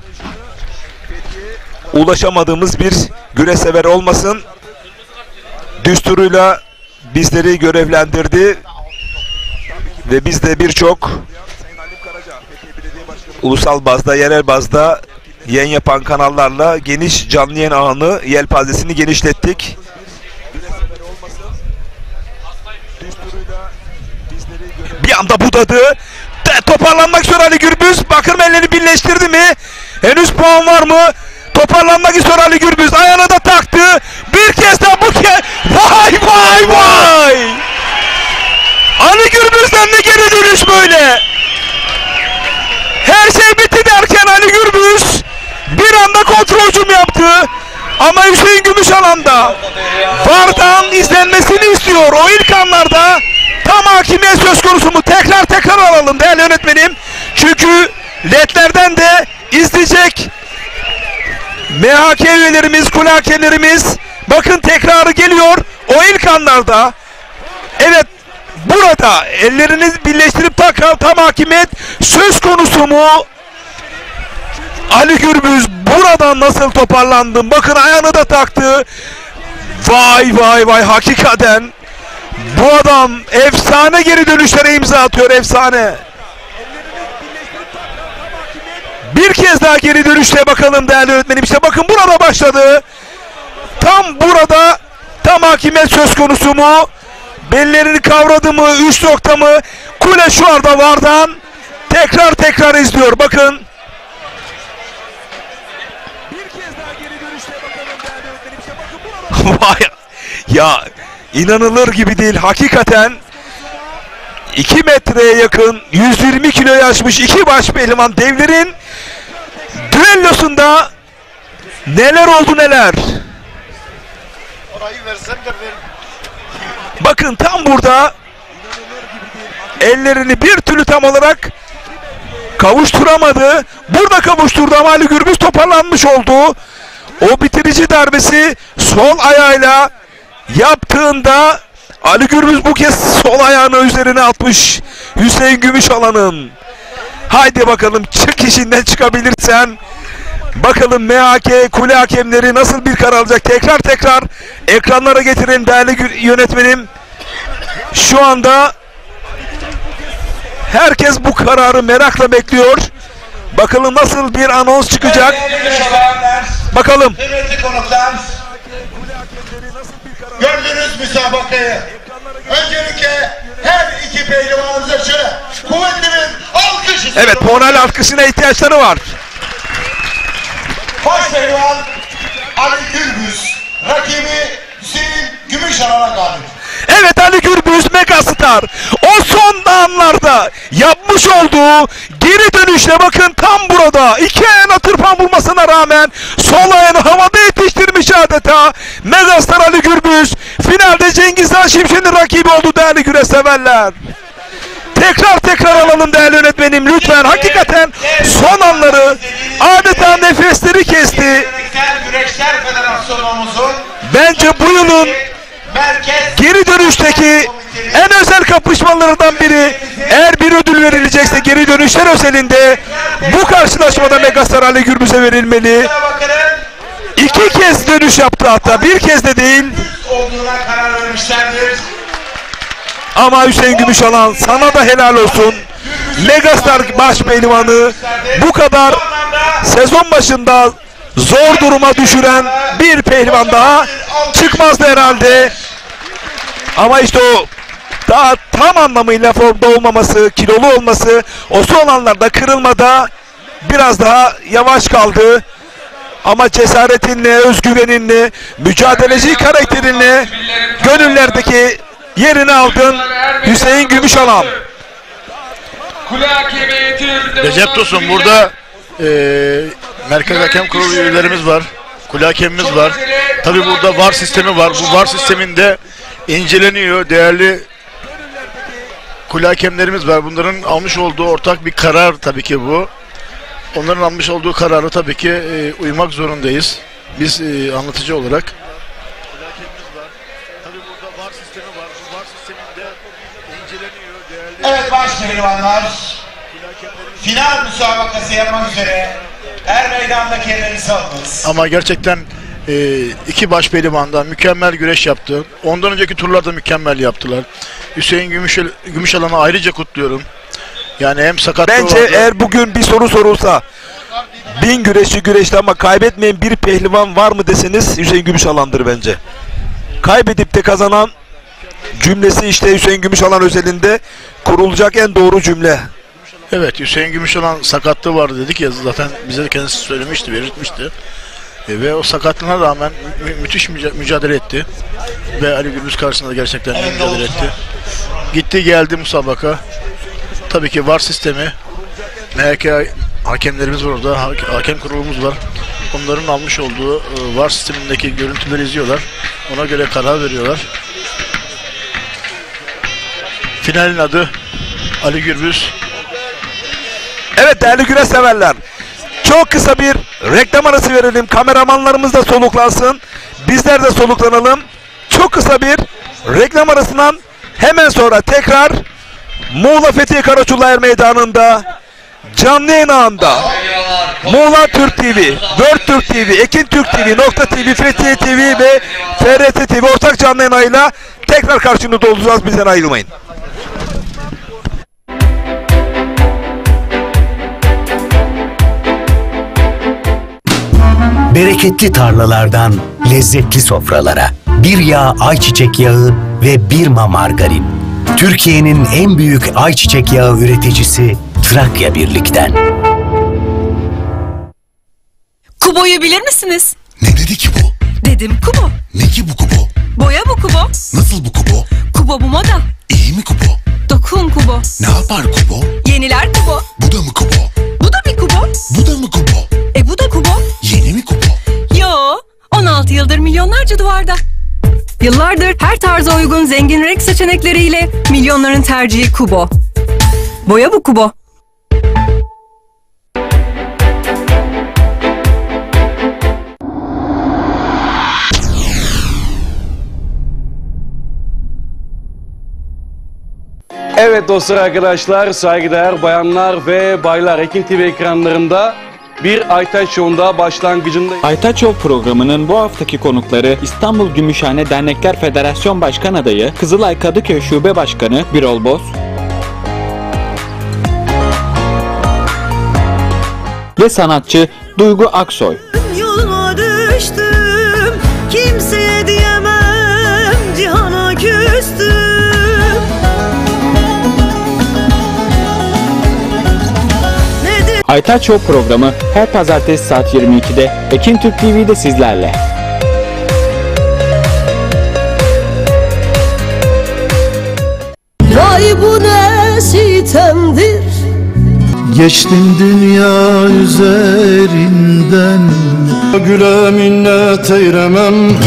ulaşamadığımız bir güreş sever olmasın. Düsturuyla bizleri görevlendirdi ve biz de birçok ulusal bazda, yerel bazda yayın yapan kanallarla geniş canlı yayın ağını, yelpazesini genişlettik. Bir anda budadı. Toparlanmak istiyor Ali Gürbüz. Bakın ellerini birleştirdi mi? Henüz puan var mı? Toparlanmak istiyor Ali Gürbüz. Ayağına da taktı. Bir kez daha bu kez. Vay vay vay. Ali Gürbüz'den ne geri dönüş böyle? Her şey bitti derken Ali Gürbüz bir anda kontrol hücum yaptı. Ama Hüseyin Gümüşalan da VAR'dan izlenmesini istiyor. O ilk anlarda tam hakimiyet söz konusu mu? Tekrar alalım değerli yönetmenim. Çünkü ledlerden de izleyecek MHK üyelerimiz, kule hakemlerimiz. Bakın tekrarı geliyor. O ilk anlarda. Evet, burada ellerini birleştirip tam hakimiyet söz konusu mu? Ali Gürbüz buradan nasıl toparlandım? Bakın ayağını da taktı. Vay vay vay, hakikaten bu adam efsane geri dönüşlere imza atıyor, efsane. Bir kez daha geri dönüşte bakalım değerli öğretmenim. İşte bakın burada başladı. Tam burada tam hakimiyet söz konusu mu? Bellerini kavradı mı? 3 nokta mı? Kule şu anda VAR'dan tekrar izliyor. Bakın. Bir kez daha geri dönüşte bakalım değerli öğretmenim. İşte bakın burada. Vay ya, inanılır gibi değil hakikaten. 2 metreye yakın 120 kiloyu aşmış iki baş pehlivan devlerin düellosunda neler oldu neler. Bakın tam burada ellerini bir türlü tam olarak kavuşturamadı. Burada kavuşturdu ama Ali Gürbüz toparlanmış oldu. O bitirici darbesi sol ayağıyla yaptığında Ali Gürbüz bu kez sol ayağını üzerine atmış Hüseyin Gümüşalan'ın. Haydi bakalım, çık işinden çıkabilirsen. Bakalım MHK kule hakemleri nasıl bir karar alacak? Tekrar ekranlara getirin değerli yönetmenim. Şu anda herkes bu kararı merakla bekliyor. Bakalım nasıl bir anons çıkacak. Bakalım. Kıymetli konuklar, gördünüz müsabakayı. Öncelikle her iki pehlivanımıza şöyle kuvvetli bir alkış istiyorum. Evet, moral alkışına ihtiyaçları var. Baş pehlivan Ali Gürbüz, rakibi Hüseyin Gümüşalan'a galip. Evet, Ali Gürbüz megastar o son anlarda yapmış olduğu Geri dönüşle bakın tam burada. İki ayağına tırpan bulmasına rağmen sol ayağını havada yetiştirmiş adeta. Megastar Ali Gürbüz finalde Cengiz Han Şimşek'in rakibi oldu değerli güreş severler. Tekrar alalım değerli yönetmenim lütfen. Hakikaten son anları adeta nefesleri kesti. Güreşler Federasyonumuzun Bence bu yılın geri dönüşteki en özel kapışmalarından biri. Eğer bir ödül verilecekse geri dönüşler özelinde bu karşılaşmada Megastar Ali Gürbüz'e verilmeli. İki kez dönüş yaptı, hatta bir kez de değil. olduğuna karar vermişlerdir. Ama Hüseyin Gümüşalan sana da helal olsun. Megastar baş pehlivanı bu kadar sezon başında zor duruma düşüren bir pehlivan daha çıkmazdı herhalde. Ama işte o daha tam anlamıyla formda olmaması, kilolu olması, o son anlarda kırılmada biraz daha yavaş kaldı. Ama cesaretinle, özgüveninle, mücadeleci karakterinle gönüllerdeki yerini aldın Hüseyin Gümüşalan. Recep Tosun, burada Merkez Hakem Kurulu üyelerimiz var. Kule hakemimiz var. Tabi burada VAR sistemi var. Bu VAR sisteminde inceleniyor. Değerli kule hakemlerimiz var. Bunların almış olduğu ortak bir karar tabii ki bu. Onların almış olduğu kararı tabii ki uymak zorundayız. Biz anlatıcı olarak. Kule hakemimiz var. Tabi burada VAR sistemi var. Bu VAR sisteminde inceleniyor. Değerli Evet baş pehlivanlar final müsabakası yapmak üzere meydandaki yerlerinizi alınız. Ama gerçekten iki baş pehlivandan mükemmel güreş yaptı. Ondan önceki turlarda mükemmel yaptılar. Hüseyin Gümüşalan'ı ayrıca kutluyorum. Yani hem sakatlığı Bence vardı. eğer bugün bir soru sorulsa 1000 güreşçi güreşti ama kaybetmeyen bir pehlivan var mı deseniz Hüseyin Gümüşalan'dır bence. Kaybedip de kazanan cümlesi işte Hüseyin Gümüşalan özelinde kurulacak en doğru cümle. Evet, Hüseyin Gümüşalan sakatlığı vardı dedik ya, zaten bize de kendisi söylemişti, belirtmişti. Ve o sakatlığına rağmen müthiş mücadele etti. Ve Ali Gürbüz karşısında gerçekten mücadele etti. Gitti geldi musabaka. Tabii ki VAR sistemi, MHK hakemlerimiz var orada, hakem kurulumuz var. Onların almış olduğu VAR sistemindeki görüntüleri izliyorlar. Ona göre karar veriyorlar. Finalin adı Ali Gürbüz. Evet değerli güreş severler, çok kısa bir reklam arası verelim. Kameramanlarımız da soluklansın. Bizler de soluklanalım. Çok kısa bir reklam arasından hemen sonra tekrar Muğla Fethiye Karaçulayır Meydanı'nda canlı yayın ağında Muğla Türk TV, World Türk TV, Ekin Türk TV, Nokta TV, Fethiye TV ve FRT TV ortak canlı yayın ağıyla tekrar karşınızda olacağız. Bizden ayrılmayın. Bereketli tarlalardan lezzetli sofralara, bir yağ ayçiçek yağı ve Birma margarin. Türkiye'nin en büyük ayçiçek yağı üreticisi Trakya Birlik'ten. Kubo'yu bilir misiniz? Ne dedi ki bu? Dedim Kubo. Ne ki bu Kubo? Boya bu Kubo. Nasıl bu Kubo? Kubo bu moda. İyi mi Kubo? Dokun Kubo. Ne yapar Kubo? Yeniler Kubo. Bu da mı Kubo? Bu da bir Kubo. Bu da mı Kubo? Bu da Kubo. Yeni mi Kubo? Yo, 16 yıldır milyonlarca duvarda. Yıllardır her tarza uygun zengin renk seçenekleriyle milyonların tercihi Kubo. Boya bu Kubo. Evet dostlar, arkadaşlar, saygıdeğer bayanlar ve baylar, Ekin TV ekranlarında bir Aytaç Show'unda başlangıcındayız. Aytaç Show programının bu haftaki konukları İstanbul Gümüşhane Dernekler Federasyon Başkan Adayı, Kızılay Kadıköy Şube Başkanı Birol Boz ve sanatçı Duygu Aksoy. Yoluna düştüm, kimseye diyemem, cihana küstüm. Aytaç Show programı her pazartesi saat 22'de Ekin Türk TV'de sizlerle. Vay bu ne sitemdir. Geçtim dünya üzerinden, güle minnet eylemem.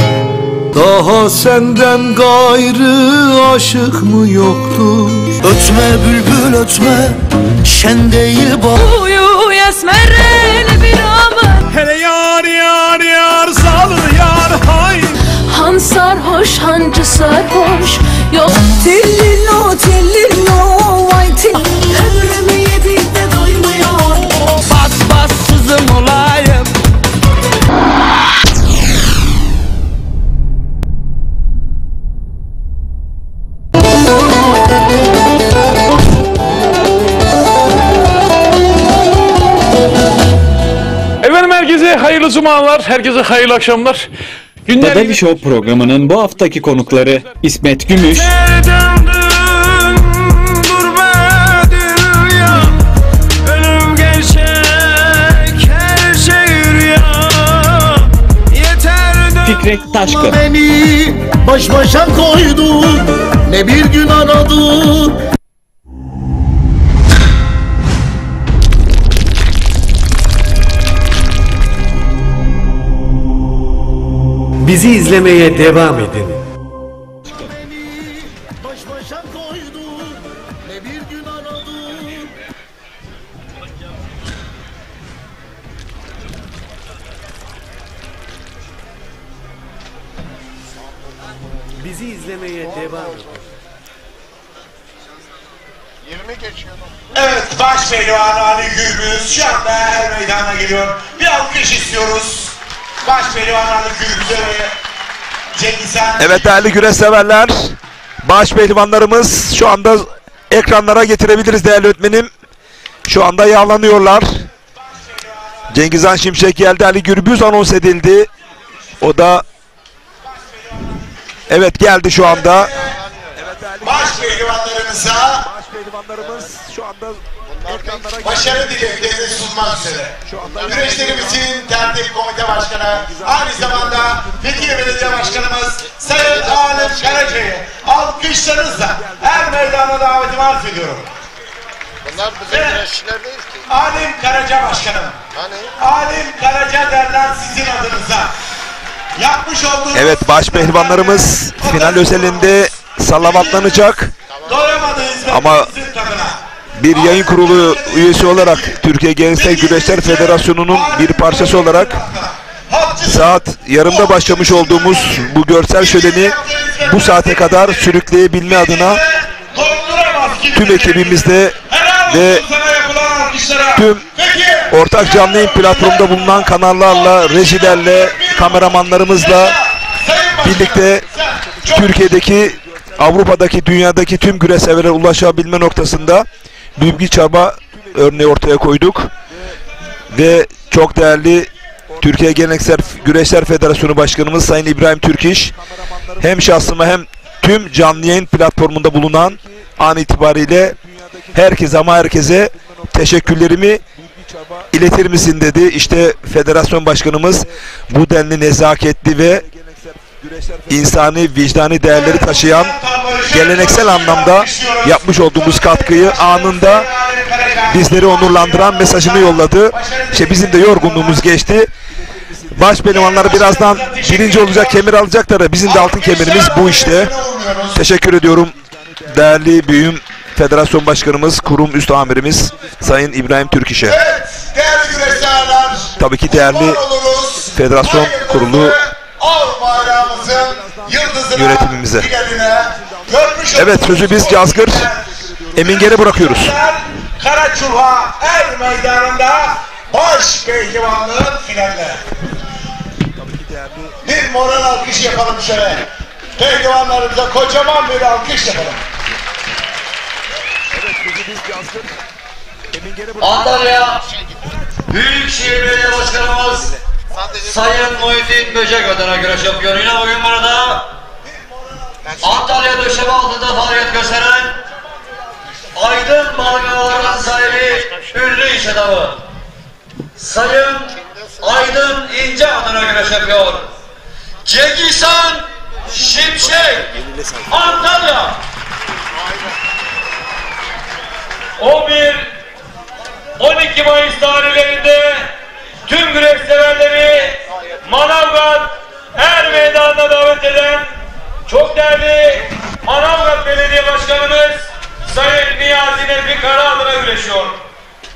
Daha senden gayrı aşık mı yoktu? Ötme bülbül ötme, şen değil bak. Uyu esmereli bir amır. Hele yar yar yar salır yar hay. Han sarhoş hancı sarhoş. Yok tillillo tillillo vay till. Ömrümü yedik de doymuyor. Bas bas sızım olayım. Efendim herkese hayırlı cumalar, herkese hayırlı akşamlar. Dadavi Show programının bu haftaki konukları İsmet Gümüş, Fikret Taşkın. Beni baş başa koydun, ne bir gün aradın. Bizi izlemeye devam edin. Bizi izlemeye devam edin. 20 geçiyor. Evet, baş pehlivan Ali Gürbüz şu anda her meydana geliyor. Bir alkış istiyoruz. Baş pehlivan Ali Gürbüz'e ve Cengiz Han. Evet değerli güreş severler, baş pehlivanlarımız şu anda ekranlara getirebiliriz değerli öğretmenim. Şu anda yağlanıyorlar. Cengiz Han Şimşek geldi, Ali Gürbüz anons edildi. O da evet geldi şu anda. Baş pehlivanlarımıza şu anda başarı dileklerini sunmak üzere. Güreşlerimizin tertip komite başkanı, aynı zamanda Fethiye Belediye Başkanımız Sayın Alim Karaca'yı alkışlarınızla her meydana davetimi arz ediyorum. Bunlar bizim güreşçiler değil ki. Alim Karaca Başkanım. Alim Karaca derler sizin adınıza. Yapmış olduğunuz... Evet, baş pehlivanlarımız final özelinde salavatlanacak. Ama bir yayın kurulu üyesi olarak Türkiye Geleneksel Güreşler Federasyonu'nun bir parçası olarak saat yarımda başlamış olduğumuz bu görsel şöleni bu saate kadar sürükleyebilme adına tüm ekibimizde ve tüm ortak canlı yayın platformda bulunan kanallarla, rejilerle, kameramanlarımızla birlikte Türkiye'deki, Avrupa'daki, dünyadaki tüm güreş severlere ulaşabilme noktasında büyük bir çaba örneği ortaya koyduk. Ve çok değerli Türkiye Geleneksel Güreşler Federasyonu Başkanımız Sayın İbrahim Türkiş, hem şahsıma hem tüm canlı yayın platformunda bulunan an itibariyle herkese ama herkese teşekkürlerimi iletir misin dedi. İşte federasyon başkanımız bu denli nezaketli ve insani, vicdani değerleri taşıyan, geleneksel anlamda yapmış olduğumuz katkıyı anında bizleri onurlandıran mesajını yolladı. İşte bizim de yorgunluğumuz geçti. Baş pehlivanlar birazdan birinci olacak, kemir alacaklar. Bizim de altın kemerimiz bu işte. Teşekkür ediyorum değerli büyüğüm Federasyon Başkanımız, kurum üst amirimiz Sayın İbrahim Türkiş'e. Değerli güreşlerler, tabii ki değerli Federasyon Kurulu yönetimimize. Evet, sözü biz Cazgır Eminger'e bırakıyoruz. Karaçulha Er Meydanı'nda baş pehlivanlığın finaline. Bir moral alkış yapalım şöyle. Pehlivanlarımıza kocaman bir alkış yapalım. Antalya Büyükşehir Belediye Başkanımız Sayın Muhittin Böcek adına güreş yapıyor. Yine bugün burada Antalya döşeme altında faaliyet gösteren Aydın Balgamalar'ın sahibi ünlü iş adamı Sayın Aydın İnce adına güreş yapıyor. Cengiz Han Şimşek Antalya 11-12 tarihlerinde tüm güreş severleri Manavgat Er Meydanı'na davet eden çok değerli Manavgat Belediye Başkanımız Sayın Niyazi Nefri Kara adına güreşiyor.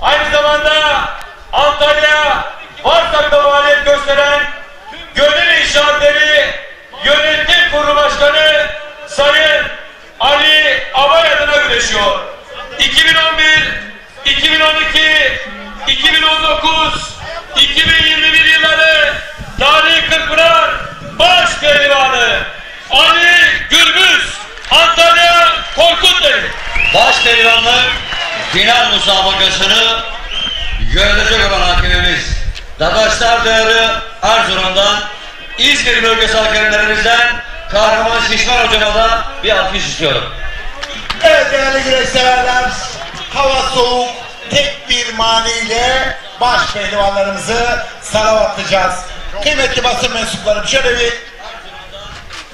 Aynı zamanda Antalya Varsak'ta faaliyet gösteren Gönül İnşaatları Yönetim Kurulu Başkanı Sayın Ali Abay adına güreşiyor. 2011, 2012, 2019, 2021 yılları Tarihi Kırkpınar baş pehlivanı Ali Gürbüz, Antalya Korkutdere. Baş pehlivanlık final müsabakasını yönetecek olan hakemimiz Dadaşlar Dağarı Erzurum'dan, İzmir bölgesi hakemlerimizden Kahraman Şişman hocama da bir alkış istiyorum. Evet değerli güreş severler, hava soğuk, tek bir maniyle baş pehlivanlarımızı salavatlayacağız. Kıymetli basın mensuplarım, şöyle bir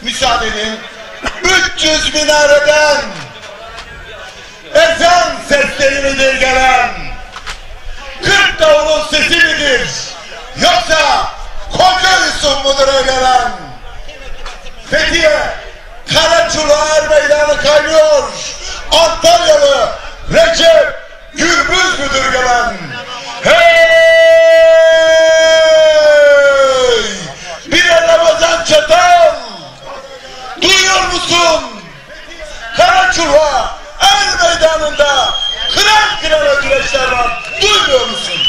müsaade edin. 300 minareden ezan sesleri midir gelen? 40 davulun sesi midir? Yoksa koca Yusuf mudur gelen? Fethiye Karaçular meydanı kaynıyor. Antalyalı Recep Gürbüz müdür gelen? Hey! Bir Ramazan Çatal! Duyuyor musun? Karaçular Er Meydanı'nda kıran kırana güreşler var. Duymuyor musun?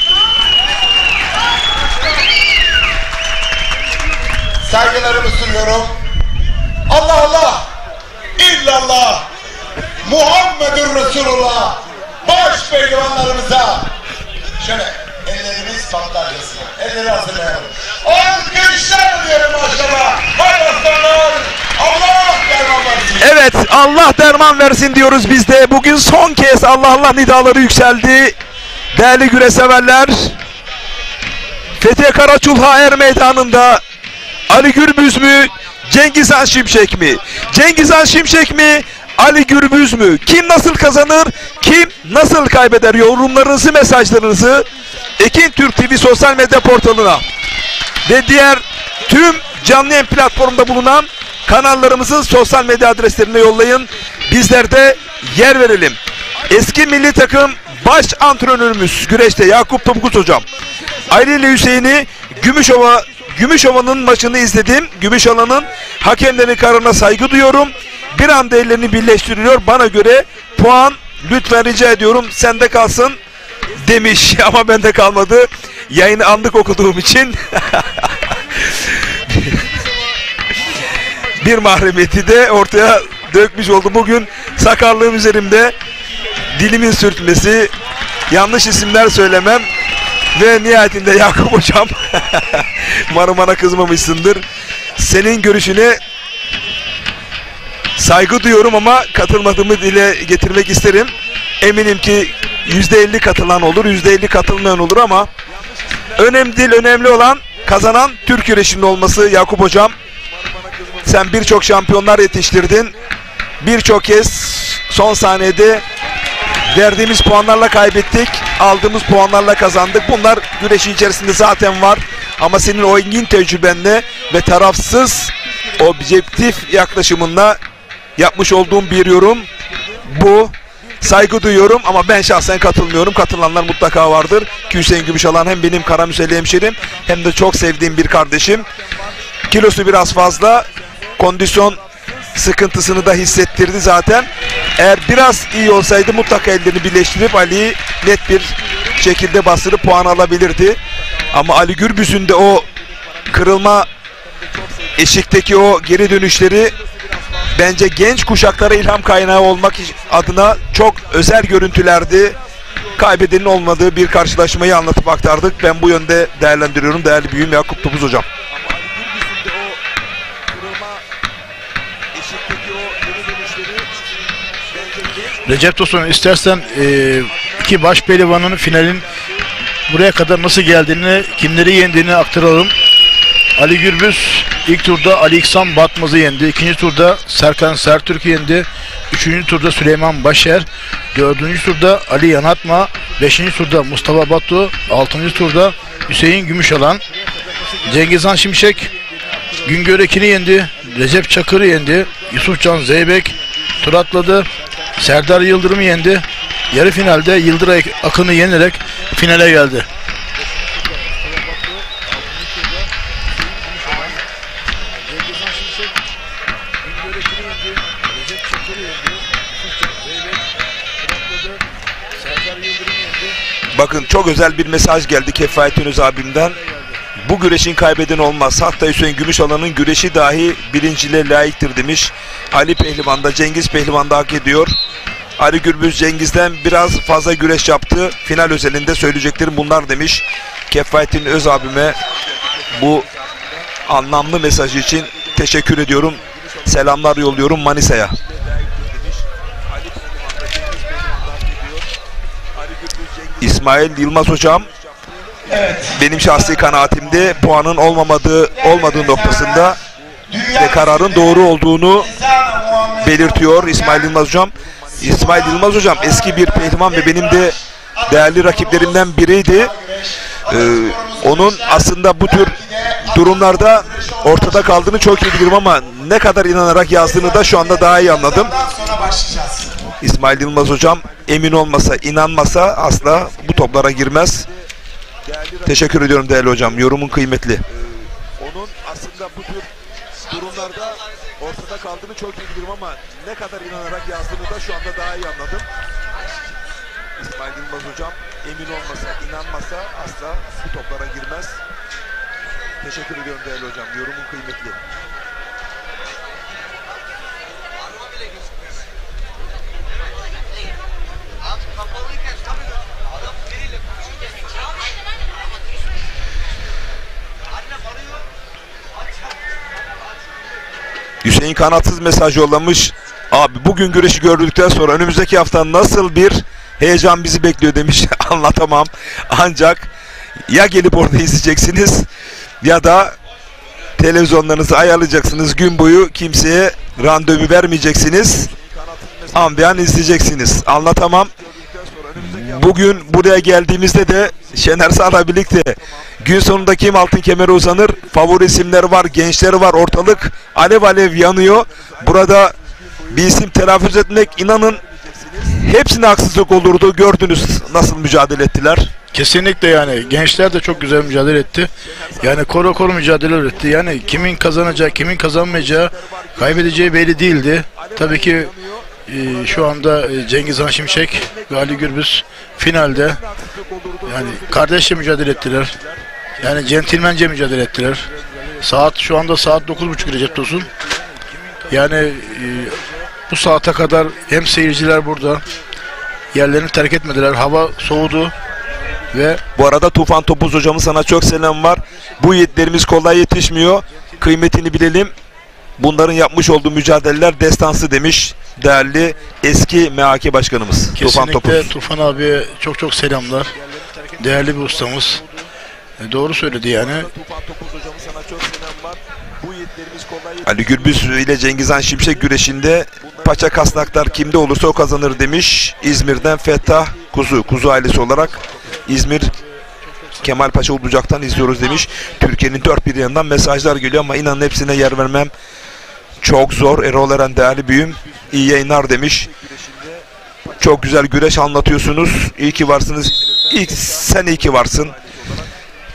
Saygılarımı sunuyorum. Allah Allah, illallah, Muhammedur Resulullah, baş pehlivanlarımıza şöyle ellerimiz fantasyasına, elleri hazırlayalım. Alkışlar diyelim maşallah. Hay aslanlar, Allah derman versin. Evet, Allah derman versin diyoruz biz de. Bugün son kez Allah Allah nidaları yükseldi. Değerli güreş severler, Fethiye Karaçulha Er Meydanı'nda Ali Gürbüz mü, Cengiz Han Şimşek mi? Cengiz Han Şimşek mi, Ali Gürbüz mü? Kim nasıl kazanır, kim nasıl kaybeder? Yorumlarınızı, mesajlarınızı Ekin Türk TV sosyal medya portalına ve diğer tüm canlı yayın platformunda bulunan kanallarımızın sosyal medya adreslerine yollayın. Bizler de yer verelim. Eski milli takım baş antrenörümüz güreşte Yakup Topukuz hocam, Ali ile Hüseyin'i Gümüşova'nın maçını izledim. Gümüşova'nın hakemlerin kararına saygı duyuyorum. Bir anda ellerini birleştiriyor. Bana göre puan lütfen rica ediyorum sende kalsın demiş. Ama bende kalmadı. Yayını anlık okuduğum için bir mahremiyeti de ortaya dökmüş oldu. Bugün sakarlığım üzerimde, dilimin sürtmesi, yanlış isimler söylemem ve nihayetinde Yakup hocam umarım bana kızmamışsındır. Senin görüşüne saygı duyuyorum ama katılmadığımı dile getirmek isterim. Eminim ki %50 katılan olur, %50 katılmayan olur ama önemli değil, önemli olan kazanan Türk güreşinin olması. Yakup hocam, sen birçok şampiyonlar yetiştirdin. Birçok kez son saniyede verdiğimiz puanlarla kaybettik, aldığımız puanlarla kazandık. Bunlar güreşi içerisinde zaten var. Ama senin o engin tecrübenle ve tarafsız, objektif yaklaşımınla yapmış olduğum bir yorum bu. Saygı duyuyorum ama ben şahsen katılmıyorum. Katılanlar mutlaka vardır. Ki Hüseyin Gümüşalan hem benim Karamüseli hemşerim hem de çok sevdiğim bir kardeşim. Kilosu biraz fazla. Kondisyon sıkıntısını da hissettirdi zaten. Eğer biraz iyi olsaydı mutlaka ellerini birleştirip Ali'yi net bir şekilde bastırıp puan alabilirdi. Ama Ali Gürbüz'ün de o kırılma eşikteki o geri dönüşleri bence genç kuşaklara ilham kaynağı olmak adına çok özel görüntülerdi. Kaybedenin olmadığı bir karşılaşmayı anlatıp aktardık. Ben bu yönde değerlendiriyorum değerli büyüğüm Yakup Topuz hocam. Recep Tosun, istersen iki baş pehlivanın finalin buraya kadar nasıl geldiğini, kimleri yendiğini aktaralım. Ali Gürbüz ilk turda Ali İhsan Batmaz'ı yendi. İkinci turda Serkan Sertürk'ü yendi. Üçüncü turda Süleyman Başer. Dördüncü turda Ali Yanatma. Beşinci turda Mustafa Batu. Altıncı turda Hüseyin Gümüşalan. Cengizhan Şimşek Güngör Ekin'i yendi. Recep Çakır'ı yendi. Yusufcan Zeybek tur atladı. Serdar Yıldırım'ı yendi. Yarı finalde Yıldıray Akın'ı yenerek finale geldi. Bakın çok özel bir mesaj geldi Kefayettin Öz abimden. Bu güreşin kaybeden olmaz. Hatta Hüseyin Gümüşalan'ın güreşi dahi birinciliğe layıktır demiş. Ali Pehlivan da Cengiz Pehlivan da hak ediyor. Ali Gürbüz Cengiz'den biraz fazla güreş yaptı. Final özelinde söyleyeceklerim bunlar demiş. Kefayettin Öz abime bu anlamlı mesaj için teşekkür ediyorum. Selamlar yolluyorum Manisa'ya. İsmail Yılmaz hocam, benim şahsi kanaatimde puanın olmadığı noktasında ve kararın doğru olduğunu belirtiyor İsmail Yılmaz hocam. İsmail Yılmaz hocam eski bir pehlivan ve benim de değerli rakiplerimden biriydi. Onun aslında bu tür durumlarda ortada kaldığını çok iyi bilirim ama ne kadar inanarak yazdığını da şu anda daha iyi anladım. İsmail Yılmaz hocam emin olmasa, inanmasa asla bu toplara girmez. Teşekkür ediyorum değerli hocam. Yorumun kıymetli. Onun aslında bu tür durumlarda ortada kaldığını çok iyi bilirim ama ne kadar inanarak yazdığını da şu anda daha iyi anladım. İsmail Yılmaz hocam emin olmasa, inanmasa asla bu toplara girmez. Teşekkür ediyorum değerli hocam. Yorumun kıymetli. Hüseyin Kanatsız mesaj yollamış. Abi bugün güreşi gördükten sonra önümüzdeki hafta nasıl bir heyecan bizi bekliyor demiş. Anlatamam. Ancak ya gelip orada izleyeceksiniz ya da televizyonlarınızı ayarlayacaksınız. Gün boyu kimseye randevu vermeyeceksiniz. An be an izleyeceksiniz. Anlatamam. Bugün buraya geldiğimizde de Şener Sağ'la birlikte gün sonunda kim altın kemere uzanır? Favori isimler var, gençler var, ortalık alev alev yanıyor. Burada bir isim telaffuz etmek inanın hepsine haksızlık olurdu. Gördünüz nasıl mücadele ettiler. Kesinlikle yani gençler de çok güzel mücadele etti. Yani koru mücadele etti. Yani kimin kazanacağı, kimin kazanmayacağı, kaybedeceği belli değildi. Tabii ki şu anda Cengizhan Şimşek ve Ali Gürbüz finalde yani kardeşçe mücadele ettiler. Yani centilmence mücadele ettiler. Şu anda saat 9.30 Recep Tosun. Yani bu saate kadar hem seyirciler burada yerlerini terk etmediler. Hava soğudu ve bu arada Tufan Topuz hocamın sana çok selam var. Bu yiğitlerimiz kolay yetişmiyor. Kıymetini bilelim. Bunların yapmış olduğu mücadeleler destansı demiş değerli eski MHK başkanımız. Kesinlikle Tufan Topuz. Tufan abiye çok selamlar. Değerli bir ustamız. Doğru söyledi yani. Ali Gürbüz ile Cengizhan Şimşek güreşinde paça kasnaklar kimde olursa o kazanır demiş. İzmir'den Fettah Kuzu ailesi olarak İzmir Kemalpaşa Ulucak'tan izliyoruz demiş. Türkiye'nin dört bir yanından mesajlar geliyor ama inanın hepsine yer vermem çok zor. Erol Eren değerli büyüğüm iyi yayınlar demiş. Çok güzel güreş anlatıyorsunuz. İyi ki varsınız. Sen iyi ki varsın.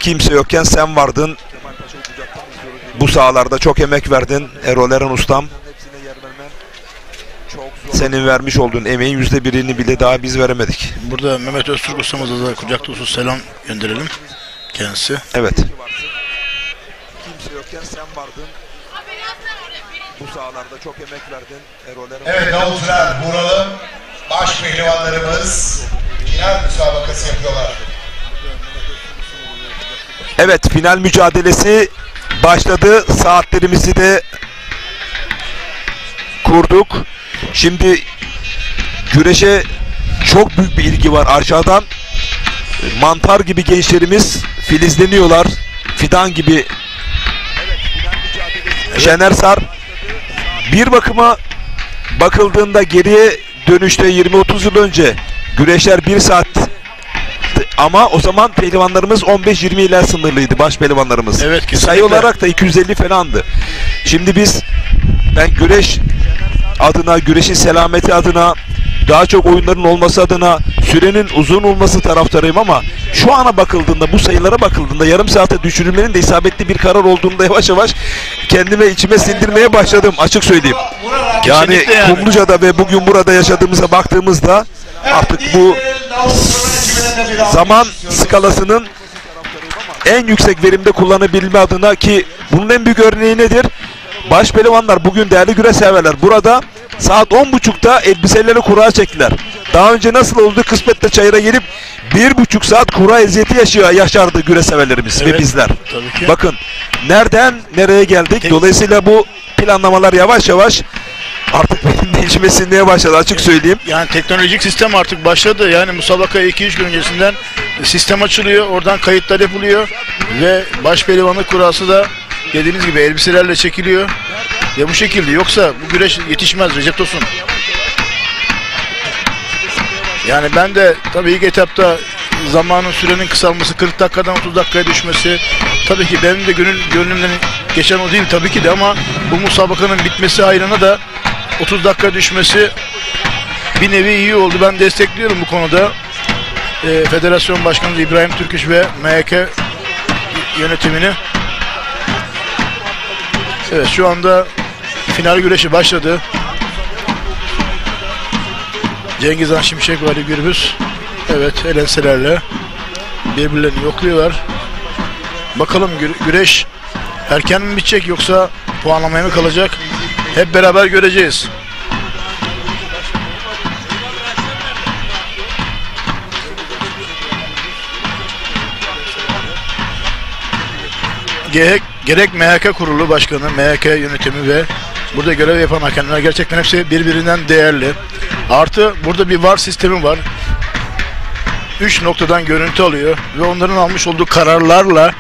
Kimse yokken sen vardın. Bu sahalarda çok emek verdin Erol Eren ustam. Senin vermiş olduğun emeğin %1'ini bile daha biz veremedik. Burada Mehmet Öztürk ustamıza da kucak dolusu selam gönderelim kendisi. Evet. Kimse yokken sen vardın. Bu sahalarda çok emek verdin Erol Eren. Evet Davutlar Buralı baş pehlivanlarımız final müsabakası yapıyorlar. Evet final mücadelesi başladı. Saatlerimizi de kurduk. Şimdi güreşe çok büyük bir ilgi var aşağıdan. Mantar gibi gençlerimiz filizleniyorlar. Fidan gibi Şener Sar bir bakıma bakıldığında geriye dönüşte 20-30 yıl önce güreşler 1 saat ama o zaman pehlivanlarımız 15-20 ile sınırlıydı, baş pehlivanlarımız. Evet, kesinlikle. Sayı olarak da 250 falandı. Şimdi ben güreş adına, güreşin selameti adına, daha çok oyunların olması adına, sürenin uzun olması taraftarıyım ama şu ana bakıldığında, bu sayılara bakıldığında yarım saate düşürülmenin de isabetli bir karar olduğunda yavaş yavaş kendime içime sindirmeye başladım, açık söyleyeyim. Yani Kumluca'da ve bugün burada yaşadığımıza baktığımızda artık bu zaman skalasının en yüksek verimde kullanabilme adına, ki bunun en büyük örneği nedir? Baş pehlivanlar bugün, değerli güreş severler, burada saat 10.30'da elbiseleri kura çektiler. Daha önce nasıl oldu? Kısmetle çayıra gelip 1,5 saat kura eziyeti yaşardı güreş severlerimiz, evet, ve bizler. Bakın nereden nereye geldik. Dolayısıyla bu planlamalar yavaş yavaş artık benim de içime sinmeye başladı, açık söyleyeyim. Yani teknolojik sistem artık başladı. Yani musabakaya 2-3 gün öncesinden sistem açılıyor. Oradan kayıtlar yapılıyor. Ve baş pehlivanlık kurası da dediğiniz gibi elbiselerle çekiliyor. Ya bu şekilde, yoksa bu güreş yetişmez Recep Tosun. Yani ben de tabii ilk etapta zamanın, sürenin kısalması, 40 dakikadan 30 dakikaya düşmesi, tabii ki benim de gönlümden geçen o değil tabii ki de, ama bu musabakanın bitmesi hayrına da 30 dakika düşmesi bir nevi iyi oldu. Ben destekliyorum bu konuda. Federasyon Başkanı İbrahim Türküş ve MHK yönetimini. Evet, şu anda final güreşi başladı. Cengiz Han Şimşek ve Ali Gürbüz, evet, el enselerle birbirlerini yokluyorlar. Bakalım güreş erken mi bitecek yoksa puanlamaya mı kalacak? Hep beraber göreceğiz. Gerek MHK kurulu başkanı, MHK yönetimi ve burada görev yapan hakemler gerçekten hepsi birbirinden değerli. Artı burada bir VAR sistemi var. 3 noktadan görüntü alıyor ve onların almış olduğu kararlarla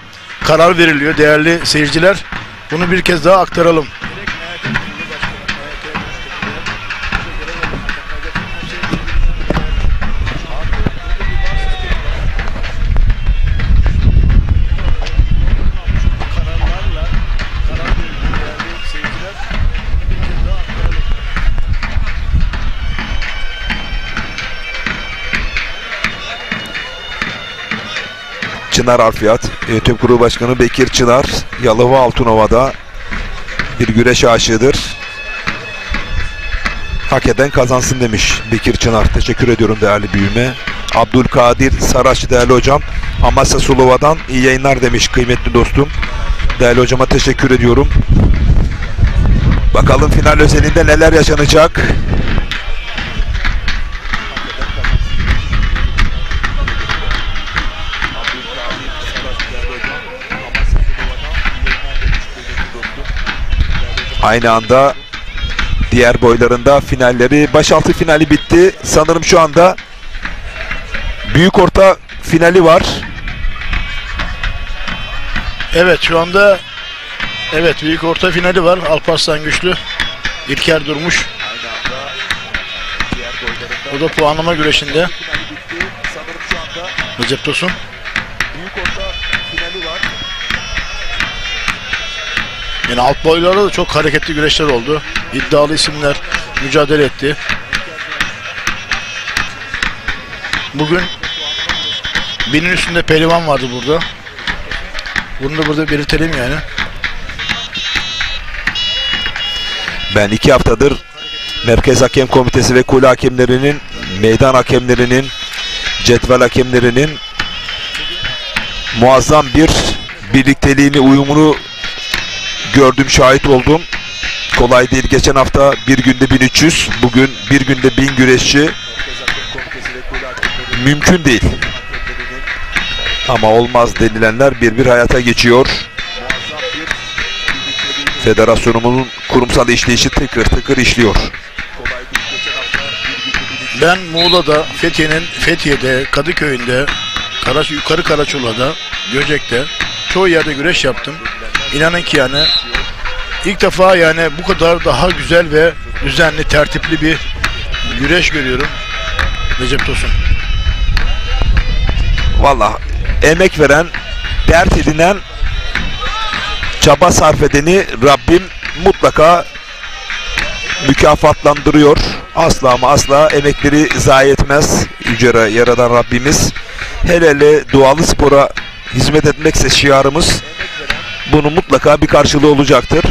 karar veriliyor değerli seyirciler. Bunu bir kez daha aktaralım. Çınar Harfiyat, Yönetim Kurulu Başkanı Bekir Çınar, Yalova Altınova'da bir güreş aşığıdır. Hak eden kazansın demiş Bekir Çınar. Teşekkür ediyorum değerli büyüme. Abdülkadir Saraçlı değerli hocam, Amasya Sulova'dan iyi yayınlar demiş kıymetli dostum. Değerli hocama teşekkür ediyorum. Bakalım final özelinde neler yaşanacak. Aynı anda diğer boylarında finalleri, başaltı finali bitti. Sanırım şu anda büyük orta finali var. Evet, şu anda evet büyük orta finali var. Alparslan Güçlü, İlker Durmuş. O da puanlama güreşinde. Recep Tosun. Yani alt boylarda da çok hareketli güreşler oldu. İddialı isimler mücadele etti. Bugün 1000'in üstünde pehlivan vardı burada. Bunu da burada belirtelim yani. Ben 2 haftadır Merkez Hakem Komitesi ve kule hakemlerinin, meydan hakemlerinin, cetvel hakemlerinin muazzam bir birlikteliğini, uyumunu gördüm, şahit oldum. Kolay değil. Geçen hafta bir günde 1300, bugün bir günde 1000 güreşçi. Mümkün değil. Ama olmaz denilenler bir hayata geçiyor. Federasyonumun kurumsal işleyişi tıkır tıkır işliyor. Ben Muğla'da, Fethiye'de, Kadıköy'ünde, Yukarı Karaçula'da, Göcek'te çoğu yerde güreş yaptım. İnanın ki yani ilk defa yani bu kadar daha güzel ve düzenli, tertipli bir güreş görüyorum. Recep Tosun. Vallahi emek veren, dert edinen, çaba sarf edeni Rabbim mutlaka mükafatlandırıyor. Asla ama asla emekleri zayi etmez Yüce Yaradan Rabbimiz. Hele hele dualı spora hizmet etmekse şiarımız, bunun mutlaka bir karşılığı olacaktır.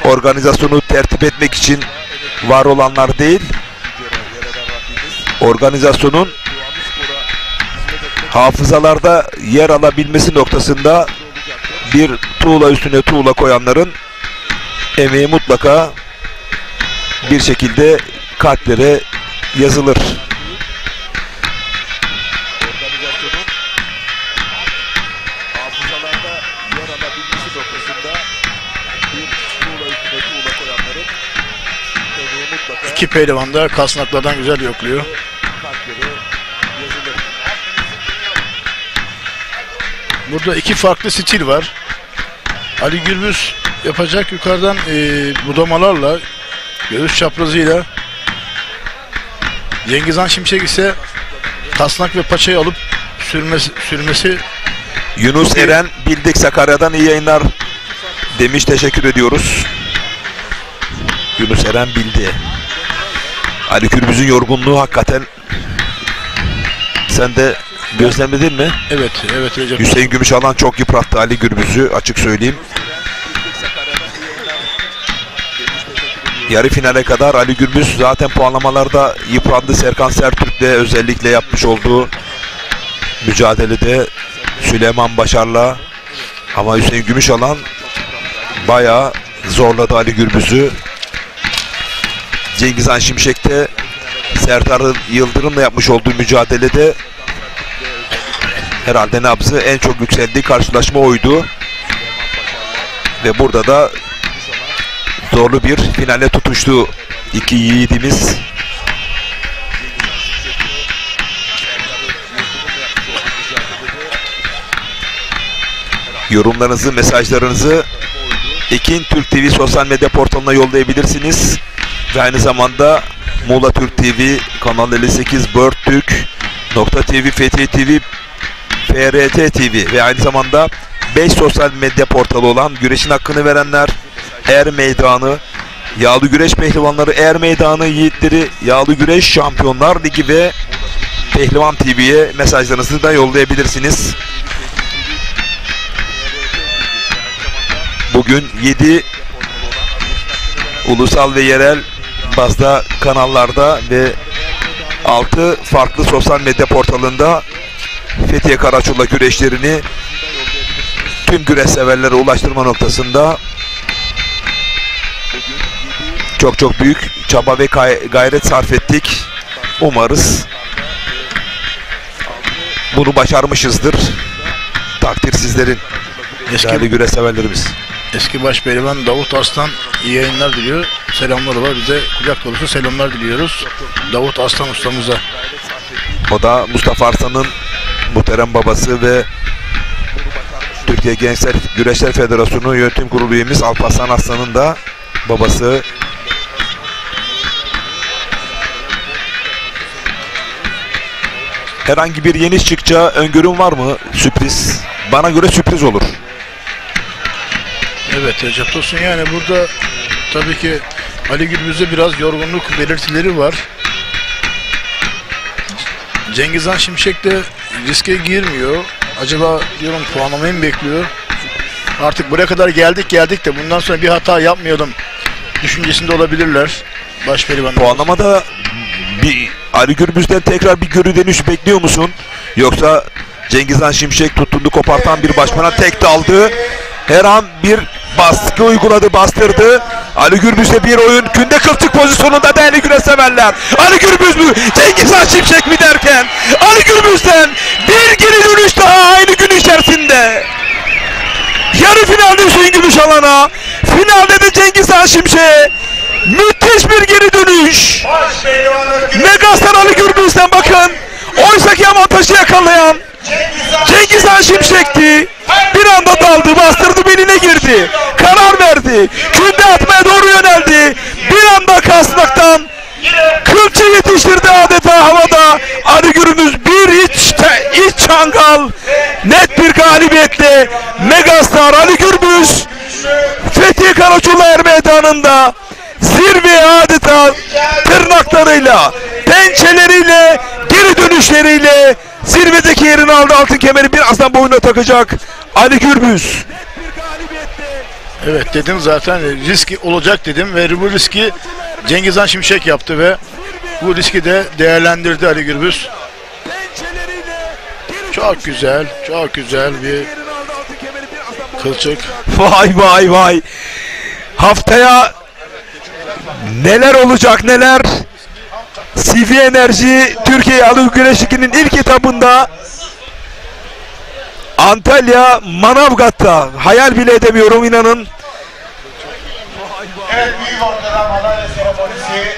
Organizasyonu tertip etmek için var olanlar değil, organizasyonun hafızalarda yer alabilmesi noktasında bir tuğla üstüne tuğla koyanların emeği mutlaka bir şekilde kalplere yazılır. İki pehlivan da kasnaklardan güzel yokluyor. Burada iki farklı stil var. Ali Gürbüz yapacak yukarıdan budamalarla, göğüs çaprazıyla. Cengiz Han Şimşek ise kasnak ve paçayı alıp sürmesi. Yunus Eren Bildik Sakarya'dan iyi yayınlar demiş, teşekkür ediyoruz. Yunus Eren bildi. Ali Gürbüz'ün yorgunluğu hakikaten sen de gözlemledin mi? Evet, evet Recep. Hüseyin Gümüşalan çok yıprattı Ali Gürbüz'ü, açık söyleyeyim. Yarı finale kadar Ali Gürbüz zaten puanlamalarda yıprandı. Serkan Sertürk'le özellikle yapmış olduğu mücadelede Süleyman Başar'la, ama Hüseyin Gümüşalan bayağı zorladı Ali Gürbüz'ü. Cengiz Han Şimşek'te Serdar Yıldırım'la yapmış olduğu mücadelede herhalde nabzı en çok yükseldiği karşılaşma oydu. Ve burada da zorlu bir finale tutuştu iki yiğidimiz. Yorumlarınızı, mesajlarınızı Ekin Türk TV sosyal medya portalına yollayabilirsiniz. Ve aynı zamanda Muğla Türk TV, Kanal 58, Bird Türk, .tv, Fethi TV, FRT TV ve aynı zamanda 5 sosyal medya portalı olan Güreşin Hakkını Verenler, Er Meydanı, Yağlı Güreş Pehlivanları, Er Meydanı Yiğitleri, Yağlı Güreş Şampiyonlar Ligi ve Pehlivan TV'ye mesajlarınızı da yollayabilirsiniz. Bugün 7 ulusal ve yerel bazda kanallarda ve 6 farklı sosyal medya portalında Fethiye Karaçola güreşlerini tüm güreş severlere ulaştırma noktasında çok büyük çaba ve gayret sarf ettik. Umarız bunu başarmışızdır. Takdir sizlerin, değerli güreş severlerimiz. Eski başpehlivan Davut Aslan iyi yayınlar diliyor. Selamları var. Bize kucak dolusu selamlar diliyoruz Davut Aslan ustamıza. O da Mustafa Arslan'ın muhterem babası ve Türkiye Gençler Güreşler Federasyonu Yönetim Kurulu üyemiz Alparslan Arslan'ın da babası. Herhangi bir yeni çıkacağı öngörüm var mı? Sürpriz. Bana göre sürpriz olur. Evet Recep Tosun, yani burada tabii ki Ali Gürbüz'de biraz yorgunluk belirtileri var. Cengiz Han Şimşek de riske girmiyor. Acaba diyorum puanlamayı mı bekliyor? Artık buraya kadar geldik de bundan sonra bir hata yapmayalım düşüncesinde olabilirler başpehlivanlar. Puanlamada bir Ali Gürbüz'den tekrar bir geri dönüş bekliyor musun? Yoksa Cengiz Han Şimşek tutundu kopartan bir başmana tek daldı. Her an bir baskı uyguladı, bastırdı. Ali Gürbüz'de bir oyun, künde kılçık pozisyonunda değerli güreş severler. Ali Gürbüz mü, Cengiz Han Şimşek mi derken Ali Gürbüz'den bir geri dönüş daha aynı gün içerisinde. Yarı finalde Hüseyin Gümüşalan'a, finalde de Cengiz Han Şimşek'e müthiş bir geri dönüş. Megastar Ali Gürbüz'den bakın. Oysaki avantajı yakalayan Cengiz Han Şimşek'ti. Bir anda daldı, bastırdı, beline girdi. Karar verdi. Künde atmaya doğru yöneldi. Bir anda kasnaktan kılçı yetiştirdi adeta havada. Ali Gürbüz bir iç çangal. Net bir galibiyetle megastar Ali Gürbüz Fethi Karaçoğlu Meydanı'nda zirveye adeta tırnaklarıyla, pençeleriyle, geri dönüşleriyle zirvedeki yerini aldı. Altın kemeri birazdan boynuna takacak Ali Gürbüz. Evet dedim zaten, riski olacak dedim ve bu riski Cengiz Han Şimşek yaptı ve bu riski de değerlendirdi Ali Gürbüz. Çok güzel, çok güzel bir kılçık. Vay vay vay. Haftaya neler olacak neler. CV Enerji Türkiye Alı Güreş Ligi'nin ilk etabında Antalya Manavgat'ta, hayal bile edemiyorum inanın. Evet, büyük ortada madalya seremonisi.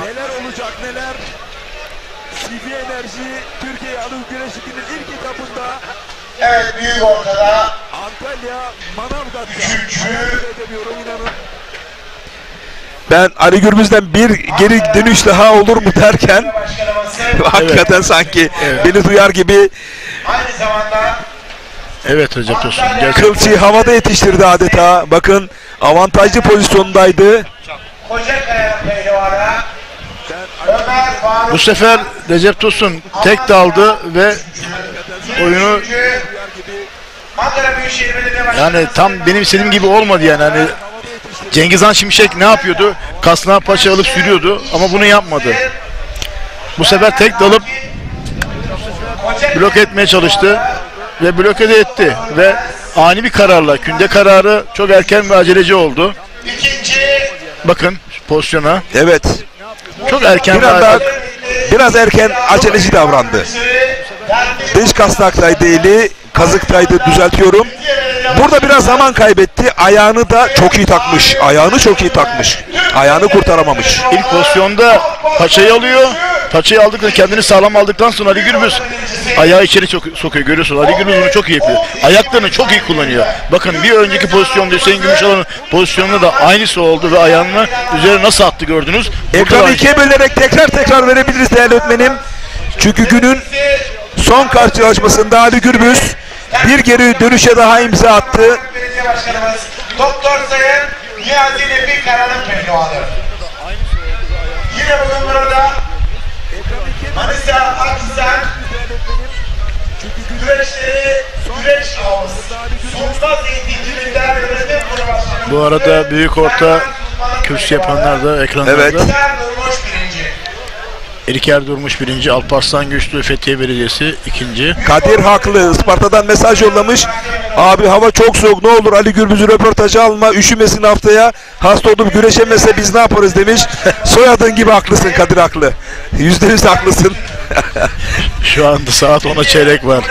Neler olacak neler. CV Enerji Türkiye Alı Güreş Ligi'nin ilk etabında. Evet, büyük ortada. Antalya Manavgat'ta. Üçüncü. Ben Ali Gürbüz'den bir geri dönüş daha olur mu derken hakikaten sanki beni duyar gibi. Aynı zamanda evet Recep Tosun. Kılçıyı havada yetiştirdi adeta. Bakın avantajlı pozisyondaydı. Kocakaya pehlivanı Ömer Faruk. Bu sefer Recep Tosun tek daldı ve oyunu Ankara Büyükşehir Belediye Başkanı. yani tam benim istediğim gibi olmadı yani. Hani Cengiz Han Şimşek ne yapıyordu? Kasnağı paça alıp sürüyordu ama bunu yapmadı. Bu sefer tek dalıp blok etmeye çalıştı ve bloke de etti ve ani bir kararla, künde kararı çok erken ve aceleci oldu. Bakın pozisyona. Evet. Çok erken biraz erken aceleci davrandı. Dış kasnaktaydı eli, kazıktaydı, düzeltiyorum. Burada biraz zaman kaybetti. Ayağını da çok iyi takmış. Ayağını çok iyi takmış. Ayağını kurtaramamış. İlk pozisyonda paçayı alıyor. Paçayı aldıktan, kendini sağlam aldıktan sonra Ali Gürbüz ayağı içeri sokuyor. Görüyorsun. Ali Gürbüz bunu çok iyi yapıyor. Ayaklarını çok iyi kullanıyor. Bakın bir önceki pozisyonda Hüseyin Gümüşalan'ın pozisyonunda da aynısı oldu ve ayağını üzerine nasıl attı gördünüz. Ekranı ikiye bölerek tekrar verebiliriz değerli öğretmenim. Çünkü günün son karşılaşmasında Ali Gürbüz bir geri dönüşe daha imza attı. Belediye Başkanımız Doktor Sayın Niyazi Nefi Kara'nın pehlivanı. Yine bugün burada Manisa Akhisar güreş havuz sunmaz eğitimcilikler yönetim kurulu başkanı. Bu arada büyük orta kürsü yapanlar da ekranlarda. Evet. İlker Durmuş birinci, Alparslan Güçlü Fethiye Belediyesi ikinci. Kadir Haklı Isparta'dan mesaj yollamış. Abi hava çok soğuk, ne olur Ali Gürbüz'ü röportajı alma, üşümesin haftaya. Hasta olup güreşemezse biz ne yaparız demiş. Soyadın gibi haklısın Kadir Haklı. %100 haklısın. Şu anda saat 10'a çeyrek var.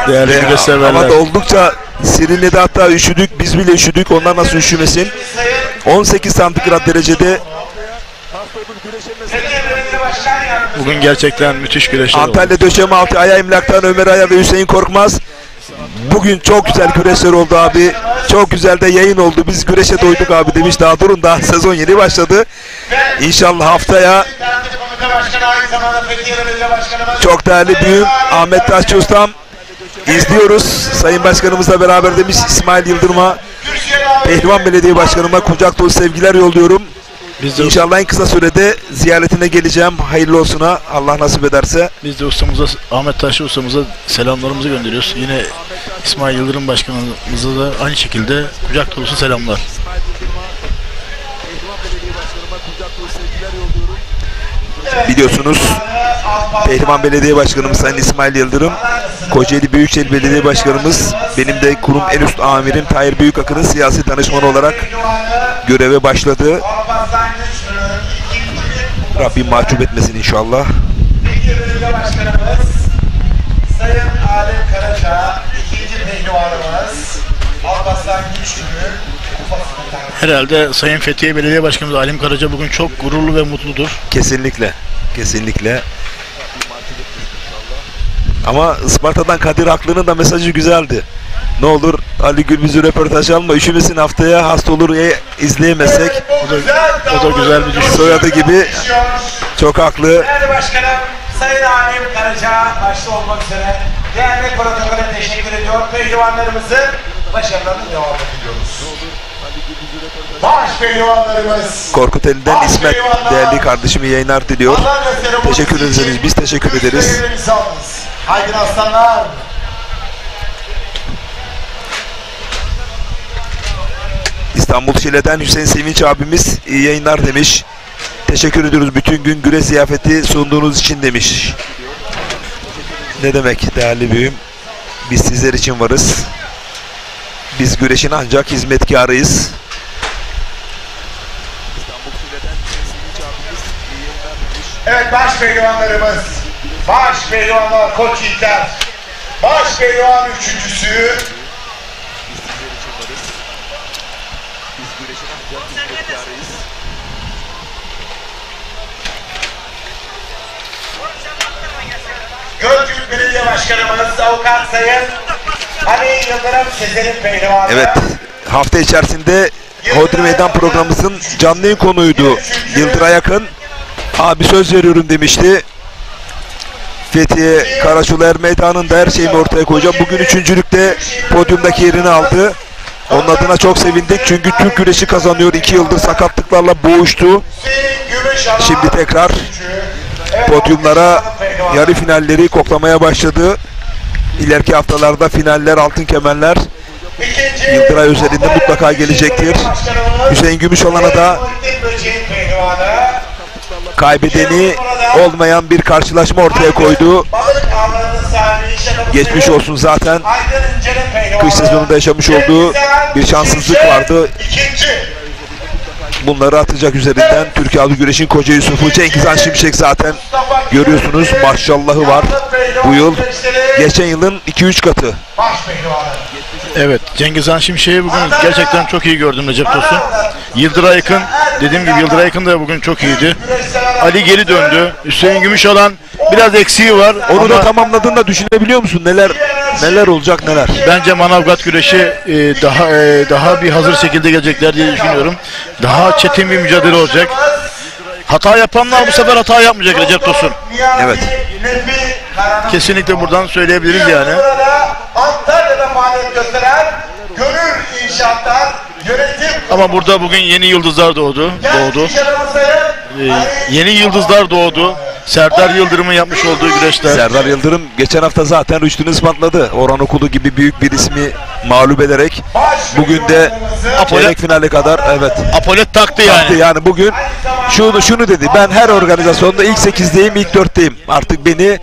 Değerli güreş severler. Hava da oldukça serinledi, hatta üşüdük. Biz bile üşüdük. Onlar nasıl üşümesin? 18 santigrat derecede. Bugün gerçekten müthiş güreşler oldu. Antalya Döşeme Altı Aya İmlak'tan Ömer Aya ve Hüseyin Korkmaz. Bugün çok güzel güreşler oldu abi. Çok güzel de yayın oldu. Biz güreşe doyduk abi demiş. Daha durun, daha sezon yeni başladı. İnşallah haftaya çok değerli büyüğüm Ahmet Taşçı Ustam izliyoruz. Sayın Başkanımızla beraber demiş. İsmail Yıldırım'a, Pehlivan Belediye Başkanıma kucak dolu sevgiler yolluyorum. İnşallah en kısa sürede ziyaretine geleceğim. Hayırlı olsuna, Allah nasip ederse. Biz de ustamıza, Ahmet Taşçı ustamıza selamlarımızı gönderiyoruz. Yine İsmail Yıldırım Başkanımıza da aynı şekilde kucak dolusu selamlar. Biliyorsunuz Pehlivan Belediye Başkanımız Sayın İsmail Yıldırım, Kocaeli Büyükşehir Belediye Başkanımız, benim de kurum en üst amirim Tahir Büyükakın'ın siyasi danışmanı olarak göreve başladı. Rabbim mahcup etmesin inşallah. Belediye Başkanımız Sayın Adem Karaca, ikinci pehlivanımız Alparslan Güçlü'nün Herhalde Sayın Fethiye Belediye Başkanımız Alim Karaca bugün çok gururlu ve mutludur. Kesinlikle. Kesinlikle. Ama Isparta'dan Kadir Haklı'nın da mesajı güzeldi. Ne olur Ali Gürbüz'ü röportaj alma, üşümesin haftaya, hasta olur izleyemezsek. O da güzel bir düşünce. Soyadı gibi çok haklı. Değerli Başkanım, Sayın Alim Karaca başta olmak üzere değerli protokole teşekkür ediyor. Pehlivanlarımızın başarılarını devam ediyoruz. Baş pehlivanlarımız. Korkut Eli'den İsmet değerli kardeşimi yayınlar diliyor. Teşekkür ederiz. Biz teşekkür ederiz. Haydin aslanlar. İstanbul Şile'den Hüseyin Sevinç abimiz iyi yayınlar demiş. Teşekkür ediyoruz bütün gün güre ziyafeti sunduğunuz için demiş. Ne demek değerli büyüğüm? Biz sizler için varız. Biz güreşin ancak hizmetkarıyız. Evet baş pehlivanlarımız. Baş pehlivanlar Koç İlker. Baş pehlivan üçüncüsü. Gölcük Belediye Başkanımız Avukat Sayın Ali Yıldırım Sezer'in pehlivanı. Evet, hafta içerisinde Hodri Meydan programımızın canlı yayın konuydu. Yıldıray Akın abi söz veriyorum demişti. Fethiye Karaçular Meydanı'nda her şeyimi ortaya koyacağım. Bugün üçüncülükte podyumdaki yerini aldı. Onun adına çok sevindik çünkü Türk güreşi kazanıyor. 2 yıldır sakatlıklarla boğuştu. Şimdi tekrar podyumlara, yarı finalleri koklamaya başladı. İleriki haftalarda finaller, altın kemerler Yıldıray özelinde mutlaka gelecektir. Hüseyin Gümüşoğlan'a da kaybedeni olmayan bir karşılaşma ortaya koydu. Geçmiş olsun zaten. Kış sezonunda yaşamış olduğu bir şanssızlık vardı. Bunları atacak üzerinden Türkiye Adı Güreş'in Koca Yusuf'u Cengiz Han Şimşek zaten görüyorsunuz maşallahı var bu yıl. Geçen yılın 2-3 katı. Evet, Cengiz Han Şimşek'i bugün gerçekten çok iyi gördüm Recep Tosun. Yıldıray Akın, dediğim gibi Yıldıray Akın da bugün çok iyiydi. Ali geri döndü. Hüseyin Gümüşoğlan biraz eksiği var. Onu da tamamladığında düşünebiliyor musun? Neler olacak neler? Bence Manavgat güreşi daha bir hazır şekilde gelecekler diye düşünüyorum. Daha çetin bir mücadele olacak. Hata yapanlar bu sefer hata yapmayacak Recep Tosun. Evet. Kesinlikle buradan söyleyebiliriz yani. Antalya'da faaliyet gösteren Gönül İnşaatlar Yönetim. Ama burada bugün yeni yıldızlar doğdu. Yeni yıldızlar doğdu. Serdar Yıldırım'ın yapmış olduğu güreşler. Serdar Yıldırım geçen hafta zaten rüştünü ispatladı. Orhan Okulu gibi büyük bir ismi mağlup ederek bugün de çeyrek finale kadar apolet taktı yani. Yani bugün şunu dedi. Ben her organizasyonda ilk 8'deyim, ilk 4'teyim. Artık beni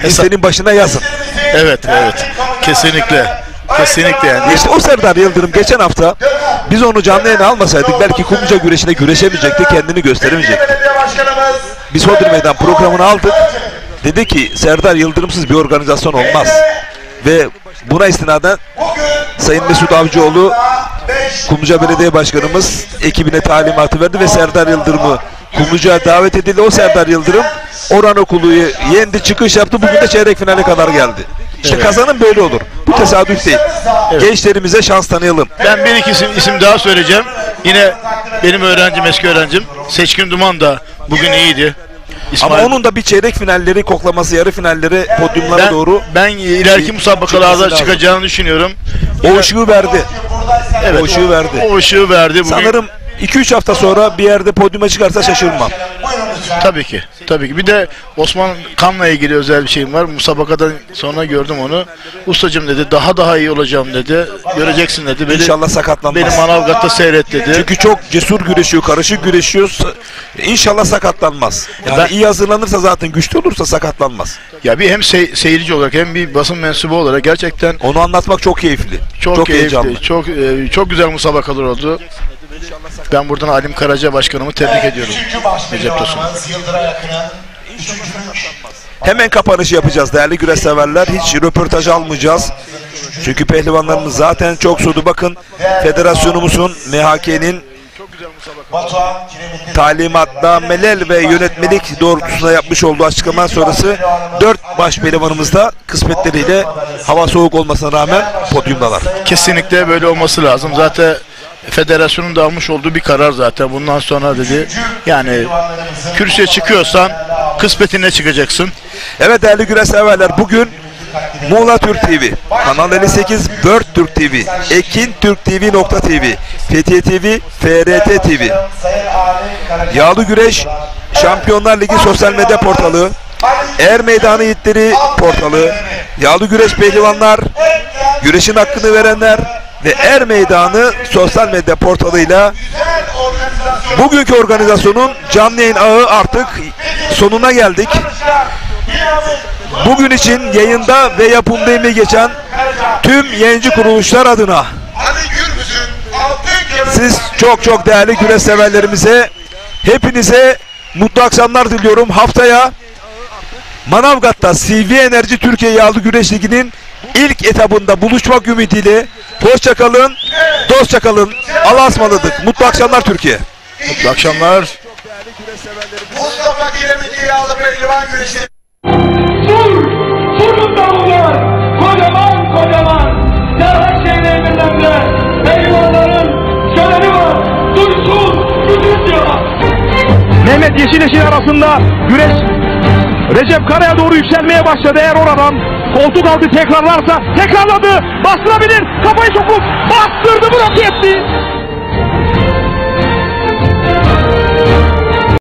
listenin başına yazın. Evet. Kesinlikle. Kesinlikle yani. İşte o Serdar Yıldırım geçen hafta biz onu canlı yayına almasaydık belki kumluca güreşine güreşemeyecekti, kendini gösteremeyecekti. Biz Hodri Meydan programını aldık. Dedi ki Serdar Yıldırımsız bir organizasyon olmaz. Ve buna istinaden Sayın Mesut Avcıoğlu Kumluca Belediye Başkanımız ekibine talimatı verdi ve Serdar Yıldırım'ı Kumluca'ya davet edildi. O Serdar Yıldırım Orhan Okulu'yu yendi, çıkış yaptı. Bugün de çeyrek finale kadar geldi. İşte kazanın böyle olur. Bu tesadüf değil. Gençlerimize şans tanıyalım. Ben bir iki isim daha söyleyeceğim. Yine benim öğrencim, eski öğrencim Seçkin Duman da bugün iyiydi. Ama onun da bir çeyrek finalleri koklaması, yarı finalleri podyumlara doğru. Ben ileriki musabakalarda çıkacağını düşünüyorum. O ışığı verdi. Evet, o ışığı verdi. O ışığı verdi. Bugün... Sanırım 2-3 hafta sonra bir yerde podyuma çıkarsa şaşırmam. Tabii ki. Bir de Osman Kan'la ilgili özel bir şeyim var. Musabakadan sonra gördüm onu. Ustacığım dedi, daha iyi olacağım dedi. Göreceksin dedi. İnşallah sakatlanmaz. Beni Manavgat'ta seyret dedi. Çünkü çok cesur güreşiyor, karışık güreşiyor. İnşallah sakatlanmaz. Yani iyi hazırlanırsa zaten, güçlü olursa sakatlanmaz. Ya bir hem seyirci olarak hem bir basın mensubu olarak gerçekten onu anlatmak çok keyifli. Çok keyifli. Heyecanlı. Çok güzel musabakalar oldu. Ben buradan Alim Karaca Başkanımı tebrik ediyorum. Recep Tosun. Hemen kapanışı yapacağız değerli güreş severler. Hiç röportaj almayacağız. Çünkü pehlivanlarımız zaten çok soğudu. Bakın federasyonumuzun, MHK'nin Batuhan Kiremitli talimatnameler ve yönetmelik doğrultusunda yapmış olduğu açıklama sonrası 4 baş pehlivanımız da kısmetleriyle hava soğuk olmasına rağmen podyumdalar. Kesinlikle böyle olması lazım. Zaten federasyonun da almış olduğu bir karar zaten. Bundan sonra dedi yani kürsüye çıkıyorsan kısmetine çıkacaksın. Evet değerli güreş severler, bugün Muğla Türk TV, Kanal 58 World Türk TV, Ekin Türk TV.tv, Fethiye TV, FRT TV, Yağlı Güreş Şampiyonlar Ligi sosyal medya portalı, Er Meydanı Yiğitleri portalı, Yağlı Güreş Pehlivanlar, güreşin hakkını verenler ve Er Meydanı sosyal medya portalıyla bugünkü organizasyonun canlı yayın ağı artık sonuna geldik. Bugün için yayında ve yapımda emeği geçen tüm yayıncı kuruluşlar adına siz çok değerli güreş severlerimize, hepinize mutlu akşamlar diliyorum. Haftaya Manavgat'ta CV Enerji Türkiye Yağlı Güreş Ligi'nin ilk etabında buluşmak ümidiyle hoşça kalın, dostça kalın. Allah'a ısmarladık. Mutlu akşamlar Türkiye. Mutlu akşamlar. Mustafa Kiremitli Yağlı Pehlivan Güreşleri. Surun davullar, kocaman, derhal şehirlerimizde pehlivanların şöleni var, duysun, bütün diyorlar. Mehmet Yeşileş'in arasında güreş Recep Kara'ya doğru yükselmeye başladı. Eğer oradan koltuk altı tekrarlarsa tekrarladı. Bastırabilir. Kafayı sokup bastırdı, bırak yetti.